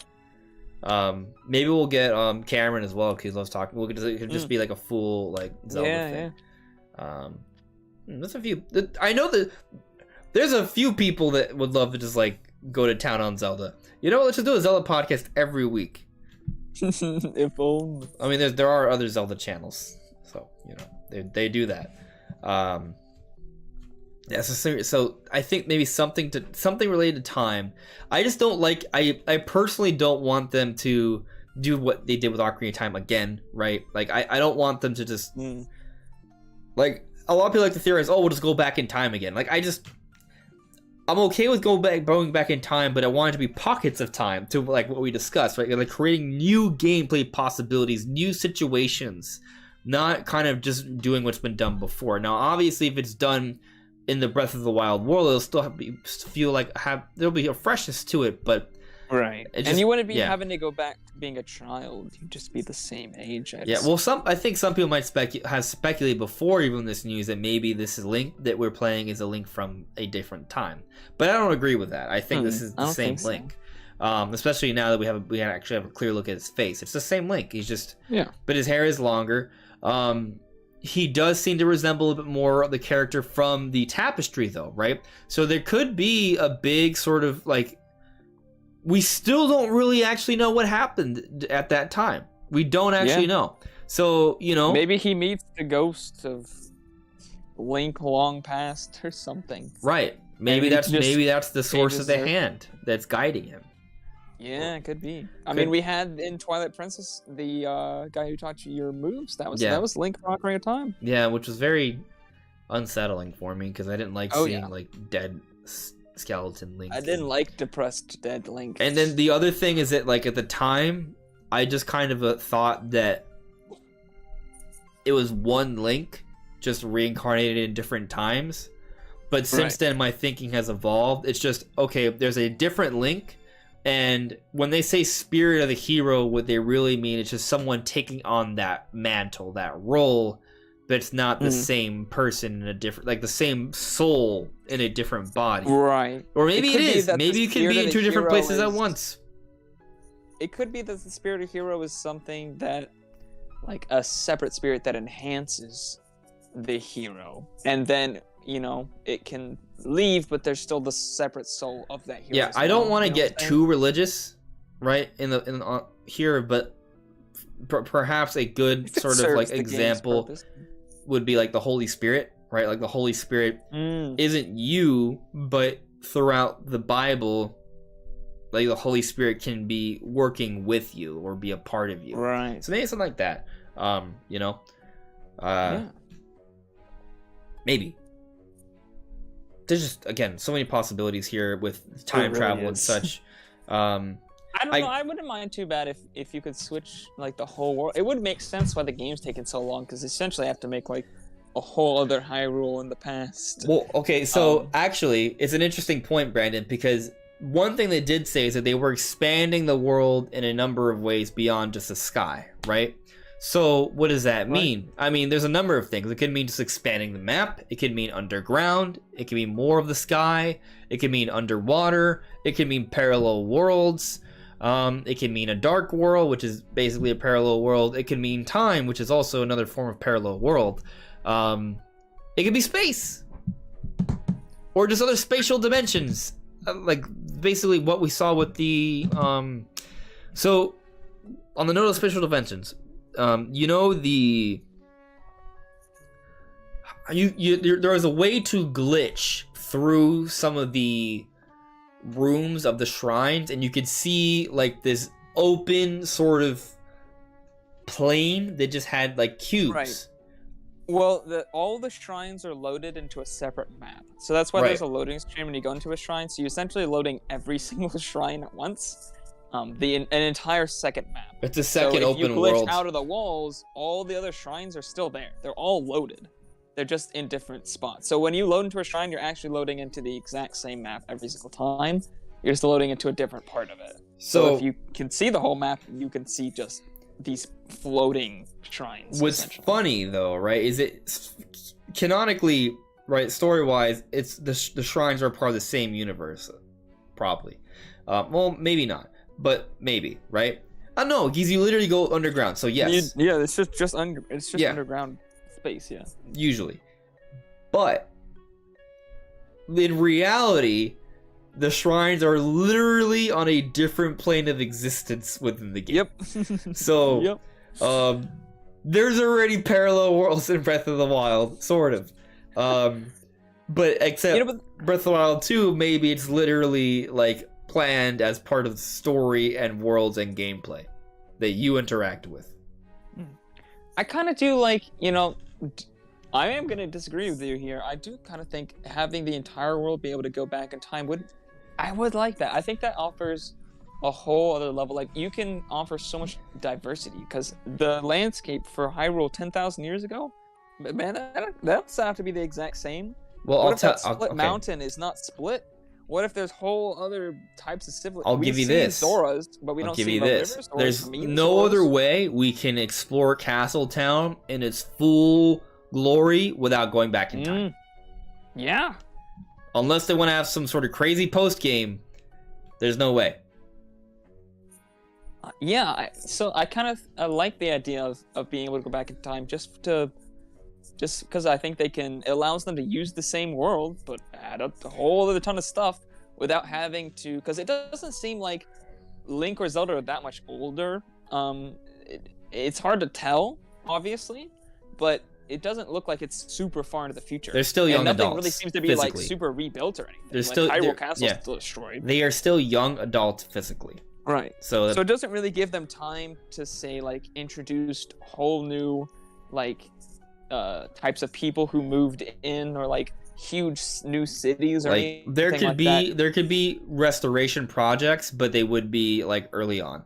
Maybe we'll get Cameron as well, because he loves talking. It could just be like a full like Zelda thing. Yeah. There's a few. I know that there's a few people that would love to just like go to town on Zelda. Let's just do a Zelda podcast every week. If only. I mean, there are other Zelda channels, so they do that. Yeah, so I think maybe something related to time. I just don't like. I personally don't want them to do what they did with Ocarina of Time again, right? Like I don't want them to just like, a lot of people like to theorize, oh, we'll just go back in time again. Like I'm okay with going back in time, but I want it to be pockets of time, to like what we discussed, right? Like creating new gameplay possibilities, new situations, not kind of just doing what's been done before. Now, obviously, if it's done in the Breath of the Wild world, it'll still feel like there'll be a freshness to it, but right. And you wouldn't be having to go back to being a child. You'd just be the same age. I think some people might have speculated before even this news that maybe this is Link that we're playing is a Link from a different time, but I don't agree with that. I think this is the same Link, especially now that we actually have a clear look at his face. It's the same Link. He's just but his hair is longer. He does seem to resemble a bit more of the character from the Tapestry, though, right? So there could be a big sort of like, we still don't really actually know what happened at that time. We don't actually know. So, maybe he meets the ghost of Link long past or something. Right. Maybe that's the source of the hand that's guiding him. Yeah, it could be. I mean, we had in Twilight Princess the guy who taught you your moves. That was Link from Ocarina of Time. Yeah, which was very unsettling for me because I didn't like seeing like dead skeleton Link. I didn't like depressed dead Link. And then the other thing is that like at the time, I just kind of thought that it was one Link just reincarnated in different times. But since then, my thinking has evolved. It's just, okay, there's a different Link. And when they say spirit of the hero, what they really mean is just someone taking on that mantle, that role, but it's not the same person in a different, like the same soul in a different body. Right. Or maybe it is. Maybe you can be in two different places at once. It could be that the spirit of hero is something that, like a separate spirit that enhances the hero. And then, it can leave, but there's still the separate soul of that hero. Yeah, I don't want to get too religious, right? In here, but perhaps a good sort of like example would be like the Holy Spirit, right? Like the Holy Spirit isn't you, but throughout the Bible, like the Holy Spirit can be working with you or be a part of you. Right. So maybe something like that. Yeah. Maybe. There's just, again, so many possibilities here with time travel and such. I don't know. I wouldn't mind too bad if you could switch like the whole world. It would make sense why the game's taking so long, because essentially I have to make like a whole other Hyrule in the past. Well, okay, so actually, it's an interesting point, Brandon, because one thing they did say is that they were expanding the world in a number of ways beyond just the sky, right? So what does that mean? Right. I mean, there's a number of things. It could mean just expanding the map. It could mean underground. It could mean more of the sky. It could mean underwater. It could mean parallel worlds. It can mean a dark world, which is basically a parallel world. It can mean time, which is also another form of parallel world. It could be space. Or just other spatial dimensions. Like, basically what we saw with the... So, on the note of spatial dimensions, you know the... there is a way to glitch through some of the rooms of the shrines, and you could see like this open sort of plane that just had like cubes. Right. Well, all the shrines are loaded into a separate map, so that's why there's a loading screen when you go into a shrine. So you're essentially loading every single shrine at once. An entire second map. It's a second open world. If you glitch out of the walls, all the other shrines are still there. They're all loaded. They're just in different spots. So when you load into a shrine, you're actually loading into the exact same map every single time. You're just loading into a different part of it. So if you can see the whole map, you can see just these floating shrines. What's funny though, right, is it canonically, right, story-wise, it's the shrines are part of the same universe, probably. Well, maybe not, but maybe, right? I don't know, because you literally go underground, so yes. It's just underground space, yeah. Usually. But in reality, the shrines are literally on a different plane of existence within the game. Yep. So, there's already parallel worlds in Breath of the Wild, sort of. But except Breath of the Wild 2, maybe it's literally like planned as part of the story and worlds and gameplay that you interact with. I kind of do like, I am going to disagree with you here. I do kind of think having the entire world be able to go back in time I would like that. I think that offers a whole other level. Like, you can offer so much diversity, because the landscape for Hyrule 10,000 years ago, man, that doesn't have to be the exact same. Well, what if that split mountain is not split? What if there's whole other types of civilizations? I'll give you this. Zoras, but we don't see rivers. There's no other way we can explore Castle Town in its full glory without going back in time. Yeah. Unless they want to have some sort of crazy post game, there's no way. So I kind of like the idea of being able to go back in time just because I think it allows them to use the same world, but add up a whole other ton of stuff without having to, because it doesn't seem like Link or Zelda are that much older. It's hard to tell, obviously, but it doesn't look like it's super far into the future. They're still young adults. Nothing really seems to be like super rebuilt or anything. Hyrule Castle's still destroyed. They are still young adults physically. Right. So it doesn't really give them time to say like introduced whole new types of people who moved in, or like huge new cities or anything there could be restoration projects, but they would be like early on.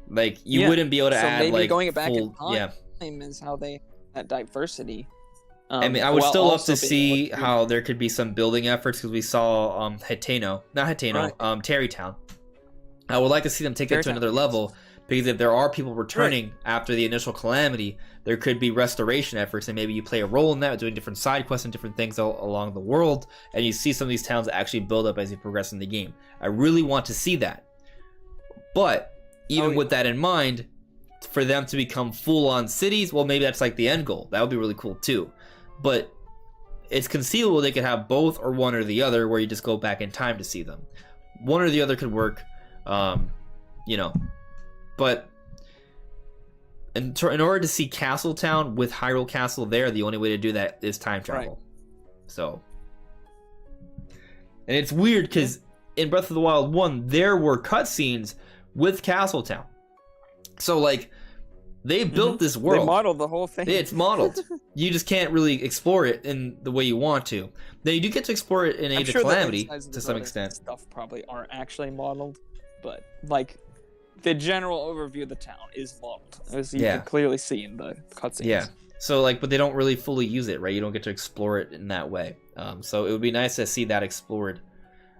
Like you wouldn't be able to add maybe like going back in time is how that diversity. I mean, I would still love to see how there could be some building efforts, because we saw Tarrytown. I would like to see them take that to another level, because if there are people returning after the initial calamity, there could be restoration efforts, and maybe you play a role in that, doing different side quests and different things along the world, and you see some of these towns actually build up as you progress in the game. I really want to see that. But even with that in mind, for them to become full-on cities, well, maybe that's like the end goal. That would be really cool too. But it's conceivable they could have both, or one or the other, where you just go back in time to see them. One or the other could work, but in order to see Castle Town with Hyrule Castle there, the only way to do that is time travel. So And it's weird because in Breath of the Wild 1, there were cutscenes with Castletown. So, like, they built this world. They modeled the whole thing. It's modeled. You just can't really explore it in the way you want to. Now, you do get to explore it in Age of Calamity to some extent. Stuff probably aren't actually modeled, but, like, the general overview of the town is modeled, as you can clearly see in the cutscenes. Yeah. So, like, but they don't really fully use it, right? You don't get to explore it in that way. So it would be nice to see that explored.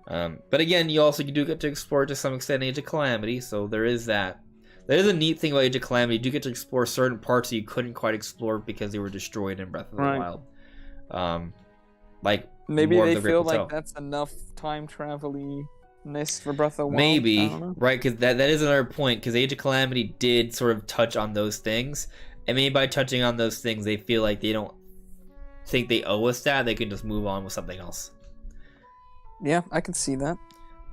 But again, you also do get to explore it to some extent in Age of Calamity, so there is that. That is a neat thing about Age of Calamity. You do get to explore certain parts that you couldn't quite explore because they were destroyed in Breath of the Wild. Like maybe they feel like that's enough time travel-ness for Breath of the Wild. Maybe, right? Because that is another point. Because Age of Calamity did sort of touch on those things, and maybe by touching on those things, they feel like they don't think they owe us that. They can just move on with something else. Yeah, I can see that.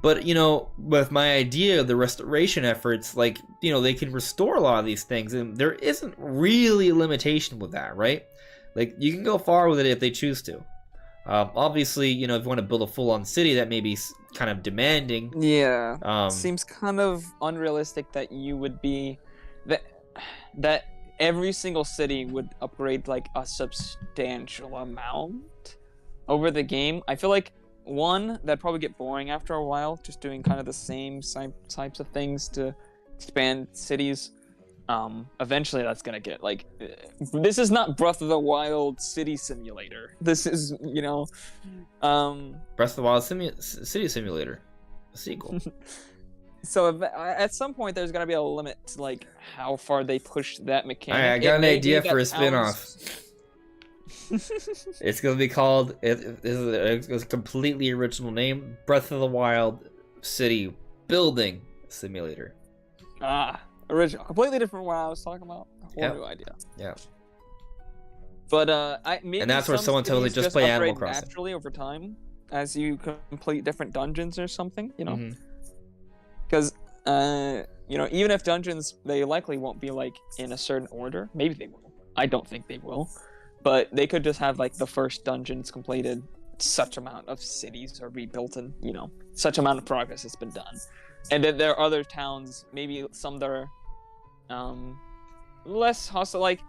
But, you know, with my idea of the restoration efforts, like, you know, they can restore a lot of these things, and there isn't really a limitation with that, right? Like, you can go far with it if they choose to. Obviously, you know, if you want to build a full-on city, that may be kind of demanding. Yeah. Seems kind of unrealistic that you would be... That every single city would upgrade, like, a substantial amount over the game. I feel like one, that'd probably get boring after a while, just doing kind of the same types of things to expand cities. Eventually that's gonna get, like, this is not Breath of the Wild City Simulator. This is, you know, Breath of the Wild City Simulator, a sequel. So at some point there's gonna be a limit to, like, how far they push that mechanic. Alright, I got an idea for a spin-off. It's going to be called, it's a completely original name, Breath of the Wild City Building Simulator. Original. Completely different from what I was talking about. A whole new idea. Yeah. But, maybe and that's where someone totally just play Animal Crossing. Naturally over time, as you complete different dungeons or something, you know? Because, you know, even if dungeons, they likely won't be, like, in a certain order. Maybe they will. I don't think they will. But they could just have, like, the first dungeons completed, such amount of cities are rebuilt, and, you know, such amount of progress has been done. And then there are other towns, maybe some that are less hostile. Like,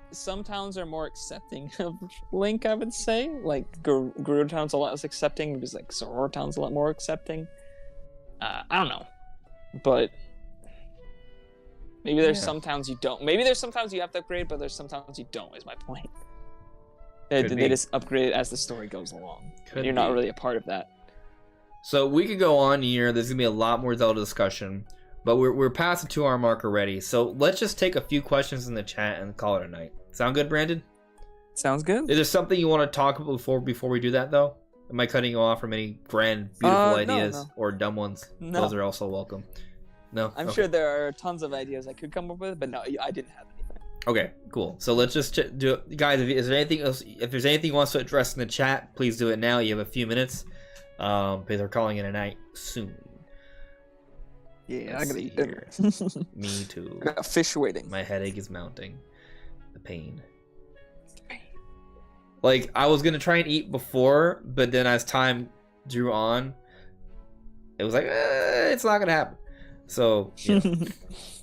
some towns are more accepting of Link, I would say. Like, Gerudo Town's a lot less accepting, because, like, Soror Town's a lot more accepting. I don't know. But maybe there's some towns you don't. Maybe there's some towns you have to upgrade, but there's some towns you don't, is my point. They just upgrade it as the story goes along. You're not really a part of that. So we could go on here. There's going to be a lot more Zelda discussion. But we're past the 2 hour mark already. So let's just take a few questions in the chat and call it a night. Sound good, Brandon? Sounds good. Is there something you want to talk about before we do that, though? Am I cutting you off from any grand, beautiful ideas? No. Or dumb ones? No. Those are also welcome. No? I'm sure there are tons of ideas I could come up with, but no, I didn't have anything. Okay, cool. So let's just do it. Guys, if there's anything you want to address in the chat, please do it now. You have a few minutes. Because we're calling it a night soon. Yeah, I gotta eat dinner. Me too. I got fish waiting. My headache is mounting. The pain. Like, I was gonna try and eat before, but then as time drew on, it was like, it's not gonna happen. So, you know,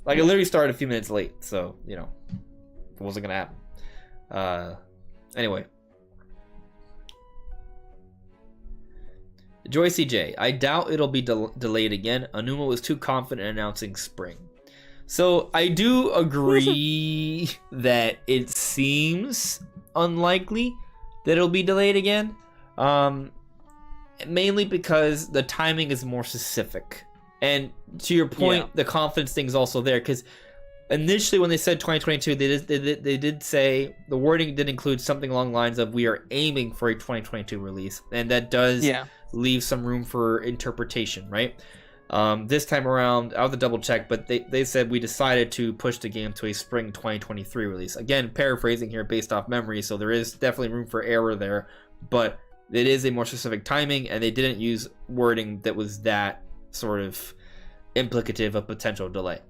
like, I literally started a few minutes late, so, you know, it wasn't gonna happen. Anyway. Joy CJ, I doubt it'll be delayed again. Anuma was too confident in announcing spring. So I do agree that it seems unlikely that it'll be delayed again. Mainly because the timing is more specific. And to your point, the confidence thing is also there. Because initially when they said 2022, they did say, the wording did include something along the lines of, we are aiming for a 2022 release. And that does leave some room for interpretation, right? This time around, I'll have to double check, but they said we decided to push the game to a spring 2023 release. Again, paraphrasing here based off memory, so there is definitely room for error there, but it is a more specific timing, and they didn't use wording that was that sort of implicative of potential delay.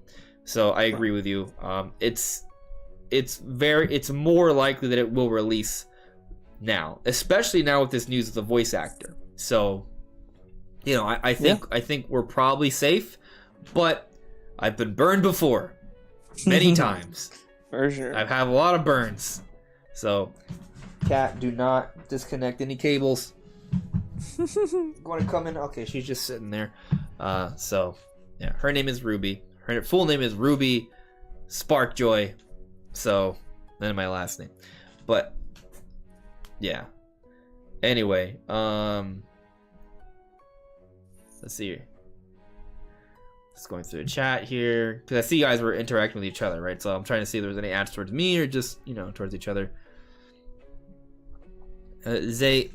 So I agree with you. It's more likely that it will release now, especially now with this news of the voice actor. So you know, I think we're probably safe, but I've been burned before, many times. For sure. I've had a lot of burns. So, cat, do not disconnect any cables. Want to come in? Okay, she's just sitting there. So, yeah, her name is Ruby. Her full name is Ruby Sparkjoy. So, then my last name. But, yeah. Anyway, let's see here. Just going through the chat here, because I see you guys were interacting with each other, right? So I'm trying to see if there's any ads towards me or just, you know, towards each other. Zay,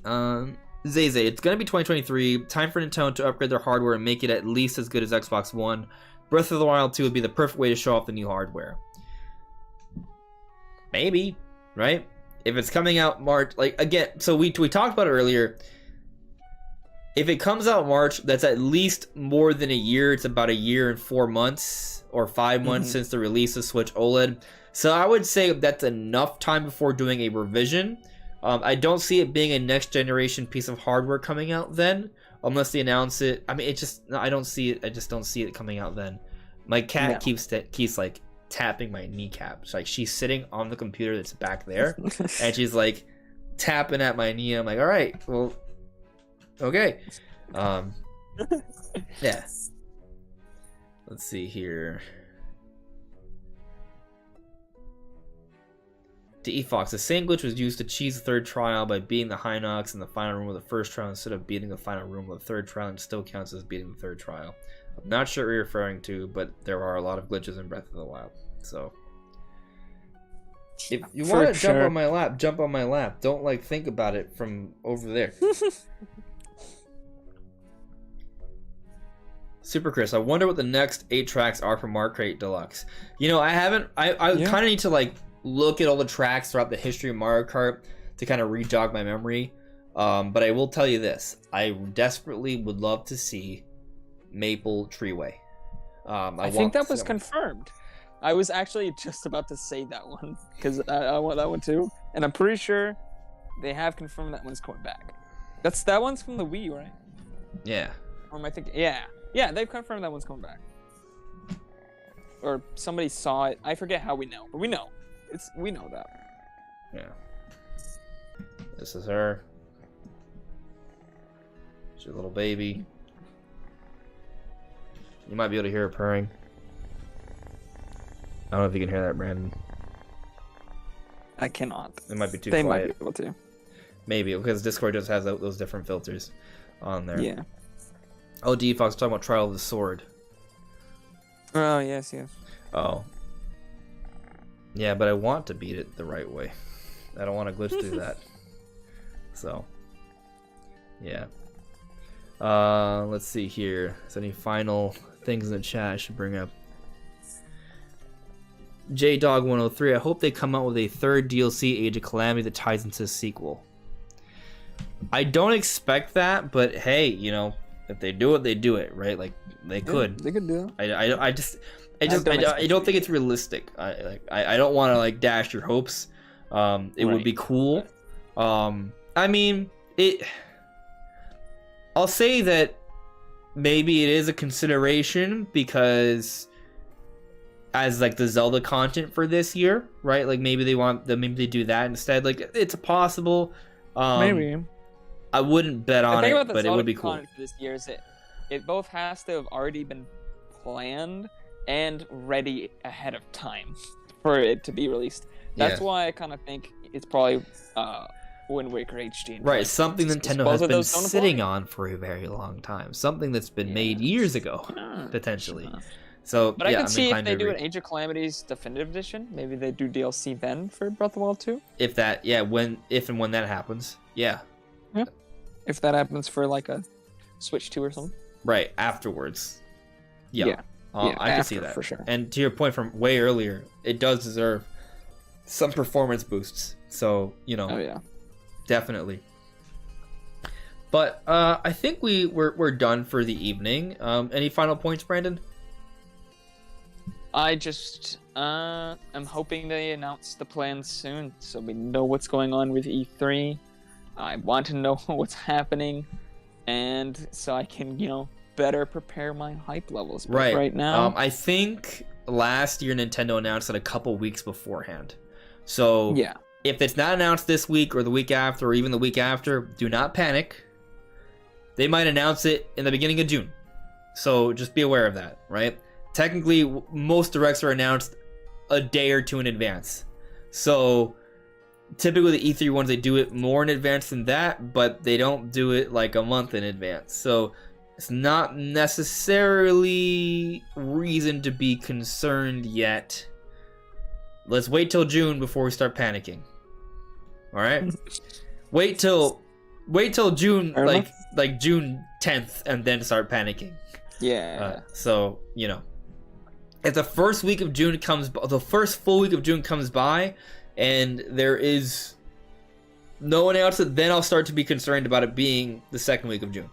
it's gonna be 2023. Time for Nintendo to upgrade their hardware and make it at least as good as Xbox One. Breath of the Wild 2 would be the perfect way to show off the new hardware. Maybe, right? If it's coming out March, like, again, so we talked about it earlier. If it comes out March, that's at least more than a year. It's about a year and 4 months or 5 months since the release of Switch OLED. So I would say that's enough time before doing a revision. I don't see it being a next generation piece of hardware coming out then, unless they announce it. I mean, I don't see it. I just don't see it coming out then. My cat keeps like tapping my kneecap. Like, she's sitting on the computer that's back there, and she's like tapping at my knee. I'm like, all right, well, okay. Yeah. Let's see here. To Fox, the same glitch was used to cheese the third trial by beating the Hinox in the final room of the first trial instead of beating the final room of the third trial, and still counts as beating the third trial. I'm not sure what you're referring to, but there are a lot of glitches in Breath of the Wild. So, if you want to jump on my lap, jump on my lap. Don't like think about it from over there. Super Chris, I wonder what the next 8 tracks are for Mario Kart Deluxe. You know, I haven't. I kind of need to like look at all the tracks throughout the history of Mario Kart to kind of re-jog my memory. But I will tell you this: I desperately would love to see Maple Treeway. I think that was confirmed. I was actually just about to say that one because I want that one too, and I'm pretty sure they have confirmed that one's coming back. That one's from the Wii, right? Yeah. Or am I thinking? Yeah, they've confirmed that one's coming back. Or somebody saw it. I forget how we know, but we know. We know that. Yeah. This is her. She's a little baby. You might be able to hear her purring. I don't know if you can hear that, Brandon. I cannot. It might be too quiet. They might be able to. Maybe, because Discord just has those different filters on there. Yeah. Oh, D-Fox talking about Trial of the Sword. Oh, yes. Oh. Yeah, but I want to beat it the right way. I don't want to glitch through that. So, yeah. Let's see here. Is there any final things in the chat I should bring up? JDog103, I hope they come out with a third DLC, Age of Calamity, that ties into the sequel. I don't expect that, but hey, you know, if they do it, they do it, right? Like, they could. They could do it. I don't think it's realistic. I don't want to like dash your hopes. It would be cool. I mean, I'll say that maybe it is a consideration because as like the Zelda content for this year, right? Like maybe they do that instead. Like it's possible. Maybe. I wouldn't bet on it, but it would be cool. For this year is it both has to have already been planned and ready ahead of time for it to be released. That's why I kind of think it's probably Wind Waker HD. Right, something Nintendo has been sitting on for a very long time. Something that's been made years ago, potentially. So, but I can see if they do an Age of Calamity's Definitive Edition, maybe they do DLC then for Breath of the Wild 2. If and when that happens, yeah. If that happens for like a Switch 2 or something. Right, afterwards. Yeah. I can see that. For sure. And to your point from way earlier, it does deserve some performance boosts. So, you know. Oh, yeah. Definitely. But I think we're done for the evening. Any final points, Brandon? I just am hoping they announce the plans soon so we know what's going on with E3. I want to know what's happening. and so I can, better prepare my hype levels. But Right. right now, I think last year Nintendo announced it a couple weeks beforehand. So yeah. if it's not announced this week or the week after or even the week after, do not panic. They might announce it in the beginning of June. So just be aware of that, right? Technically, most directs are announced a day or two in advance. So typically the E3 ones, they do it more in advance than that, but they don't do it like a month in advance. So it's not necessarily reason to be concerned yet. Let's wait till June before we start panicking. All right? Wait till June, like June 10th, and then start panicking. Yeah. So if the first week of June the first full week of June comes by, and there is no announcement, then I'll start to be concerned about it being the second week of June.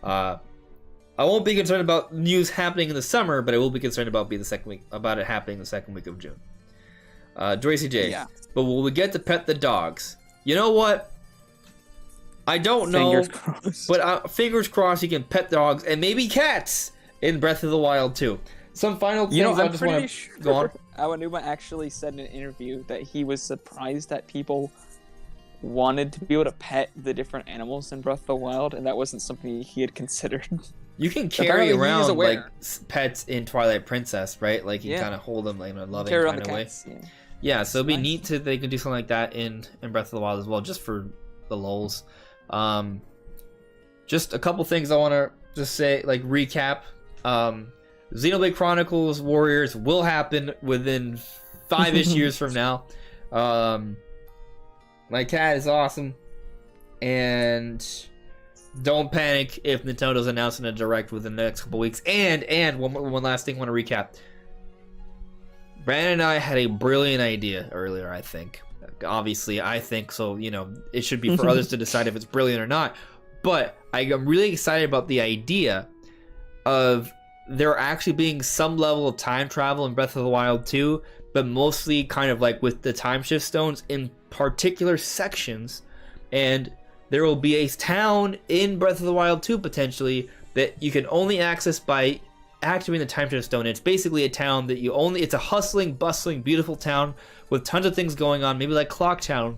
I won't be concerned about news happening in the summer, but I will be concerned about it happening the second week of June. Joycey J. Yeah. But will we get to pet the dogs? You know what? I don't know. Fingers crossed. But fingers crossed you can pet dogs and maybe cats in Breath of the Wild too. Some final things I I'm just want pretty to sure go on. Awanuma actually said in an interview that he was surprised that people wanted to be able to pet the different animals in Breath of the Wild, and that wasn't something he had considered. You can carry around like pets in Twilight Princess, right? Like you kind of hold them like in a loving kind of way. Yeah, so it'd be neat to they could do something like that in Breath of the Wild as well, just for the lulz. Just a couple things I want to just say, like recap. Xenoblade Chronicles Warriors will happen within 5-ish years from now. My cat is awesome, and don't panic if Nintendo's announcing a direct within the next couple weeks. And one last thing I want to recap. Brandon and I had a brilliant idea earlier, I think. Obviously, I think so. It should be for others to decide if it's brilliant or not. But I'm really excited about the idea of there actually being some level of time travel in Breath of the Wild 2, but mostly kind of like with the time shift stones in particular sections. And there will be a town in Breath of the Wild 2 potentially that you can only access by activating the time shift stone. It's basically a town that it's a hustling, bustling, beautiful town with tons of things going on, maybe like Clock Town,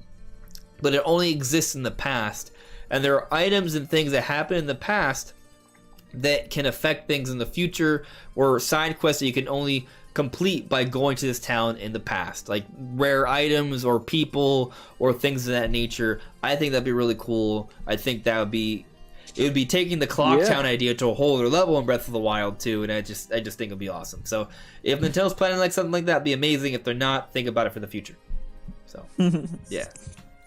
but it only exists in the past. And there are items and things that happen in the past that can affect things in the future, or side quests that you can only complete by going to this town in the past, like rare items or people or things of that nature. I think that'd be really cool. I think it would be taking the Clock Town idea to a whole other level in Breath of the Wild too, and I just think it'd be awesome. So if Nintendo's planning like something like that, it'd be amazing. If they're not, think about it for the future. So yeah,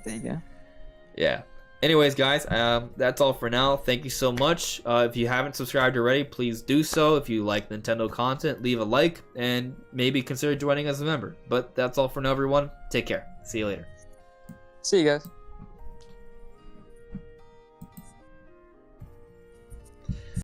there you go. Yeah. Anyways, guys, that's all for now. Thank you so much. If you haven't subscribed already, please do so. If you like Nintendo content, leave a like and maybe consider joining as a member. But that's all for now, everyone. Take care. See you later. See you guys.